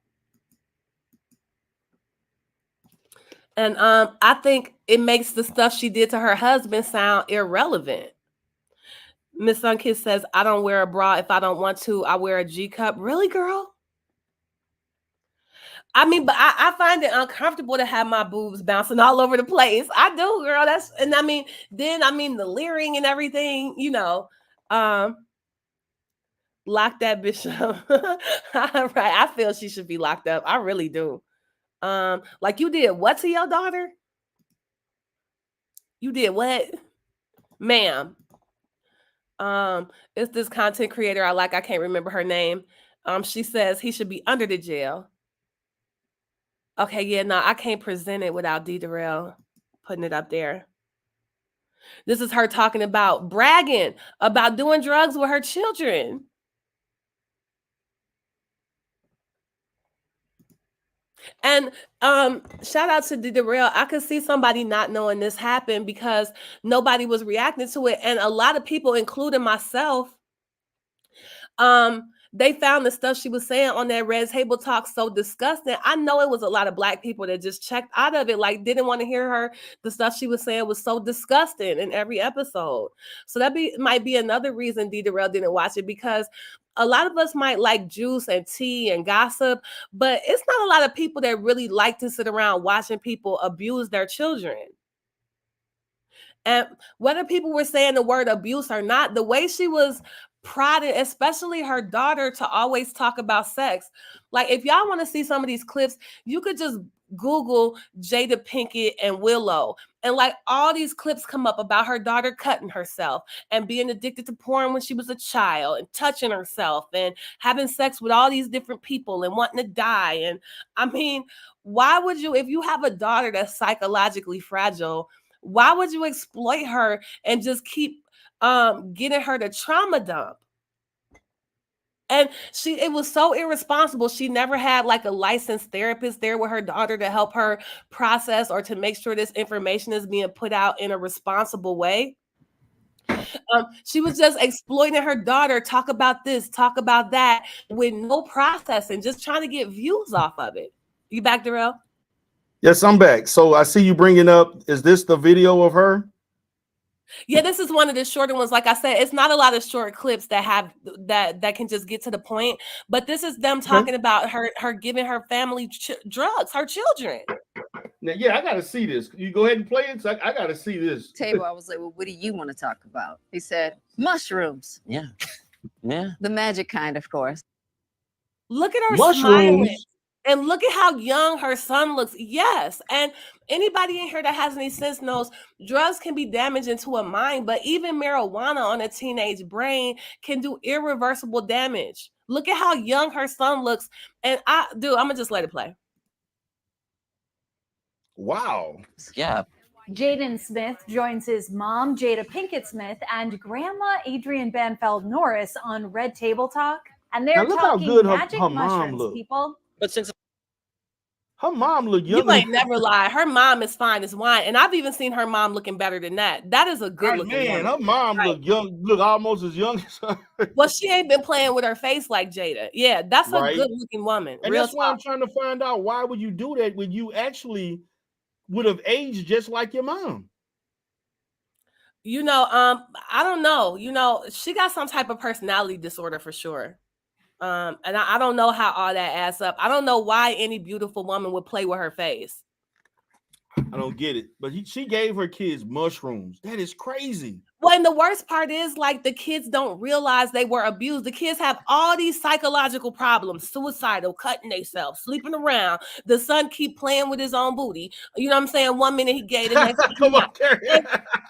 Speaker 6: And I think it makes the stuff she did to her husband sound irrelevant. Miss Sunkiss says, I don't wear a bra if I don't want to. I wear a G cup. Really, girl? I mean, but I find it uncomfortable to have my boobs bouncing all over the place. I do, girl. The leering and everything, you know. Lock that bitch up. Right. I feel she should be locked up. I really do. Like you did what to your daughter? You did what? Ma'am. It's this content creator I like. I can't remember her name. She says he should be under the jail. Okay, yeah, no, I can't present it without DERELL putting it up there. This is her talking about bragging about doing drugs with her children. And shout out to DERELL. I could see somebody not knowing this happened because nobody was reacting to it. And a lot of people, including myself, they found the stuff she was saying on that Red Table Talk so disgusting. I know it was a lot of Black people that just checked out of it, like didn't want to hear her. The stuff she was saying was so disgusting in every episode. So might be another reason DERELL didn't watch it, because a lot of us might like juice and tea and gossip, but it's not a lot of people that really like to sit around watching people abuse their children. And whether people were saying the word abuse or not, the way she was prodded, especially her daughter, to always talk about sex. Like, if y'all want to see some of these clips, you could just Google Jada Pinkett and Willow, and like all these clips come up about her daughter cutting herself and being addicted to porn when she was a child and touching herself and having sex with all these different people and wanting to die. And I mean, why would you, if you have a daughter that's psychologically fragile, why would you exploit her and just keep getting her to trauma dump? And it was so irresponsible. She never had like a licensed therapist there with her daughter to help her process or to make sure this information is being put out in a responsible way. She was just exploiting her daughter, talk about this, talk about that, with no processing, just trying to get views off of it. You back, DERELL?
Speaker 4: Yes, I'm back. So I see you bringing up, is this the video of her?
Speaker 6: Yeah, this is one of the shorter ones. Like I said, it's not a lot of short clips that have that can just get to the point. But this is them talking about her giving her family drugs, her children.
Speaker 4: Now, yeah, I gotta see this. You go ahead and play it. So I gotta see this.
Speaker 7: Table, I was like, well, what do you want to talk about? He said, mushrooms.
Speaker 8: Yeah. Yeah.
Speaker 7: The magic kind, of course.
Speaker 6: Look at her
Speaker 4: Mushrooms.
Speaker 6: smiling. And look at how young her son looks. Yes. And anybody in here that has any sense knows drugs can be damaging to a mind, but even marijuana on a teenage brain can do irreversible damage. Look at how young her son looks. And I'm going to just let it play.
Speaker 4: Wow.
Speaker 8: Yeah.
Speaker 9: Jaden Smith joins his mom, Jada Pinkett Smith, and grandma Adrienne Banfeld Norris on Red Table Talk. And they're talking magic mushrooms, people.
Speaker 8: But since
Speaker 4: her mom look young,
Speaker 6: you ain't never lie. Her mom is fine as wine, and I've even seen her mom looking better than that. That is a good looking
Speaker 4: man.
Speaker 6: woman.
Speaker 4: Her mom look young, look almost as young as her.
Speaker 6: Well, she ain't been playing with her face like Jada. Yeah, that's a good looking woman.
Speaker 4: And that's why I'm trying to find out, why would you do that when you actually would have aged just like your mom?
Speaker 6: You know, I don't know. You know, she got some type of personality disorder for sure. And I don't know how all that adds up. I don't know why any beautiful woman would play with her face.
Speaker 4: I don't get it. But she gave her kids mushrooms. That is crazy.
Speaker 6: Well, and the worst part is, like, the kids don't realize they were abused. The kids have all these psychological problems: suicidal, cutting themselves, sleeping around. The son keep playing with his own booty. You know what I'm saying? 1 minute he gay, the next
Speaker 4: Come on, Carrie.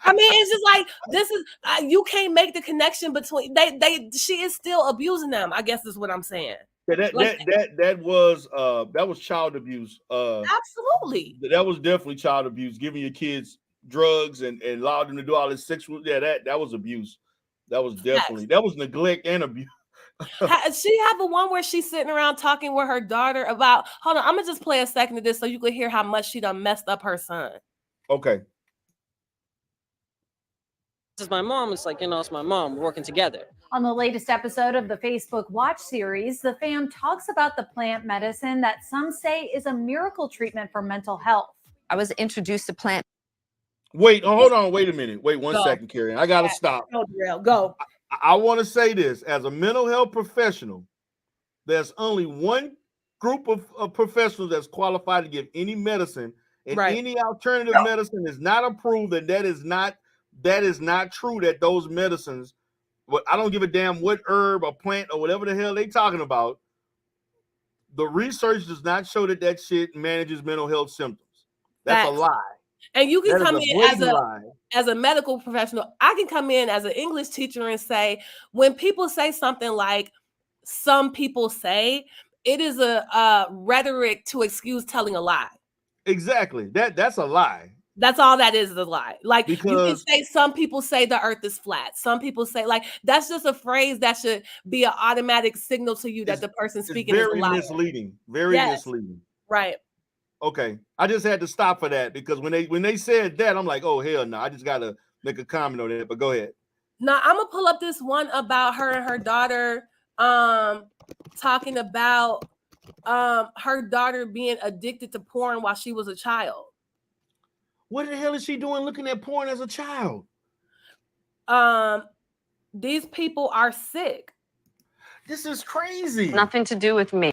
Speaker 6: I mean, it's just like, this is you can't make the connection between she is still abusing them, I guess is what I'm saying.
Speaker 4: Yeah, that was child abuse.
Speaker 6: Absolutely.
Speaker 4: That was definitely child abuse. Giving your kids drugs and allowed them to do all this sexual. Yeah, that was abuse. That was definitely that was neglect and abuse.
Speaker 6: She have the one where she's sitting around talking with her daughter about. Hold on, I'm gonna just play a second of this so you can hear how much she done messed up her son.
Speaker 4: Okay.
Speaker 8: this is my mom, it's like, you know, it's my mom. We're working together.
Speaker 9: On the latest episode of the Facebook Watch series, the fam talks about the plant medicine that some say is a miracle treatment for mental health.
Speaker 7: I was introduced to plant.
Speaker 4: Wait, hold on. Wait a minute. Wait one second, Carrie. I got to stop.
Speaker 6: Go, DERELL. Go.
Speaker 4: I want to say this. As a mental health professional, there's only one group of professionals that's qualified to give any medicine, and any alternative medicine is not approved, and that is not true, that those medicines, but I don't give a damn what herb or plant or whatever the hell they talking about. The research does not show that shit manages mental health symptoms. That's a lie.
Speaker 6: And you can come in as a medical professional. I can come in as an English teacher and say, when people say something like some people say, it is a rhetoric to excuse telling a lie. Exactly. That's a lie. That's all that is a lie. Like, because you can say some people say the earth is flat. Some people say, like, that's just a phrase that should be an automatic signal to you that the person speaking is a liar. Misleading. Very misleading. Right. Okay. I just had to stop for that, because when they said that, I'm like, oh hell no. I just gotta make a comment on that. But go ahead. Now I'm gonna pull up this one about her and her daughter talking about her daughter being addicted to porn while she was a child. What the hell is she doing looking at porn as a child? These people are sick. This is crazy.
Speaker 7: Nothing to do with me.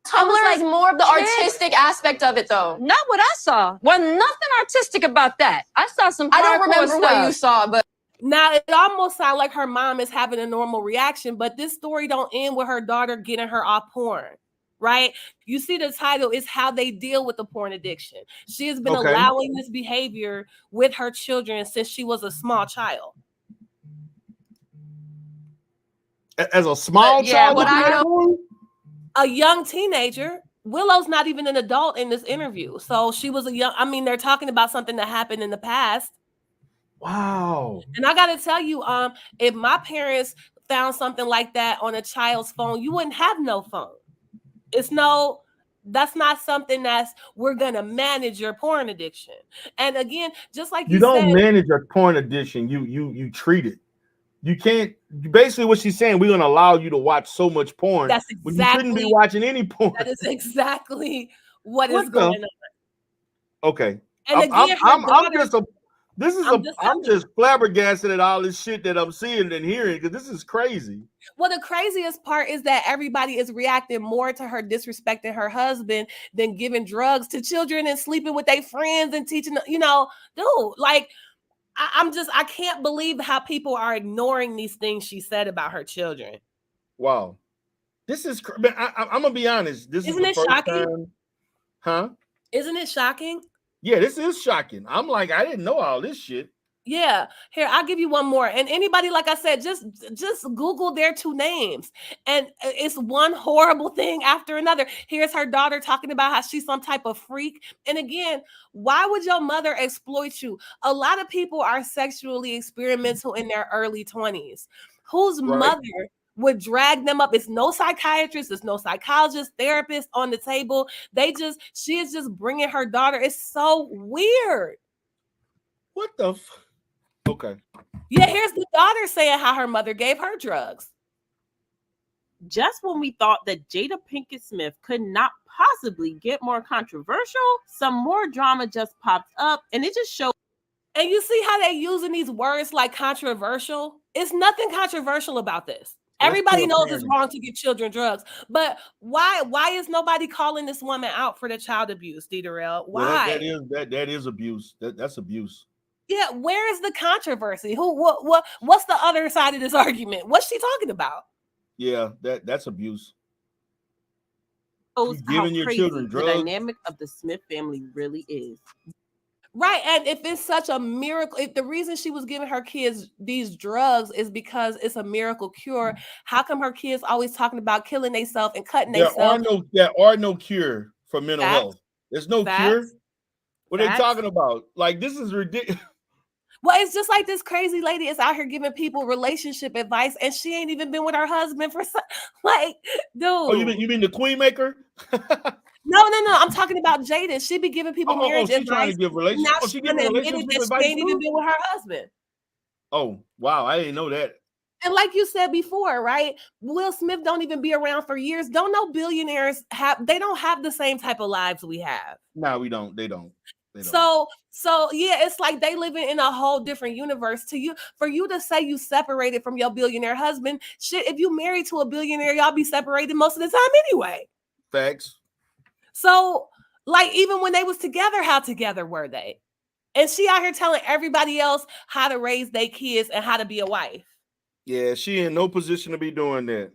Speaker 10: Tumblr is more of the artistic aspect of it, though.
Speaker 7: Not what I saw. Well, nothing artistic about that. I saw some.
Speaker 10: I don't remember what you saw, but
Speaker 6: now it almost sounds like her mom is having a normal reaction, but this story don't end with her daughter getting her off porn, right? You see, the title is how they deal with the porn addiction. She has been allowing this behavior with her children since she was a small child. As a small child?
Speaker 10: What I know.
Speaker 6: A young teenager. Willow's not even an adult in this interview. So she was a young, I mean, they're talking about something that happened in the past. Wow. And I got to tell you, if my parents found something like that on a child's phone, you wouldn't have no phone. That's not something we're going to manage your porn addiction. And again, just like you don't manage your porn addiction, you treat it. You can't, basically what she's saying, we're going to allow you to watch so much porn. That's exactly, when you shouldn't be watching any porn. That is exactly what is going on. Okay. And again,
Speaker 4: This is I'm just flabbergasted at all this shit that I'm seeing and hearing because this is crazy.
Speaker 6: Well, the craziest part is that everybody is reacting more to her disrespecting her husband than giving drugs to children and sleeping with their friends and teaching, you know, dude, like I can't believe how people are ignoring these things she said about her children.
Speaker 4: Wow. This is, I'm gonna be honest. This
Speaker 6: Isn't
Speaker 4: is the
Speaker 6: it
Speaker 4: first
Speaker 6: shocking?
Speaker 4: time, huh?
Speaker 6: Isn't it shocking?
Speaker 4: Yeah, this is shocking. I'm like, I didn't know all this shit.
Speaker 6: Yeah, here I'll give you one more. And anybody, like I said, just Google their two names, and it's one horrible thing after another. Here's her daughter talking about how she's some type of freak. And again, why would your mother exploit you? A lot of people are sexually experimental in their early 20s. Whose mother would drag them up? It's no psychiatrist, it's no psychologist, therapist on the table. She is just bringing her daughter. It's so weird.
Speaker 4: What the okay.
Speaker 6: Yeah, here's the daughter saying how her mother gave her drugs.
Speaker 11: Just when we thought that Jada Pinkett Smith could not possibly get more controversial, some more drama just popped up, and it just showed.
Speaker 6: And you see how they're using these words like controversial? It's nothing controversial about this. Everybody knows it's wrong to give children drugs, but why is nobody calling this woman out for the child abuse, DERELL? Why?
Speaker 4: Well, that is abuse. That's abuse.
Speaker 6: Yeah, where is the controversy? What's the other side of this argument? What's she talking about?
Speaker 4: Yeah, that's abuse.
Speaker 11: Giving your children drugs. The dynamic of the Smith family really is.
Speaker 6: Right, and if it's such a miracle, if the reason she was giving her kids these drugs is because it's a miracle cure, how come her kids always talking about killing themselves and cutting themselves?
Speaker 4: There are no cure for mental health. There's no cure. What are they talking about? Like, this is ridiculous.
Speaker 6: Well, it's just like this crazy lady is out here giving people relationship advice, and she ain't even been with her husband for like, dude.
Speaker 4: Oh, you mean the queen maker?
Speaker 6: No. I'm talking about Jada. She be giving people marriage advice.
Speaker 4: Trying to give relationship.
Speaker 6: Now she gonna admit that she ain't even been with her husband.
Speaker 4: Oh, wow. I didn't know that.
Speaker 6: And like you said before, right? Will Smith don't even be around for years. Don't know billionaires they don't have the same type of lives we have.
Speaker 4: No, we don't. They don't.
Speaker 6: So yeah, it's like they living in a whole different universe. For you to say you separated from your billionaire husband, shit, if you married to a billionaire, y'all be separated most of the time anyway.
Speaker 4: Facts.
Speaker 6: So, like, even when they was together, how together were they? And she out here telling everybody else how to raise their kids and how to be a wife.
Speaker 4: Yeah, she in no position to be doing that.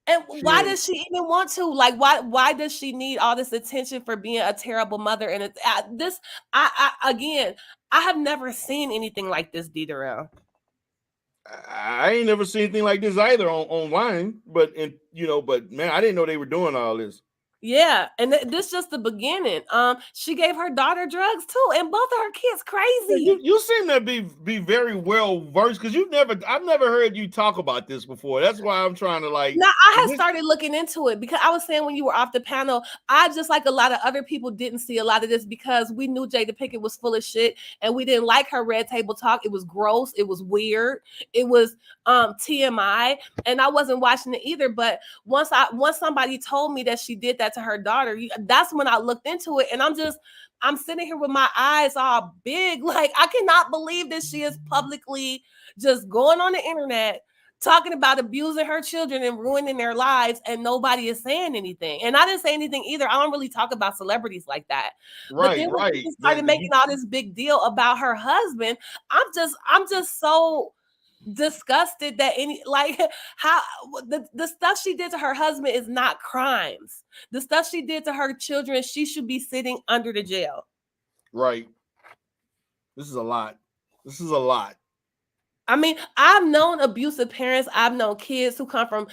Speaker 6: And why does she even want to? Like, why does she need all this attention for being a terrible mother? And I have never seen anything like this, DERELL.
Speaker 4: I ain't never seen anything like this either online. But man, I didn't know they were doing all this.
Speaker 6: Yeah, and this just the beginning. She gave her daughter drugs too, and both of her kids crazy.
Speaker 4: You seem to be very well versed because I've never heard you talk about this before. That's why I'm trying to like.
Speaker 6: Now I had started looking into it because I was saying when you were off the panel, I just like a lot of other people didn't see a lot of this because we knew Jada Pickett was full of shit and we didn't like her red table talk. It was gross. It was weird. It was TMI, and I wasn't watching it either. But once somebody told me that she did that to her daughter, that's when I looked into it, and I'm sitting here with my eyes all big, like I cannot believe that she is publicly just going on the internet talking about abusing her children and ruining their lives, and nobody is saying anything. And I didn't say anything either. I don't really talk about celebrities like that. But then when she started making all this big deal about her husband, I'm just so disgusted that how the stuff she did to her husband is not crimes. The stuff she did to her children, she should be sitting under the jail.
Speaker 4: Right. This is a lot.
Speaker 6: I mean, I've known abusive parents. I've known kids who come from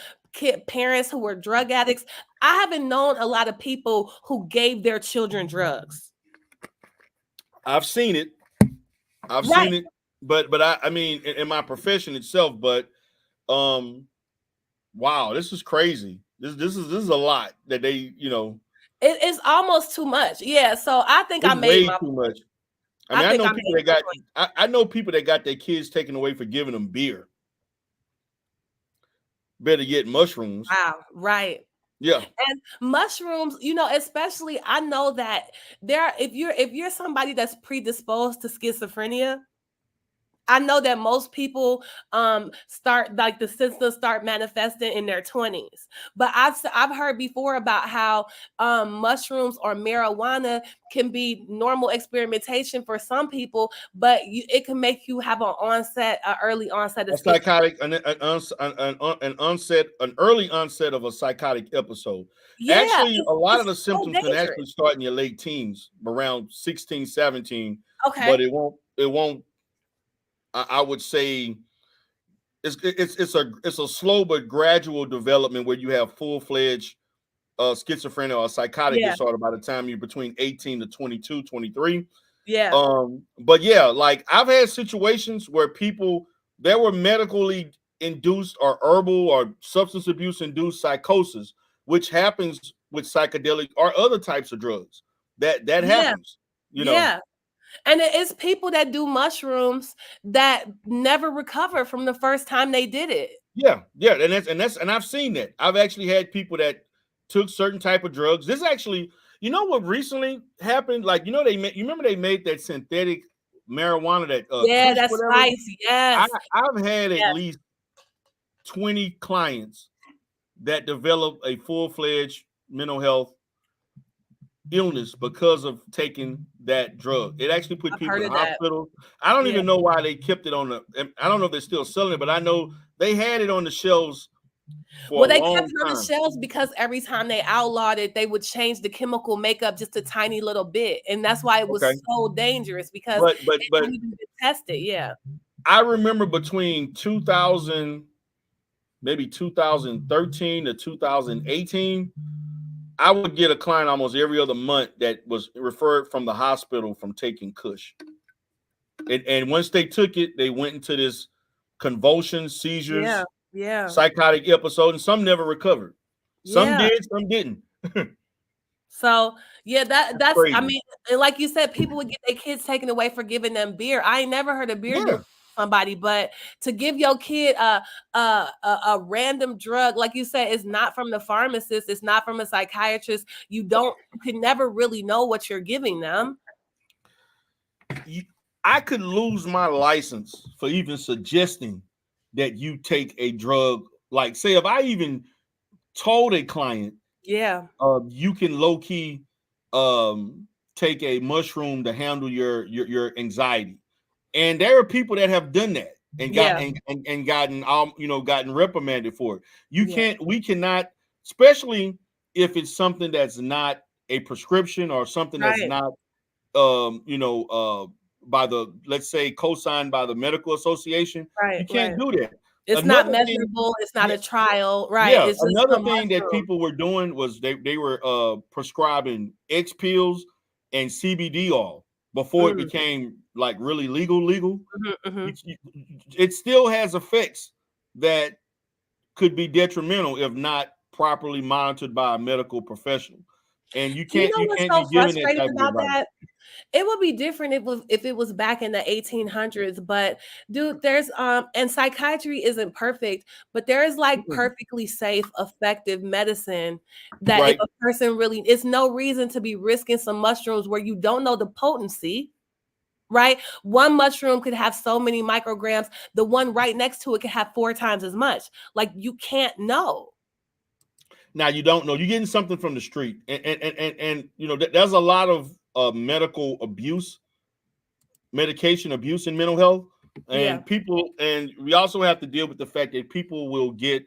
Speaker 6: parents who were drug addicts. I haven't known a lot of people who gave their children drugs.
Speaker 4: I've seen it. Seen it. But I mean, in my profession itself, but wow, this is crazy. This is a lot that they,
Speaker 6: it's almost too much. Yeah. So I think I made
Speaker 4: way too much. I mean, I know people that got their kids taken away for giving them beer. Better get mushrooms.
Speaker 6: Wow, right.
Speaker 4: Yeah.
Speaker 6: And mushrooms, you know, especially I know that if you're somebody that's predisposed to schizophrenia, I know that most people start, like, the symptoms start manifesting in their 20s. But I've heard before about how mushrooms or marijuana can be normal experimentation for some people, but it can make you have an early onset of
Speaker 4: a psychotic, an early onset of a psychotic episode.
Speaker 6: Yeah,
Speaker 4: actually, a lot of the
Speaker 6: so
Speaker 4: symptoms can
Speaker 6: dangerous.
Speaker 4: actually start in your late teens, around 16, 17.
Speaker 6: Okay.
Speaker 4: But it won't. I would say it's a slow but gradual development where you have full-fledged schizophrenia or psychotic disorder by the time you're between 18 to 22, 23.
Speaker 6: Yeah.
Speaker 4: But yeah, like, I've had situations where people that were medically induced or herbal or substance abuse induced psychosis, which happens with psychedelic or other types of drugs. That happens, you know.
Speaker 6: Yeah. And it's people that do mushrooms that never recover from the first time they did it.
Speaker 4: Yeah, and I've seen that. I've actually had people that took certain type of drugs. This actually, you know what recently happened? Like, you know, you remember they made that synthetic marijuana that
Speaker 6: yeah, that's spicy. Yes.
Speaker 4: I've had at least 20 clients that developed a full-fledged mental health illness because of taking that drug. It actually put people in hospital. I don't even know why they kept it on I don't know if they're still selling it, but I know they had it on the shelves for
Speaker 6: they
Speaker 4: a long
Speaker 6: kept it on
Speaker 4: time.
Speaker 6: the shelves because every time they outlawed it, they would change the chemical makeup just a tiny little bit, and that's why it was so dangerous, because
Speaker 4: but
Speaker 6: it didn't even get tested. Yeah,
Speaker 4: I remember between 2013 to 2018, I would get a client almost every other month that was referred from the hospital from taking Kush. And once they took it, they went into this convulsions, seizures, psychotic episode, and some never recovered. Some did, some didn't.
Speaker 6: So yeah, that's
Speaker 4: crazy.
Speaker 6: I mean, like you said, people would get their kids taken away for giving them beer. I ain't never heard of beer do somebody, but to give your kid a random drug, like you said, it's not from the pharmacist, it's not from a psychiatrist. You could never really know what you're giving them.
Speaker 4: I could lose my license for even suggesting that you take a drug. Like, say, if I even told a client, you can low-key take a mushroom to handle your anxiety. And there are people that have done that and gotten reprimanded for it. We cannot, especially if it's something that's not a prescription or something that's not by the, let's say, co-signed by the medical association. You can't do that.
Speaker 6: It's not measurable. It's not a trial, right?
Speaker 4: Yeah.
Speaker 6: It's just
Speaker 4: Another thing that people were doing was they were prescribing X pills and CBD oil before it became like really legal. It still has effects that could be detrimental if not properly monitored by a medical professional. And you can't be giving that type of advice.
Speaker 6: It would be different if it was back in the 1800s, but dude, there's and psychiatry isn't perfect, but there is like perfectly safe, effective medicine that if a person really, it's no reason to be risking some mushrooms where you don't know the potency. Right? One mushroom could have so many micrograms. The one right next to it could have 4 times as much. Like, you can't know.
Speaker 4: Now, you don't know. You're getting something from the street, and you know, there's a lot of medical abuse, medication abuse in mental health, and people. And we also have to deal with the fact that people will get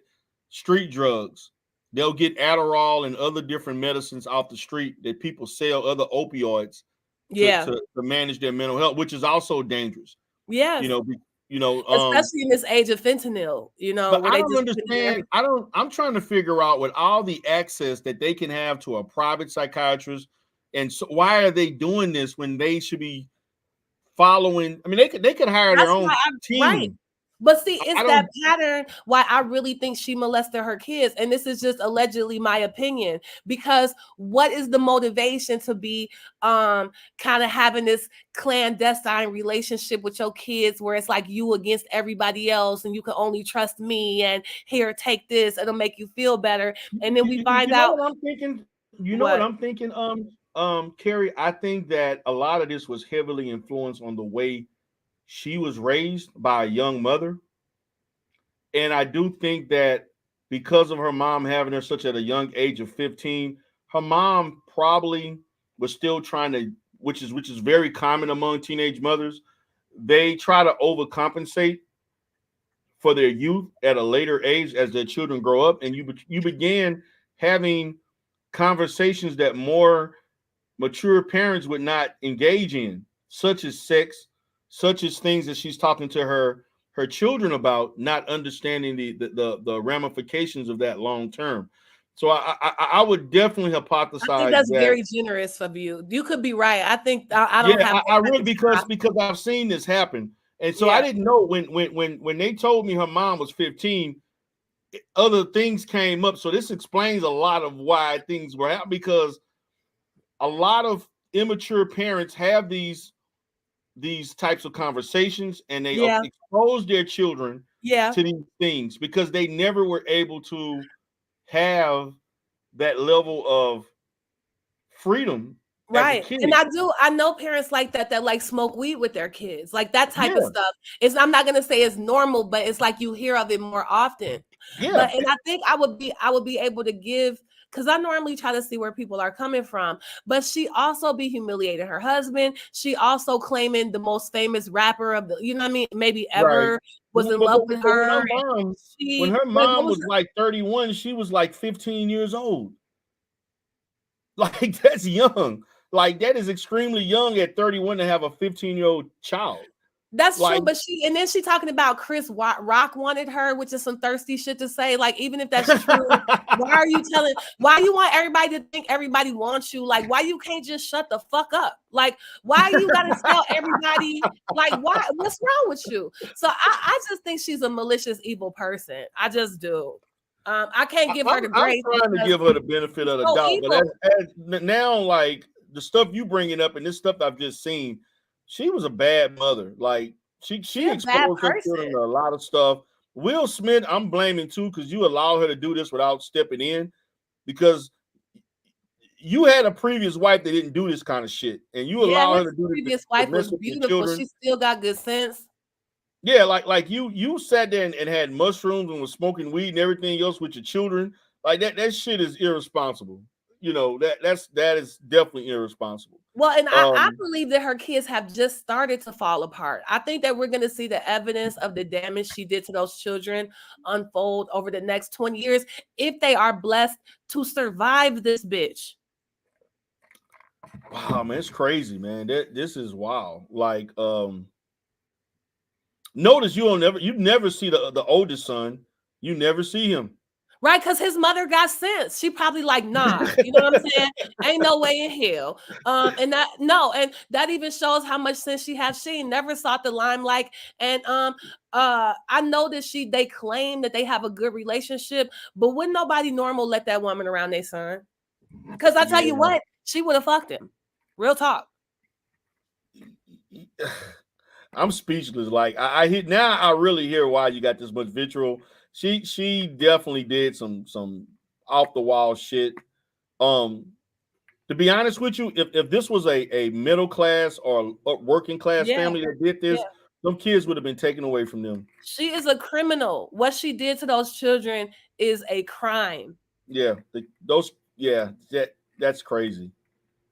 Speaker 4: street drugs. They'll get Adderall and other different medicines off the street that people sell, other opioids. To manage their mental health, which is also dangerous.
Speaker 6: Yeah, especially in this age of fentanyl.
Speaker 4: But I don't understand. I'm trying to figure out, with all the access that they can have to a private psychiatrist, and so why are they doing this when they should be following? I mean, they could hire their own team.
Speaker 6: Right. But see, it's that pattern why I really think she molested her kids. And this is just allegedly my opinion, because what is the motivation to be kind of having this clandestine relationship with your kids where it's like you against everybody else and you can only trust me and here, take this, it'll make you feel better. And then we find out
Speaker 4: what I'm thinking. What I'm thinking, Carrie, I think that a lot of this was heavily influenced on the way she was raised by a young mother. And I do think that because of her mom having her such at a young age of 15, her mom probably was still trying to, which is very common among teenage mothers. They try to overcompensate for their youth at a later age as their children grow up. And you began having conversations that more mature parents would not engage in, such as sex, such as things that she's talking to her children about, not understanding the ramifications of that long term. So I would definitely hypothesize.
Speaker 6: I think that's very generous of you. You could be right. I think I don't have.
Speaker 4: I really because I've seen this happen, and so I didn't know when they told me her mom was 15. Other things came up, so this explains a lot of why things were happening, because a lot of immature parents have these types of conversations, and they expose their children to these things because they never were able to have that level of freedom.
Speaker 6: Right. And I know parents like that like smoke weed with their kids, like that type of stuff. I'm not gonna say it's normal, but it's like you hear of it more often. But and I think I would be able to give, because I normally try to see where people are coming from. But she also be humiliating her husband. She also claiming the most famous rapper of the, you know what I mean, maybe ever was in love with her.
Speaker 4: When her mom was like 31, she was like 15 years old. Like, that's young. Like, that is extremely young at 31 to have a 15-year-old child.
Speaker 6: That's true, but then she talking about Chris Rock wanted her, which is some thirsty shit to say. Like, even if that's true, why you want everybody to think everybody wants you? Like, why you can't just shut the fuck up? Like, why you gotta tell everybody? Like, why? What's wrong with you? So I just think she's a malicious, evil person. I just do. I can't give her the grace.
Speaker 4: I'm trying to give her the benefit of the doubt, but now, like, the stuff you bringing up and this stuff I've just seen, she was a bad mother. Like, she exposed her children to a lot of stuff. Will Smith, I'm blaming too, because you allowed her to do this without stepping in, because you had a previous wife that didn't do this kind of shit, and you allowed her to do this.
Speaker 6: Previous wife was beautiful. She still got good sense.
Speaker 4: Yeah, like you sat there and had mushrooms and was smoking weed and everything else with your children. Like, that shit is irresponsible. You know, that is definitely irresponsible.
Speaker 6: Well, and I believe that her kids have just started to fall apart. I think that we're going to see the evidence of the damage she did to those children unfold over the next 20 years if they are blessed to survive this bitch.
Speaker 4: Wow, man, it's crazy, man. This is wild. Like, notice you never see the oldest son. You never see him.
Speaker 6: Right, because his mother got sense. She probably like, nah, you know what I'm saying? Ain't no way in hell. And that even shows how much sense she has. She never sought the limelight. And I know that they claim that they have a good relationship, but wouldn't nobody normal let that woman around their son? Because I tell you what, she would have fucked him. Real talk.
Speaker 4: I'm speechless. Like, I really hear why you got this much vitriol. She definitely did some off the wall shit. To be honest with you, if this was a middle class or working class family that did this, some kids would have been taken away from them.
Speaker 6: She is a criminal. What she did to those children is a crime.
Speaker 4: Yeah, that's crazy.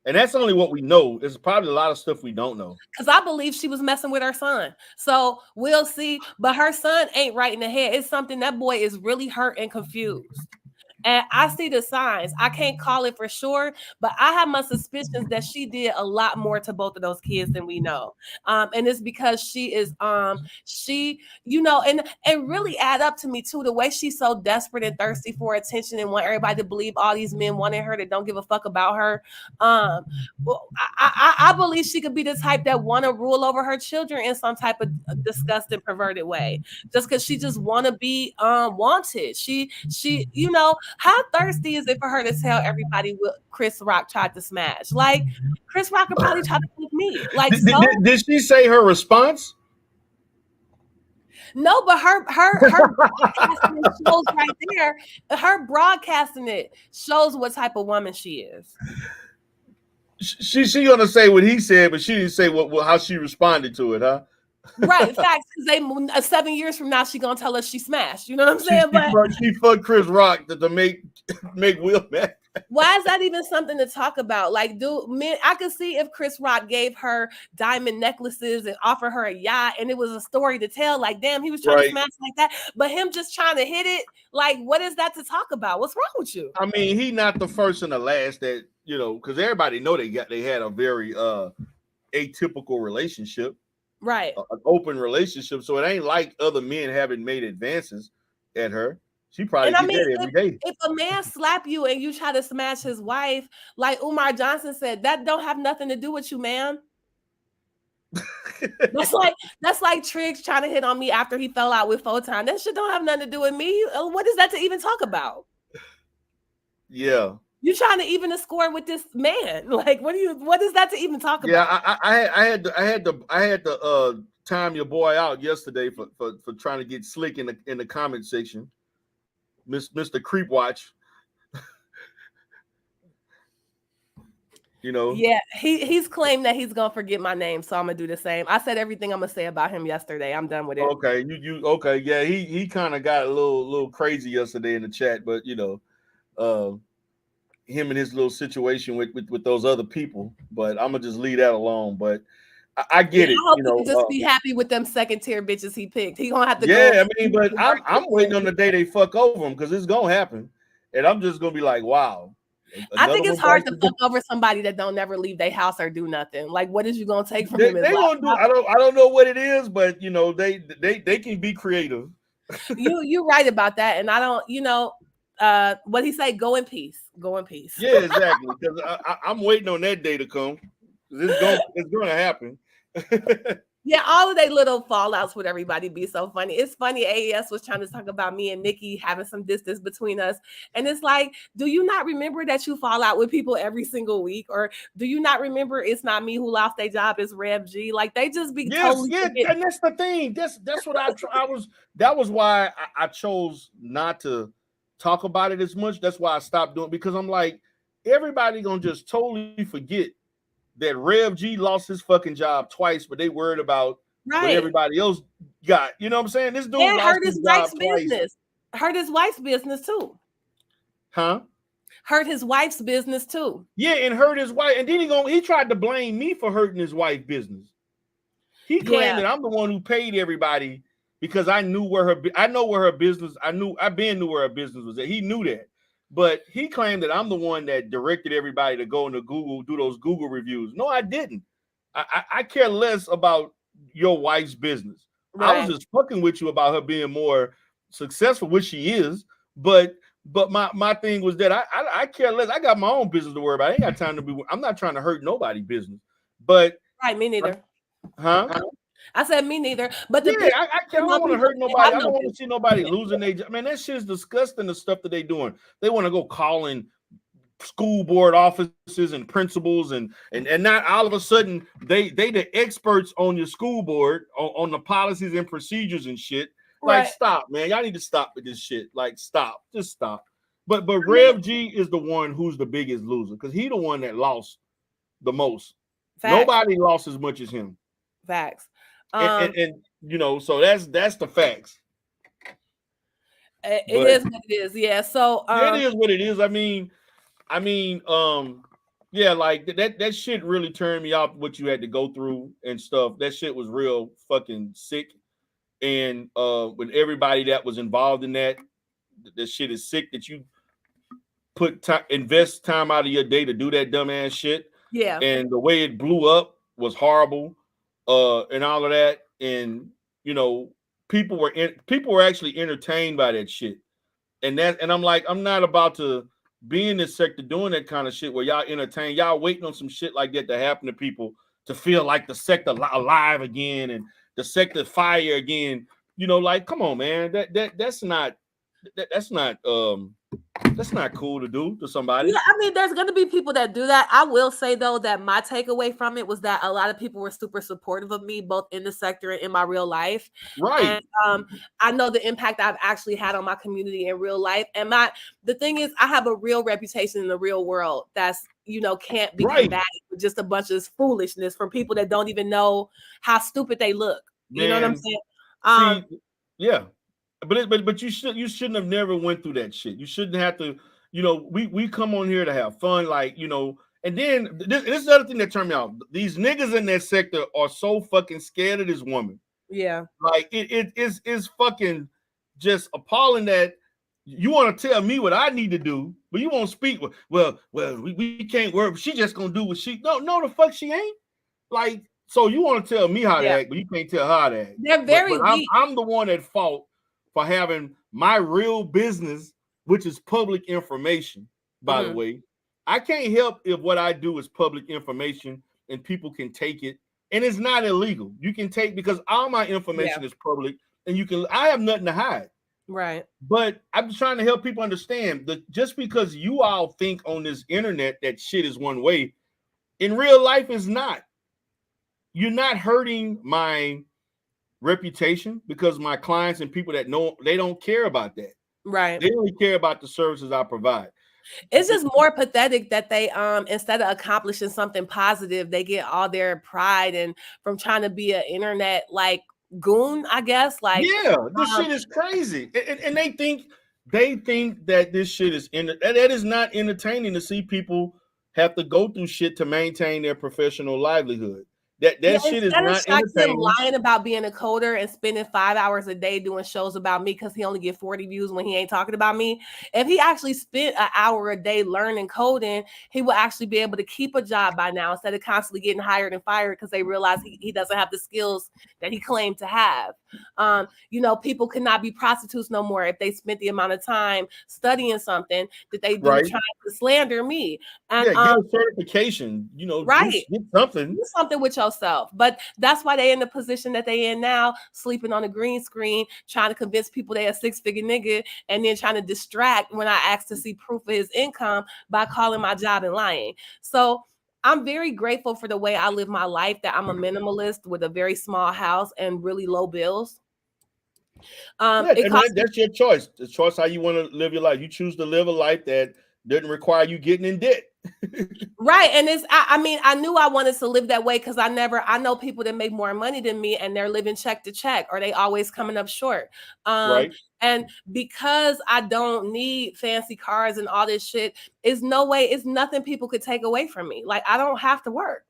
Speaker 4: And that's only what we know. There's probably a lot of stuff we don't know.
Speaker 6: Because I believe she was messing with her son. So we'll see. But her son ain't right in the head. It's something, that boy is really hurt and confused. And I see the signs. I can't call it for sure, but I have my suspicions that she did a lot more to both of those kids than we know. And it's because she is she, you know, and really add up to me too, the way she's so desperate and thirsty for attention and want everybody to believe all these men wanted her that don't give a fuck about her. Well, I believe she could be the type that want to rule over her children in some type of disgusting, perverted way, just because she just want to be wanted. She, you know, how thirsty is it for her to tell everybody what Chris Rock tried to smash? Like, Chris Rock could probably try to with me. Like,
Speaker 4: did she say her response?
Speaker 6: No, but her broadcasting shows right there. Her broadcasting it shows what type of woman she is.
Speaker 4: She gonna say what he said, but she didn't say how she responded to it, huh?
Speaker 6: Right, facts. Because 7 years from now, she gonna tell us she smashed. You know what I'm saying?
Speaker 4: She fucked Chris Rock to make Will mad.
Speaker 6: Why is that even something to talk about? Like, men, I could see if Chris Rock gave her diamond necklaces and offered her a yacht, and it was a story to tell. Like, damn, he was trying to smash like that. But him just trying to hit it, like, what is that to talk about? What's wrong with you?
Speaker 4: I mean, he not the first and the last that, you know, because everybody know they had a very atypical relationship,
Speaker 6: right?
Speaker 4: An open relationship. So it ain't like other men haven't made advances at her. She probably did that every day.
Speaker 6: If a man slap you and you try to smash his wife, like Umar Johnson said, that don't have nothing to do with you, man. that's like Triggs trying to hit on me after he fell out with Photon. That shit don't have nothing to do with me. What is that to even talk about?
Speaker 4: Yeah.
Speaker 6: You trying to even a score with this man? Like, what is that to even talk about?
Speaker 4: Yeah, I had to time your boy out yesterday for trying to get slick in the comment section. Mr. Creep Watch. You know.
Speaker 6: Yeah, he's claimed that he's gonna forget my name, so I'm gonna do the same. I said everything I'm gonna say about him yesterday. I'm done with it.
Speaker 4: Okay, you okay? Yeah, he kind of got a little crazy yesterday in the chat, but you know, him and his little situation with those other people. But I'm gonna just leave that alone. But I get it.
Speaker 6: I hope
Speaker 4: you know,
Speaker 6: he can just be happy with them second tier bitches he picked. He gonna have to.
Speaker 4: Yeah, I mean, but I'm waiting on the day they fuck over him because it's gonna happen, and I'm just gonna be like, wow.
Speaker 6: I think it's hard to fuck over somebody that don't never leave their house or do nothing. Like, what is you gonna take from him?
Speaker 4: They gonna do. I don't know what it is, but you know, they can be creative.
Speaker 6: you right about that, and I don't. You know, what he say? Go in peace. Go in peace.
Speaker 4: Yeah, exactly. Because I'm waiting on that day to come. It's gonna happen.
Speaker 6: Yeah, all of their little fallouts with everybody be so funny. It's funny. AES was trying to talk about me and Nikki having some distance between us. And it's like, do you not remember that you fall out with people every single week? Or do you not remember it's not me who lost their job, it's Rev G? Like, they just be totally forgetting.
Speaker 4: And that's the thing. That's what that was why I chose not to talk about it as much. That's why I stopped doing it, because I'm like, everybody gonna just totally forget that Rev G lost his fucking job twice, but they worried about what everybody else got. You know what I'm saying? This dude
Speaker 6: hurt his wife's business. Hurt his wife's business too.
Speaker 4: Huh?
Speaker 6: Hurt his wife's business too.
Speaker 4: Yeah, and hurt his wife. And then he tried to blame me for hurting his wife's business. He claimed that I'm the one who paid everybody because I know where her business was at. He knew that. But he claimed that I'm the one that directed everybody to go into Google, do those Google reviews. No, I didn't. I care less about your wife's business. Right. I was just fucking with you about her being more successful, which she is. But my thing was that I care less. I got my own business to worry about. I ain't got time to be. I'm not trying to hurt nobody's business. But
Speaker 6: right, me neither.
Speaker 4: Huh?
Speaker 6: I said me neither. But
Speaker 4: I don't want to hurt nobody. I don't want to see nobody losing their job. Man, that shit's disgusting, the stuff that they doing. They want to go calling school board offices and principals and not all of a sudden they the experts on your school board on the policies and procedures and shit. Like, stop, man. Y'all need to stop with this shit. Like, stop. Just stop. But Rev G is the one who's the biggest loser because he the one that lost the most. Facts. Nobody lost as much as him.
Speaker 6: Facts.
Speaker 4: And you know, so that's the facts.
Speaker 6: It is what it is. Yeah. So
Speaker 4: it is what it is. I mean, yeah, like that shit really turned me off. What you had to go through and stuff. That shit was real fucking sick. And with everybody that was involved in that shit is sick. That you invest time out of your day to do that dumbass shit.
Speaker 6: Yeah.
Speaker 4: And the way it blew up was horrible, and all of that. And you know, people were actually entertained by that shit. And I'm like, I'm not about to be in this sector doing that kind of shit where y'all entertain. Y'all waiting on some shit like that to happen to people to feel like the sector alive again and the sector fire again. You know, like, come on, man. That's not cool to do to somebody.
Speaker 6: Yeah, I mean, there's going to be people that do that. I will say, though, that my takeaway from it was that a lot of people were super supportive of me, both in the sector and in my real life.
Speaker 4: Right.
Speaker 6: And I know the impact I've actually had on my community in real life. And the thing is, I have a real reputation in the real world that's, you know, can't be combated with just a bunch of foolishness from people that don't even know how stupid they look. You know what I'm saying?
Speaker 4: Yeah. But you shouldn't have never went through that shit. You shouldn't have to, you know, we come on here to have fun, like, you know, and then this is the other thing that turned me off. These niggas in that sector are so fucking scared of this woman.
Speaker 6: Yeah.
Speaker 4: Like it is fucking just appalling that you want to tell me what I need to do, but you won't speak. Well, we can't work. She just gonna do what she no the fuck she ain't. Like, so you want to tell me how to act, but you can't tell her how to act.
Speaker 6: They're very weak.
Speaker 4: I'm the one at fault for having my real business, which is public information, by the way. I can't help if what I do is public information and people can take it. And it's not illegal. You can take, because all my information is public and I have nothing to hide.
Speaker 6: Right.
Speaker 4: But I'm trying to help people understand that just because you all think on this internet that shit is one way, in real life is not. You're not hurting my reputation because my clients and people that know, they don't care about that.
Speaker 6: Right.
Speaker 4: They only care about the services I provide.
Speaker 6: It's just more pathetic that they instead of accomplishing something positive, they get all their pride and from trying to be an internet like goon, I guess. Like,
Speaker 4: yeah, this shit is crazy. And they think that this shit is that is not entertaining to see people have to go through shit to maintain their professional livelihood. That shit is not entertaining.
Speaker 6: Lying about being a coder and spending 5 hours a day doing shows about me because he only get 40 views when he ain't talking about me. If he actually spent an hour a day learning coding, he will actually be able to keep a job by now instead of constantly getting hired and fired because they realize he doesn't have the skills that he claimed to have. You know, people cannot be prostitutes no more if they spent the amount of time studying something that they do trying to slander me. And
Speaker 4: get a certification, you know, get something.
Speaker 6: Do something with yourself. But that's why they in the position that they in now, sleeping on a green screen, trying to convince people they a six-figure nigga, and then trying to distract when I ask to see proof of his income by calling my job and lying. So I'm very grateful for the way I live my life, that I'm a minimalist with a very small house and really low bills.
Speaker 4: That's your choice. The choice how you want to live your life. You choose to live a life that doesn't require you getting in debt.
Speaker 6: Right. And I mean, I knew I wanted to live that way because I know people that make more money than me and they're living check to check, or they always coming up short. And because I don't need fancy cars and all this shit, it's nothing people could take away from me. Like, I don't have to work.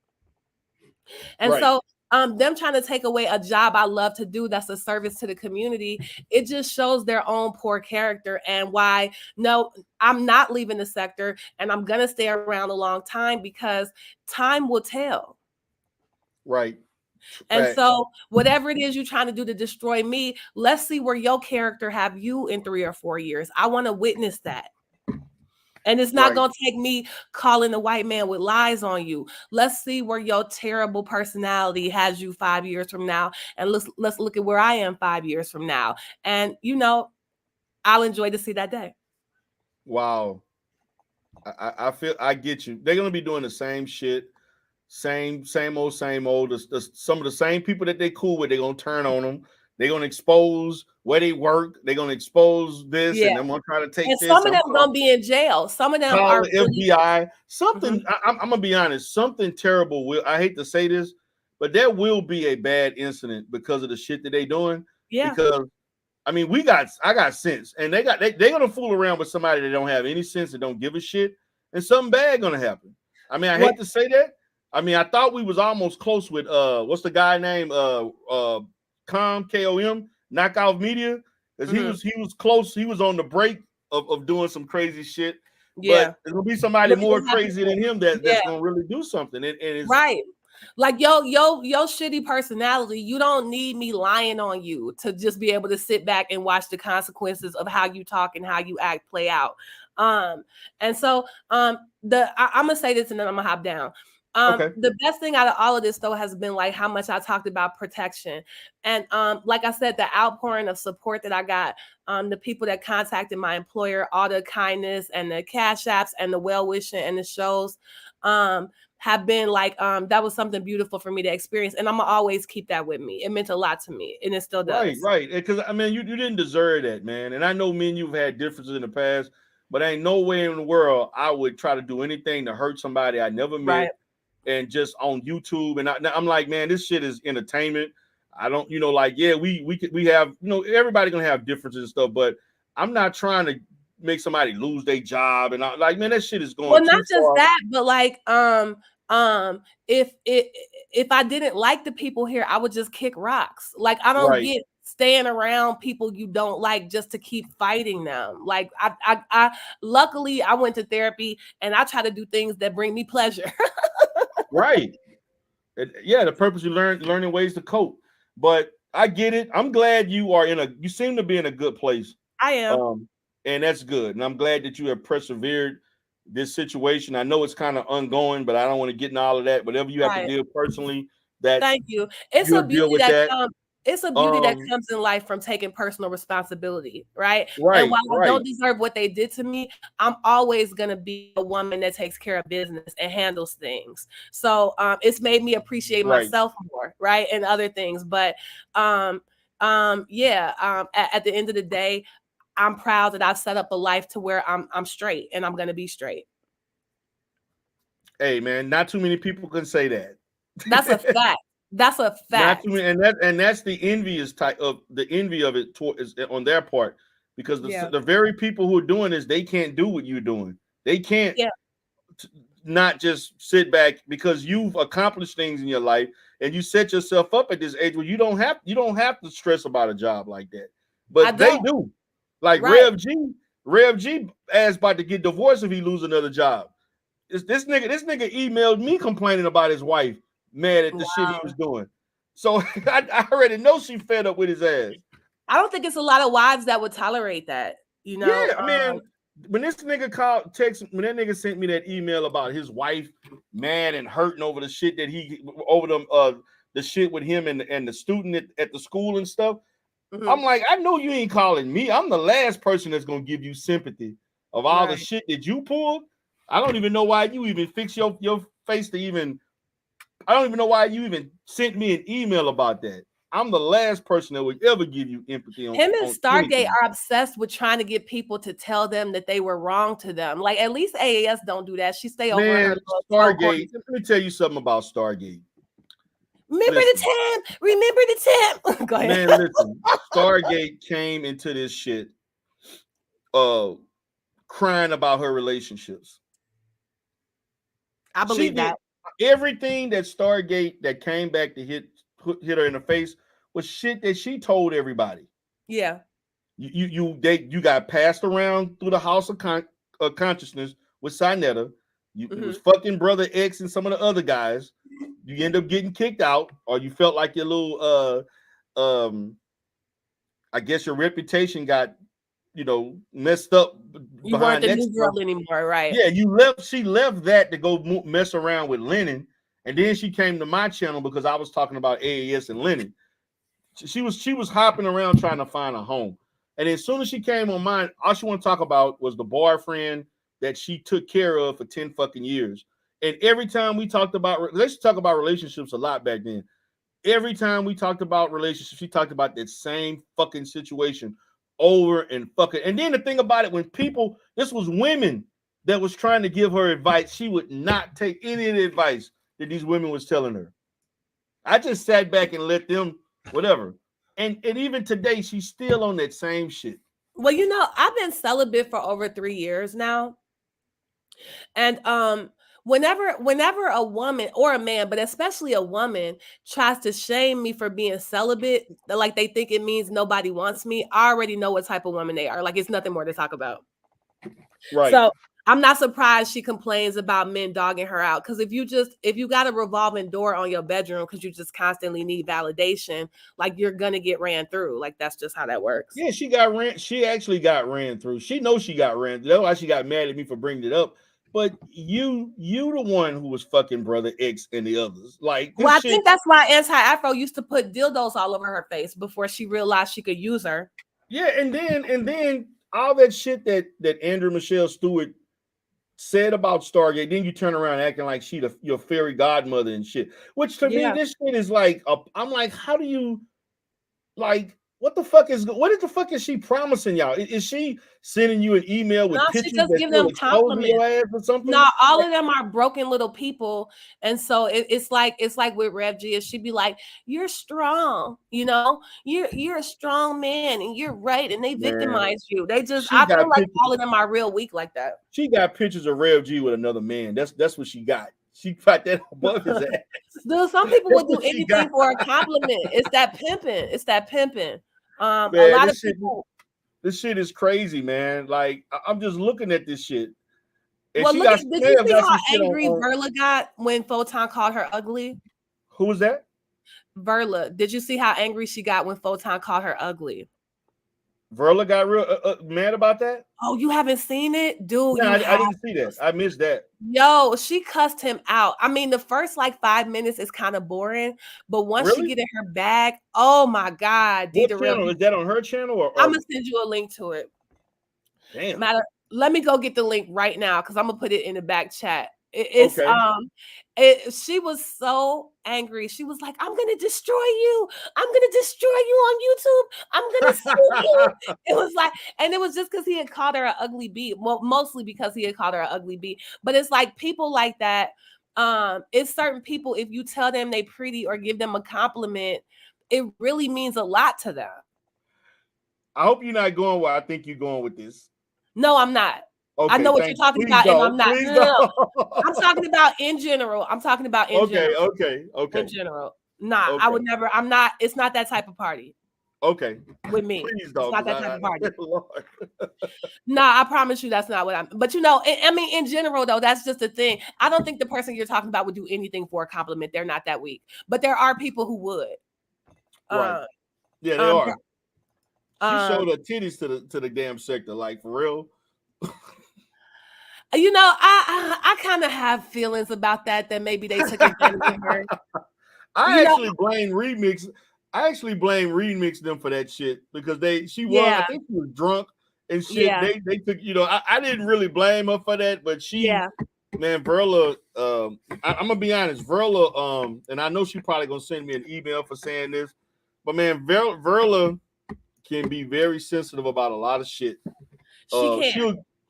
Speaker 6: And so them trying to take away a job I love to do that's a service to the community, it just shows their own poor character and why, no, I'm not leaving the sector and I'm going to stay around a long time because time will tell.
Speaker 4: Right.
Speaker 6: And so whatever it is you're trying to do to destroy me, let's see where your character have you in 3 or 4 years. I want to witness that. And it's not going to take me calling the white man with lies on you. Let's see where your terrible personality has you 5 years from now. And let's look at where I am 5 years from now. And, you know, I'll enjoy to see that day.
Speaker 4: Wow. I feel I get you. They're going to be doing the same shit. Same old. Some of the same people that they cool with, they're going to turn on them. They're going to expose where they work. They're going to expose this, and they're going to try to take
Speaker 6: and
Speaker 4: this.
Speaker 6: Some of them going to be in jail. Some of them are
Speaker 4: FBI. Something, I'm going to be honest, something terrible will, I hate to say this, but there will be a bad incident because of the shit that they're doing.
Speaker 6: Yeah.
Speaker 4: Because, I mean, I got sense, and they're going to fool around with somebody that don't have any sense and don't give a shit, and something bad going to happen. I mean, I hate to say that. I mean, I thought we was almost close with, what's the guy name? KOM, Knockout Media, because he was close. He was on the break of doing some crazy shit.
Speaker 6: Yeah.
Speaker 4: But there's gonna be somebody more crazy than him that's gonna really do something. And it's
Speaker 6: right. Like yo shitty personality, you don't need me lying on you to just be able to sit back and watch the consequences of how you talk and how you act play out. And so I'm gonna say this and then I'm gonna hop down. The best thing out of all of this though has been like how much I talked about protection. And like I said, the outpouring of support that I got, the people that contacted my employer, all the kindness and the cash apps and the well-wishing and the shows have been like that was something beautiful for me to experience, and I'm gonna always keep that with me. It meant a lot to me, and it still does.
Speaker 4: Right. Because I mean, you didn't deserve that, man. And I know me and you've had differences in the past, but ain't no way in the world I would try to do anything to hurt somebody I never met, and just on YouTube. And I'm like, man, this shit is entertainment. I don't, like, yeah, we have, everybody gonna have differences and stuff, but I'm not trying to make somebody lose their job. And I like, man, that shit is going.
Speaker 6: Well, not just that, but like, if I didn't like the people here, I would just kick rocks. Like I don't get staying around people you don't like just to keep fighting them. Like I luckily I went to therapy and I try to do things that bring me pleasure.
Speaker 4: Right. Yeah, the purpose you learning ways to cope. But I get it. I'm glad you seem to be in a good place.
Speaker 6: I am.
Speaker 4: And that's good. And I'm glad that you have persevered this situation. I know it's kind of ongoing, but I don't want to get in all of that. Whatever you have to deal personally,
Speaker 6: thank you. It's a beauty that comes in life from taking personal responsibility, right? And while I don't deserve what they did to me, I'm always gonna be a woman that takes care of business and handles things. So it's made me appreciate myself more, right? And other things. But at the end of the day, I'm proud that I've set up a life to where I'm straight and I'm gonna be straight.
Speaker 4: Hey man, not too many people can say that.
Speaker 6: That's a fact. That's a fact.
Speaker 4: Not too many, and that's the envy of it is on their part, because the very people who are doing this, they can't do what you're doing. They can't not just sit back, because you've accomplished things in your life and you set yourself up at this age where you don't have to stress about a job like that. But they do. Like Rev G ass about to get divorced if he lose another job. This nigga emailed me complaining about his wife, mad at the shit he was doing. So I already know she fed up with his ass.
Speaker 6: I don't think it's a lot of wives that would tolerate that. Yeah,
Speaker 4: I mean, when this nigga when that nigga sent me that email about his wife mad and hurting over the shit that the shit with him and the student at the school and stuff. Mm-hmm. I'm like, I know you ain't calling me. I'm the last person that's gonna give you sympathy of all the shit that you pulled. I don't even know why you even fix your face to even. I don't even know why you even sent me an email about that. I'm the last person that would ever give you empathy on
Speaker 6: him. And Stargate are obsessed with trying to get people to tell them that they were wrong to them. Like at least AAS don't do that. She stay over her
Speaker 4: Stargate. Let me tell you something about Stargate.
Speaker 6: Remember the time. Go ahead.
Speaker 4: Man, listen. Stargate came into this shit crying about her relationships.
Speaker 6: I believe that.
Speaker 4: Everything that Stargate that came back to hit her in the face was shit that she told everybody.
Speaker 6: Yeah.
Speaker 4: You got passed around through the house of consciousness with Sinetta. You was fucking Brother X and some of the other guys. You end up getting kicked out, or you felt like your little I guess your reputation got messed up.
Speaker 6: You weren't the new girl anymore, right?
Speaker 4: Yeah, she left that to go mess around with Lennon, and then she came to my channel because I was talking about AAS and Lennon. She was hopping around trying to find a home, and as soon as she came on mine, all she wanted to talk about was the boyfriend that she took care of for 10 fucking years. And every time we talked about, let's talk about relationships a lot back then. Every time we talked about relationships, she talked about that same fucking situation over and fucking. And then the thing about it, this was women that was trying to give her advice, she would not take any of the advice that these women was telling her. I just sat back and let them, whatever. And even today, she's still on that same shit.
Speaker 6: Well, I've been celibate for over 3 years now. And whenever a woman or a man, but especially a woman, tries to shame me for being celibate, like they think it means nobody wants me, I already know what type of woman they are. Like it's nothing more to talk about.
Speaker 4: Right.
Speaker 6: So I'm not surprised she complains about men dogging her out. Because if you got a revolving door on your bedroom because you just constantly need validation, like you're gonna get ran through. Like that's just how that works.
Speaker 4: Yeah, she actually got ran through. She knows she got ran through. That's why she got mad at me for bringing it up. But you the one who was fucking Brother X and the others. Like,
Speaker 6: well, I think that's why Anti-Afro used to put dildos all over her face before she realized she could use her.
Speaker 4: Yeah, and then all that shit that Andrew Michelle Stewart said about Stargate, then you turn around acting like she your fairy godmother and shit. Which to me, this shit is like, I'm like, how do you, like, what the fuck is she promising y'all? Is she sending you an email with pictures
Speaker 6: she just
Speaker 4: that
Speaker 6: give them compliments
Speaker 4: your ass or something?
Speaker 6: No, all of them are broken little people, and so it's like with Rev G, she'd be like, "You're strong, you know, you're a strong man, and you're right," and they victimize you. They just, I feel like all of them are real weak like that.
Speaker 4: She got pictures of Rev G with another man. That's what she got. She got that above his ass.
Speaker 6: Dude, some people would do anything for a compliment. It's that pimping. It's that pimping.
Speaker 4: Man,
Speaker 6: a lot of people.
Speaker 4: This shit is crazy, man. Like, I'm just looking at this shit. And
Speaker 6: well, did you see how angry Verla got when Photon called her ugly?
Speaker 4: Who was that?
Speaker 6: Verla. Did you see how angry she got when Photon called her ugly?
Speaker 4: Verla got real mad about that?
Speaker 6: Oh, you haven't seen it? Dude,
Speaker 4: no, I didn't see that. I missed that.
Speaker 6: Yo, she cussed him out. I mean, the first like 5 minutes is kind of boring, but once she get in her bag, oh my God.
Speaker 4: What channel? Is that on her channel? Or
Speaker 6: I'm going to send you a link to it.
Speaker 4: Damn.
Speaker 6: Let me go get the link right now because I'm going to put it in the back chat. She was so angry. She was like, "I'm gonna destroy you. I'm gonna destroy you on YouTube. I'm gonna sue you." It was like, and it was just because he had called her an ugly bee. Well, mostly because he had called her an ugly bee. But it's like people like that. It's certain people. If you tell them they pretty or give them a compliment, it really means a lot to them.
Speaker 4: I hope you're not going where I think you're going with this.
Speaker 6: No, I'm not. Okay, I know what you're talking about, and I'm not. No. I'm talking about in general. I'm talking about in general.
Speaker 4: Okay.
Speaker 6: In general. Nah, I would never. I'm not. It's not that type of party.
Speaker 4: Okay.
Speaker 6: With me.
Speaker 4: Please
Speaker 6: it's
Speaker 4: don't.
Speaker 6: not that type of party. Nah, I promise you that's not what I'm. But you know, I mean, in general, though, that's just the thing. I don't think the person you're talking about would do anything for a compliment. They're not that weak. But there are people who would.
Speaker 4: Right. Yeah, they are. She showed her titties to the damn Sektah, like for real.
Speaker 6: You know, I kind of have feelings about that maybe they took advantage of her.
Speaker 4: I actually blame Remix them for that shit because I think she was drunk and shit. Yeah. They took, you know, I didn't really blame her for that, but man, Verla, I'm gonna be honest, Verla, and I know she probably gonna send me an email for saying this, but man, Verla can be very sensitive about a lot of shit.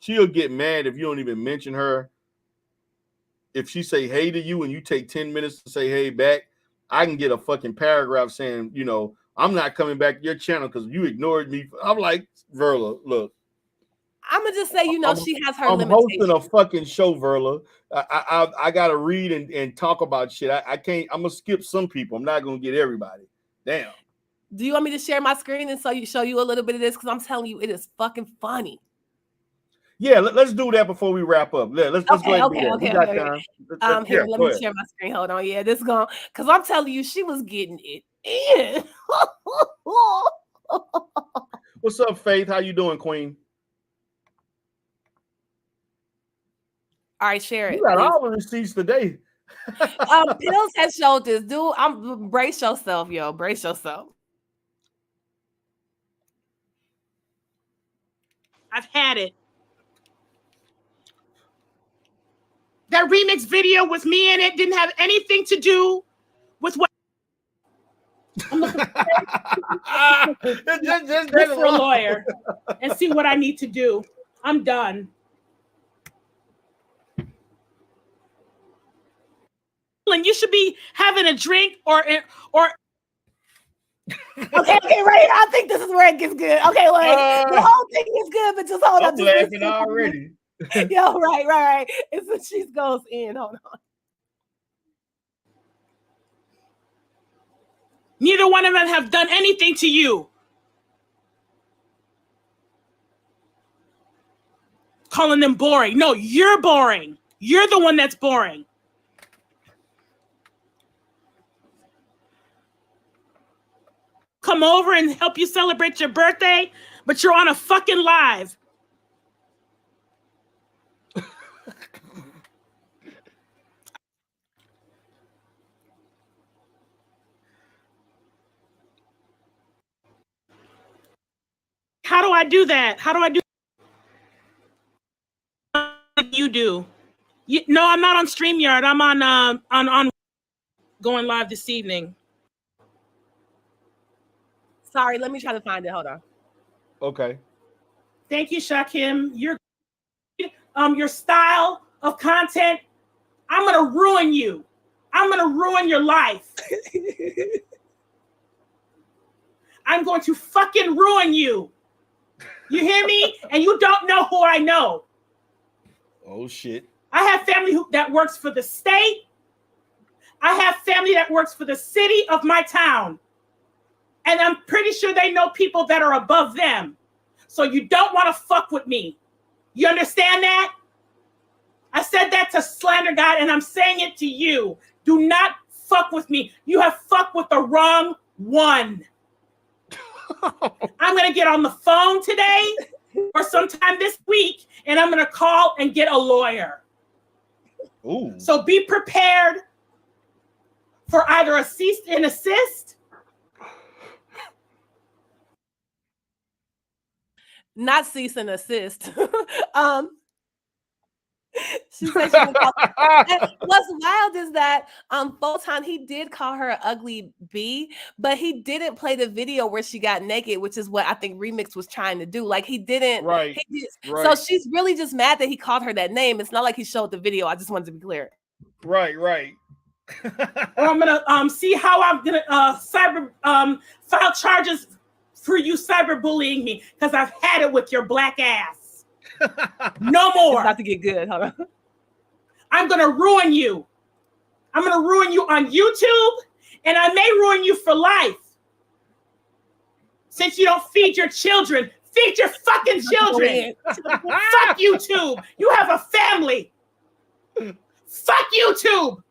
Speaker 4: She'll get mad if you don't even mention her. If she say hey to you and you take 10 minutes to say hey back, I can get a fucking paragraph saying, you know, I'm not coming back to your channel because you ignored me. I'm like, Verla, look.
Speaker 6: I'm gonna just say, you know, she has her limitations.
Speaker 4: I'm hosting a fucking show, Verla. I gotta read and talk about shit. I can't. I'm gonna skip some people. I'm not gonna get everybody. Damn.
Speaker 6: Do you want me to share my screen and show you a little bit of this? Because I'm telling you, it is fucking funny.
Speaker 4: Yeah, let's do that before we wrap up. Let's go ahead and do that.
Speaker 6: Okay. Here, let me share my screen. Hold on. Yeah, this is going, because I'm telling you, she was getting it in.
Speaker 4: What's up, Faith? How you doing, Queen?
Speaker 6: All right, share it.
Speaker 4: You got all the receipts today.
Speaker 6: Pills has showed this, dude. Brace yourself, yo. Brace yourself.
Speaker 12: I've had it. That remix video with me in it didn't have anything to do with what I'm looking for a lawyer and see what I need to do. I'm done. You should be having a drink or
Speaker 6: okay, right here. I think this is where it gets good. Okay, like the whole thing is good, but just hold on.
Speaker 4: I'm laughing already.
Speaker 6: Yo, right. It's when she goes in. Hold on.
Speaker 12: Neither one of them have done anything to you. calling them boring. No, you're boring. You're the one that's boring. Come over and help you celebrate your birthday, but you're on a fucking live. How do I do that? How do I do what you do? No, I'm not on StreamYard. I'm on going live this evening.
Speaker 6: Sorry, let me try to find it. Hold on.
Speaker 4: Okay.
Speaker 12: Thank you, Shakim. Your style of content, I'm gonna ruin you. I'm gonna ruin your life. I'm going to fucking ruin you. You hear me? And you don't know who I know.
Speaker 4: Oh shit.
Speaker 12: I have family that works for the state. I have family that works for the city of my town. And I'm pretty sure they know people that are above them. So you don't want to fuck with me. You understand that? I said that to Slander God, and I'm saying it to you. Do not fuck with me. You have fucked with the wrong one. I'm going to get on the phone today or sometime this week, and I'm going to call and get a lawyer.
Speaker 4: Ooh.
Speaker 12: So be prepared for either a cease and desist.
Speaker 6: Not cease and assist. She said she would call and what's wild is that Photon, he did call her an ugly bee, but he didn't play the video where she got naked, which is what I think Remix was trying to do. Like he didn't.
Speaker 4: Right.
Speaker 6: So she's really just mad that he called her that name. It's not like he showed the video. I just wanted to be clear.
Speaker 4: Right.
Speaker 12: I'm gonna see how I'm gonna file charges for you cyberbullying me, because I've had it with your black ass. No more.
Speaker 6: It's about to get good. Hold on.
Speaker 12: I'm gonna ruin you. I'm gonna ruin you on YouTube, and I may ruin you for life. Since you don't feed your children, feed your fucking children. Fuck YouTube. You have a family. Fuck YouTube.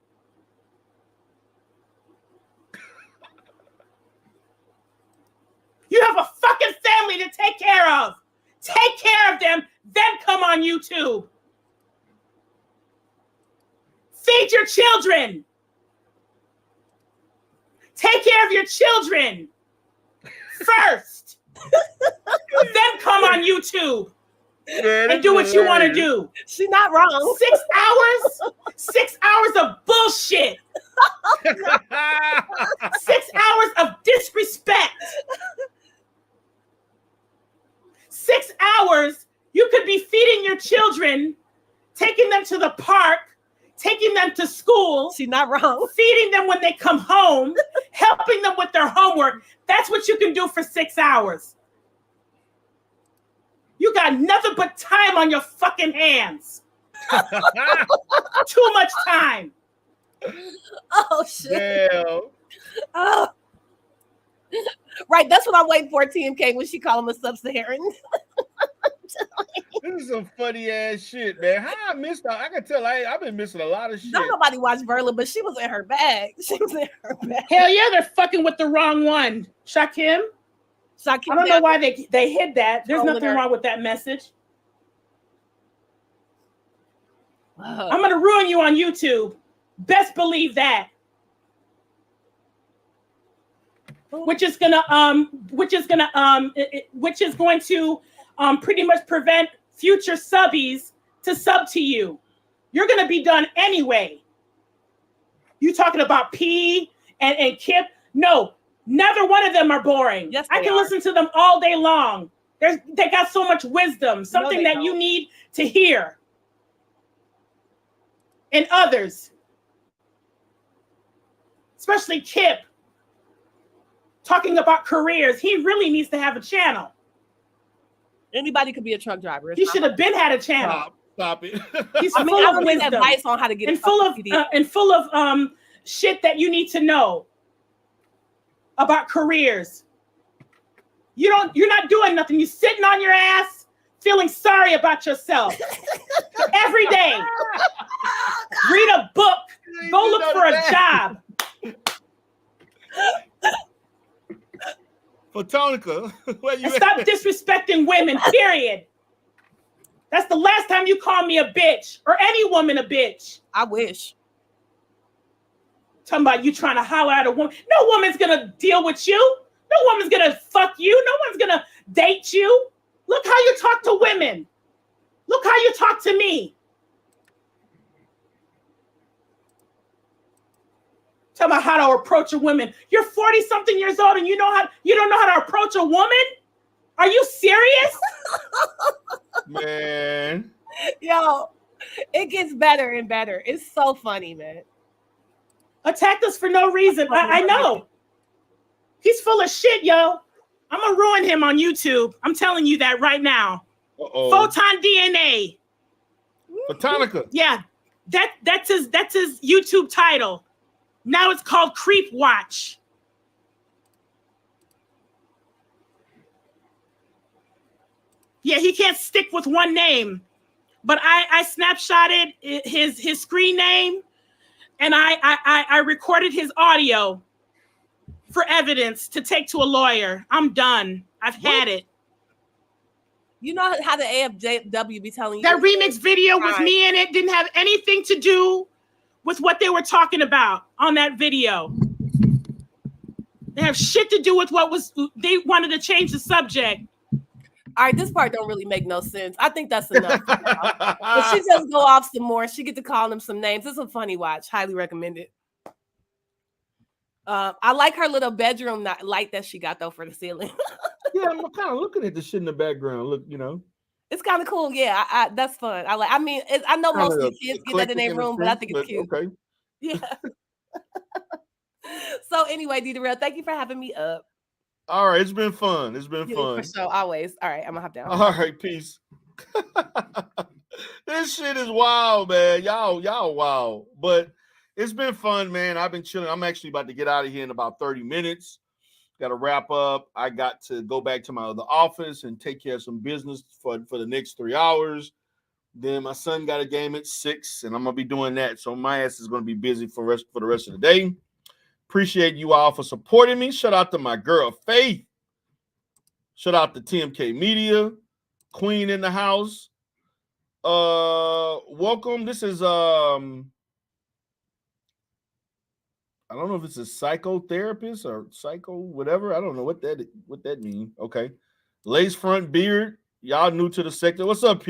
Speaker 12: You have a fucking family to take care of. Take care of them, then come on YouTube. Feed your children. Take care of your children first. Then come on YouTube and do what you want to do.
Speaker 6: She's not wrong.
Speaker 12: 6 hours? 6 hours of bullshit. 6 hours of disrespect. 6 hours, you could be feeding your children, taking them to the park, taking them to school.
Speaker 6: She's not wrong.
Speaker 12: Feeding them when they come home, helping them with their homework. That's what you can do for 6 hours. You got nothing but time on your fucking hands. Too much time.
Speaker 6: Oh, shit.
Speaker 4: Damn.
Speaker 6: Oh. Right, that's what I'm waiting for, TMK, when she call him a sub-Saharan.
Speaker 4: This is some funny ass shit, man. How I missed out? I can tell I've been missing a lot of shit.
Speaker 6: Don't nobody watch Verla, but she was in her bag. She was in her bag.
Speaker 12: Hell yeah, they're fucking with the wrong one. Shakim? I don't know why they hid that. There's nothing wrong with that message. I'm gonna ruin you on YouTube. Best believe that. Which is going to pretty much prevent future subbies to sub to you. You're going to be done anyway. You talking about P and Kip? No, neither one of them are boring.
Speaker 6: Yes,
Speaker 12: I can listen to them all day long. They got so much wisdom, something that you need to hear. And others, especially Kip, talking about careers. He really needs to have a channel.
Speaker 6: Anybody could be a truck driver.
Speaker 12: He should have been had a channel.
Speaker 4: Stop it.
Speaker 12: He's full of wisdom,
Speaker 6: advice on how to get
Speaker 12: and full of shit that you need to know about careers. You're not doing nothing. You sitting on your ass, feeling sorry about yourself every day. Read a book. Go look for a job.
Speaker 4: Photonica, where you
Speaker 12: and stop disrespecting women, period. That's the last time you call me a bitch or any woman a bitch.
Speaker 6: I wish.
Speaker 12: Talking about you trying to holler at a woman. No woman's gonna deal with you. No woman's gonna fuck you. No one's gonna date you. Look how you talk to women. Look how you talk to me. Talking about how to approach a woman. You're 40-something years old and you don't know how to approach a woman? Are you serious?
Speaker 4: Man.
Speaker 6: Yo, it gets better and better. It's so funny, man.
Speaker 12: Attacked us for no reason. I know. He's full of shit, yo. I'm gonna ruin him on YouTube. I'm telling you that right now. Photon DNA.
Speaker 4: Photonica.
Speaker 12: Yeah, that's his YouTube title. Now it's called Creep Watch. Yeah, he can't stick with one name. But I snapshotted his screen name and I recorded his audio for evidence to take to a lawyer. I'm done. I've had it.
Speaker 6: You know how the AFW be telling you
Speaker 12: that remix video with me in it didn't have anything to do with what they were talking about on that video. They have shit to do with they wanted to change the subject.
Speaker 6: All right, this part don't really make no sense. I think that's enough. But she just go off some more. She get to call them some names. It's a funny watch. Highly recommend it. I like her little bedroom light that she got though for the ceiling.
Speaker 4: Yeah, I'm kind of looking at the shit in the background. Look, you know,
Speaker 6: it's kind of cool. Yeah, that's fun. I mean, I know most of the kids get that in their room, but I think it's cute.
Speaker 4: Okay.
Speaker 6: Yeah. So anyway, DERELL, thank you for having me up.
Speaker 4: All right, it's been fun. It's been fun.
Speaker 6: For sure, always. All right, I'm gonna hop down.
Speaker 4: All right, peace. This shit is wild, man. Y'all wild. But it's been fun, man. I've been chilling. I'm actually about to get out of here in about 30 minutes. Got to wrap up. I got to go back to my other office and take care of some business for the next 3 hours. Then my son got a game at 6, and I'm gonna be doing that. So my ass is gonna be busy for the rest of the day. Appreciate you all for supporting me. Shout out to my girl Faith. Shout out to TMK Media, Queen in the house. Welcome. This is I don't know if it's a psychotherapist or psycho whatever. I don't know what that means. Okay. Lace front beard. Y'all new to the sector. What's up,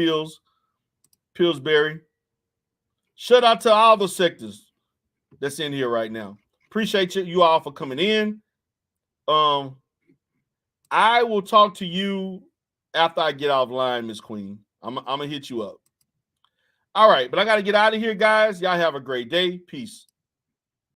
Speaker 4: Pillsbury? Shout out to all the sectors that's in here right now. Appreciate you all for coming in. I will talk to you after I get offline, Miss Queen. I'm gonna hit you up. All right, but I gotta get out of here, guys. Y'all have a great day. Peace.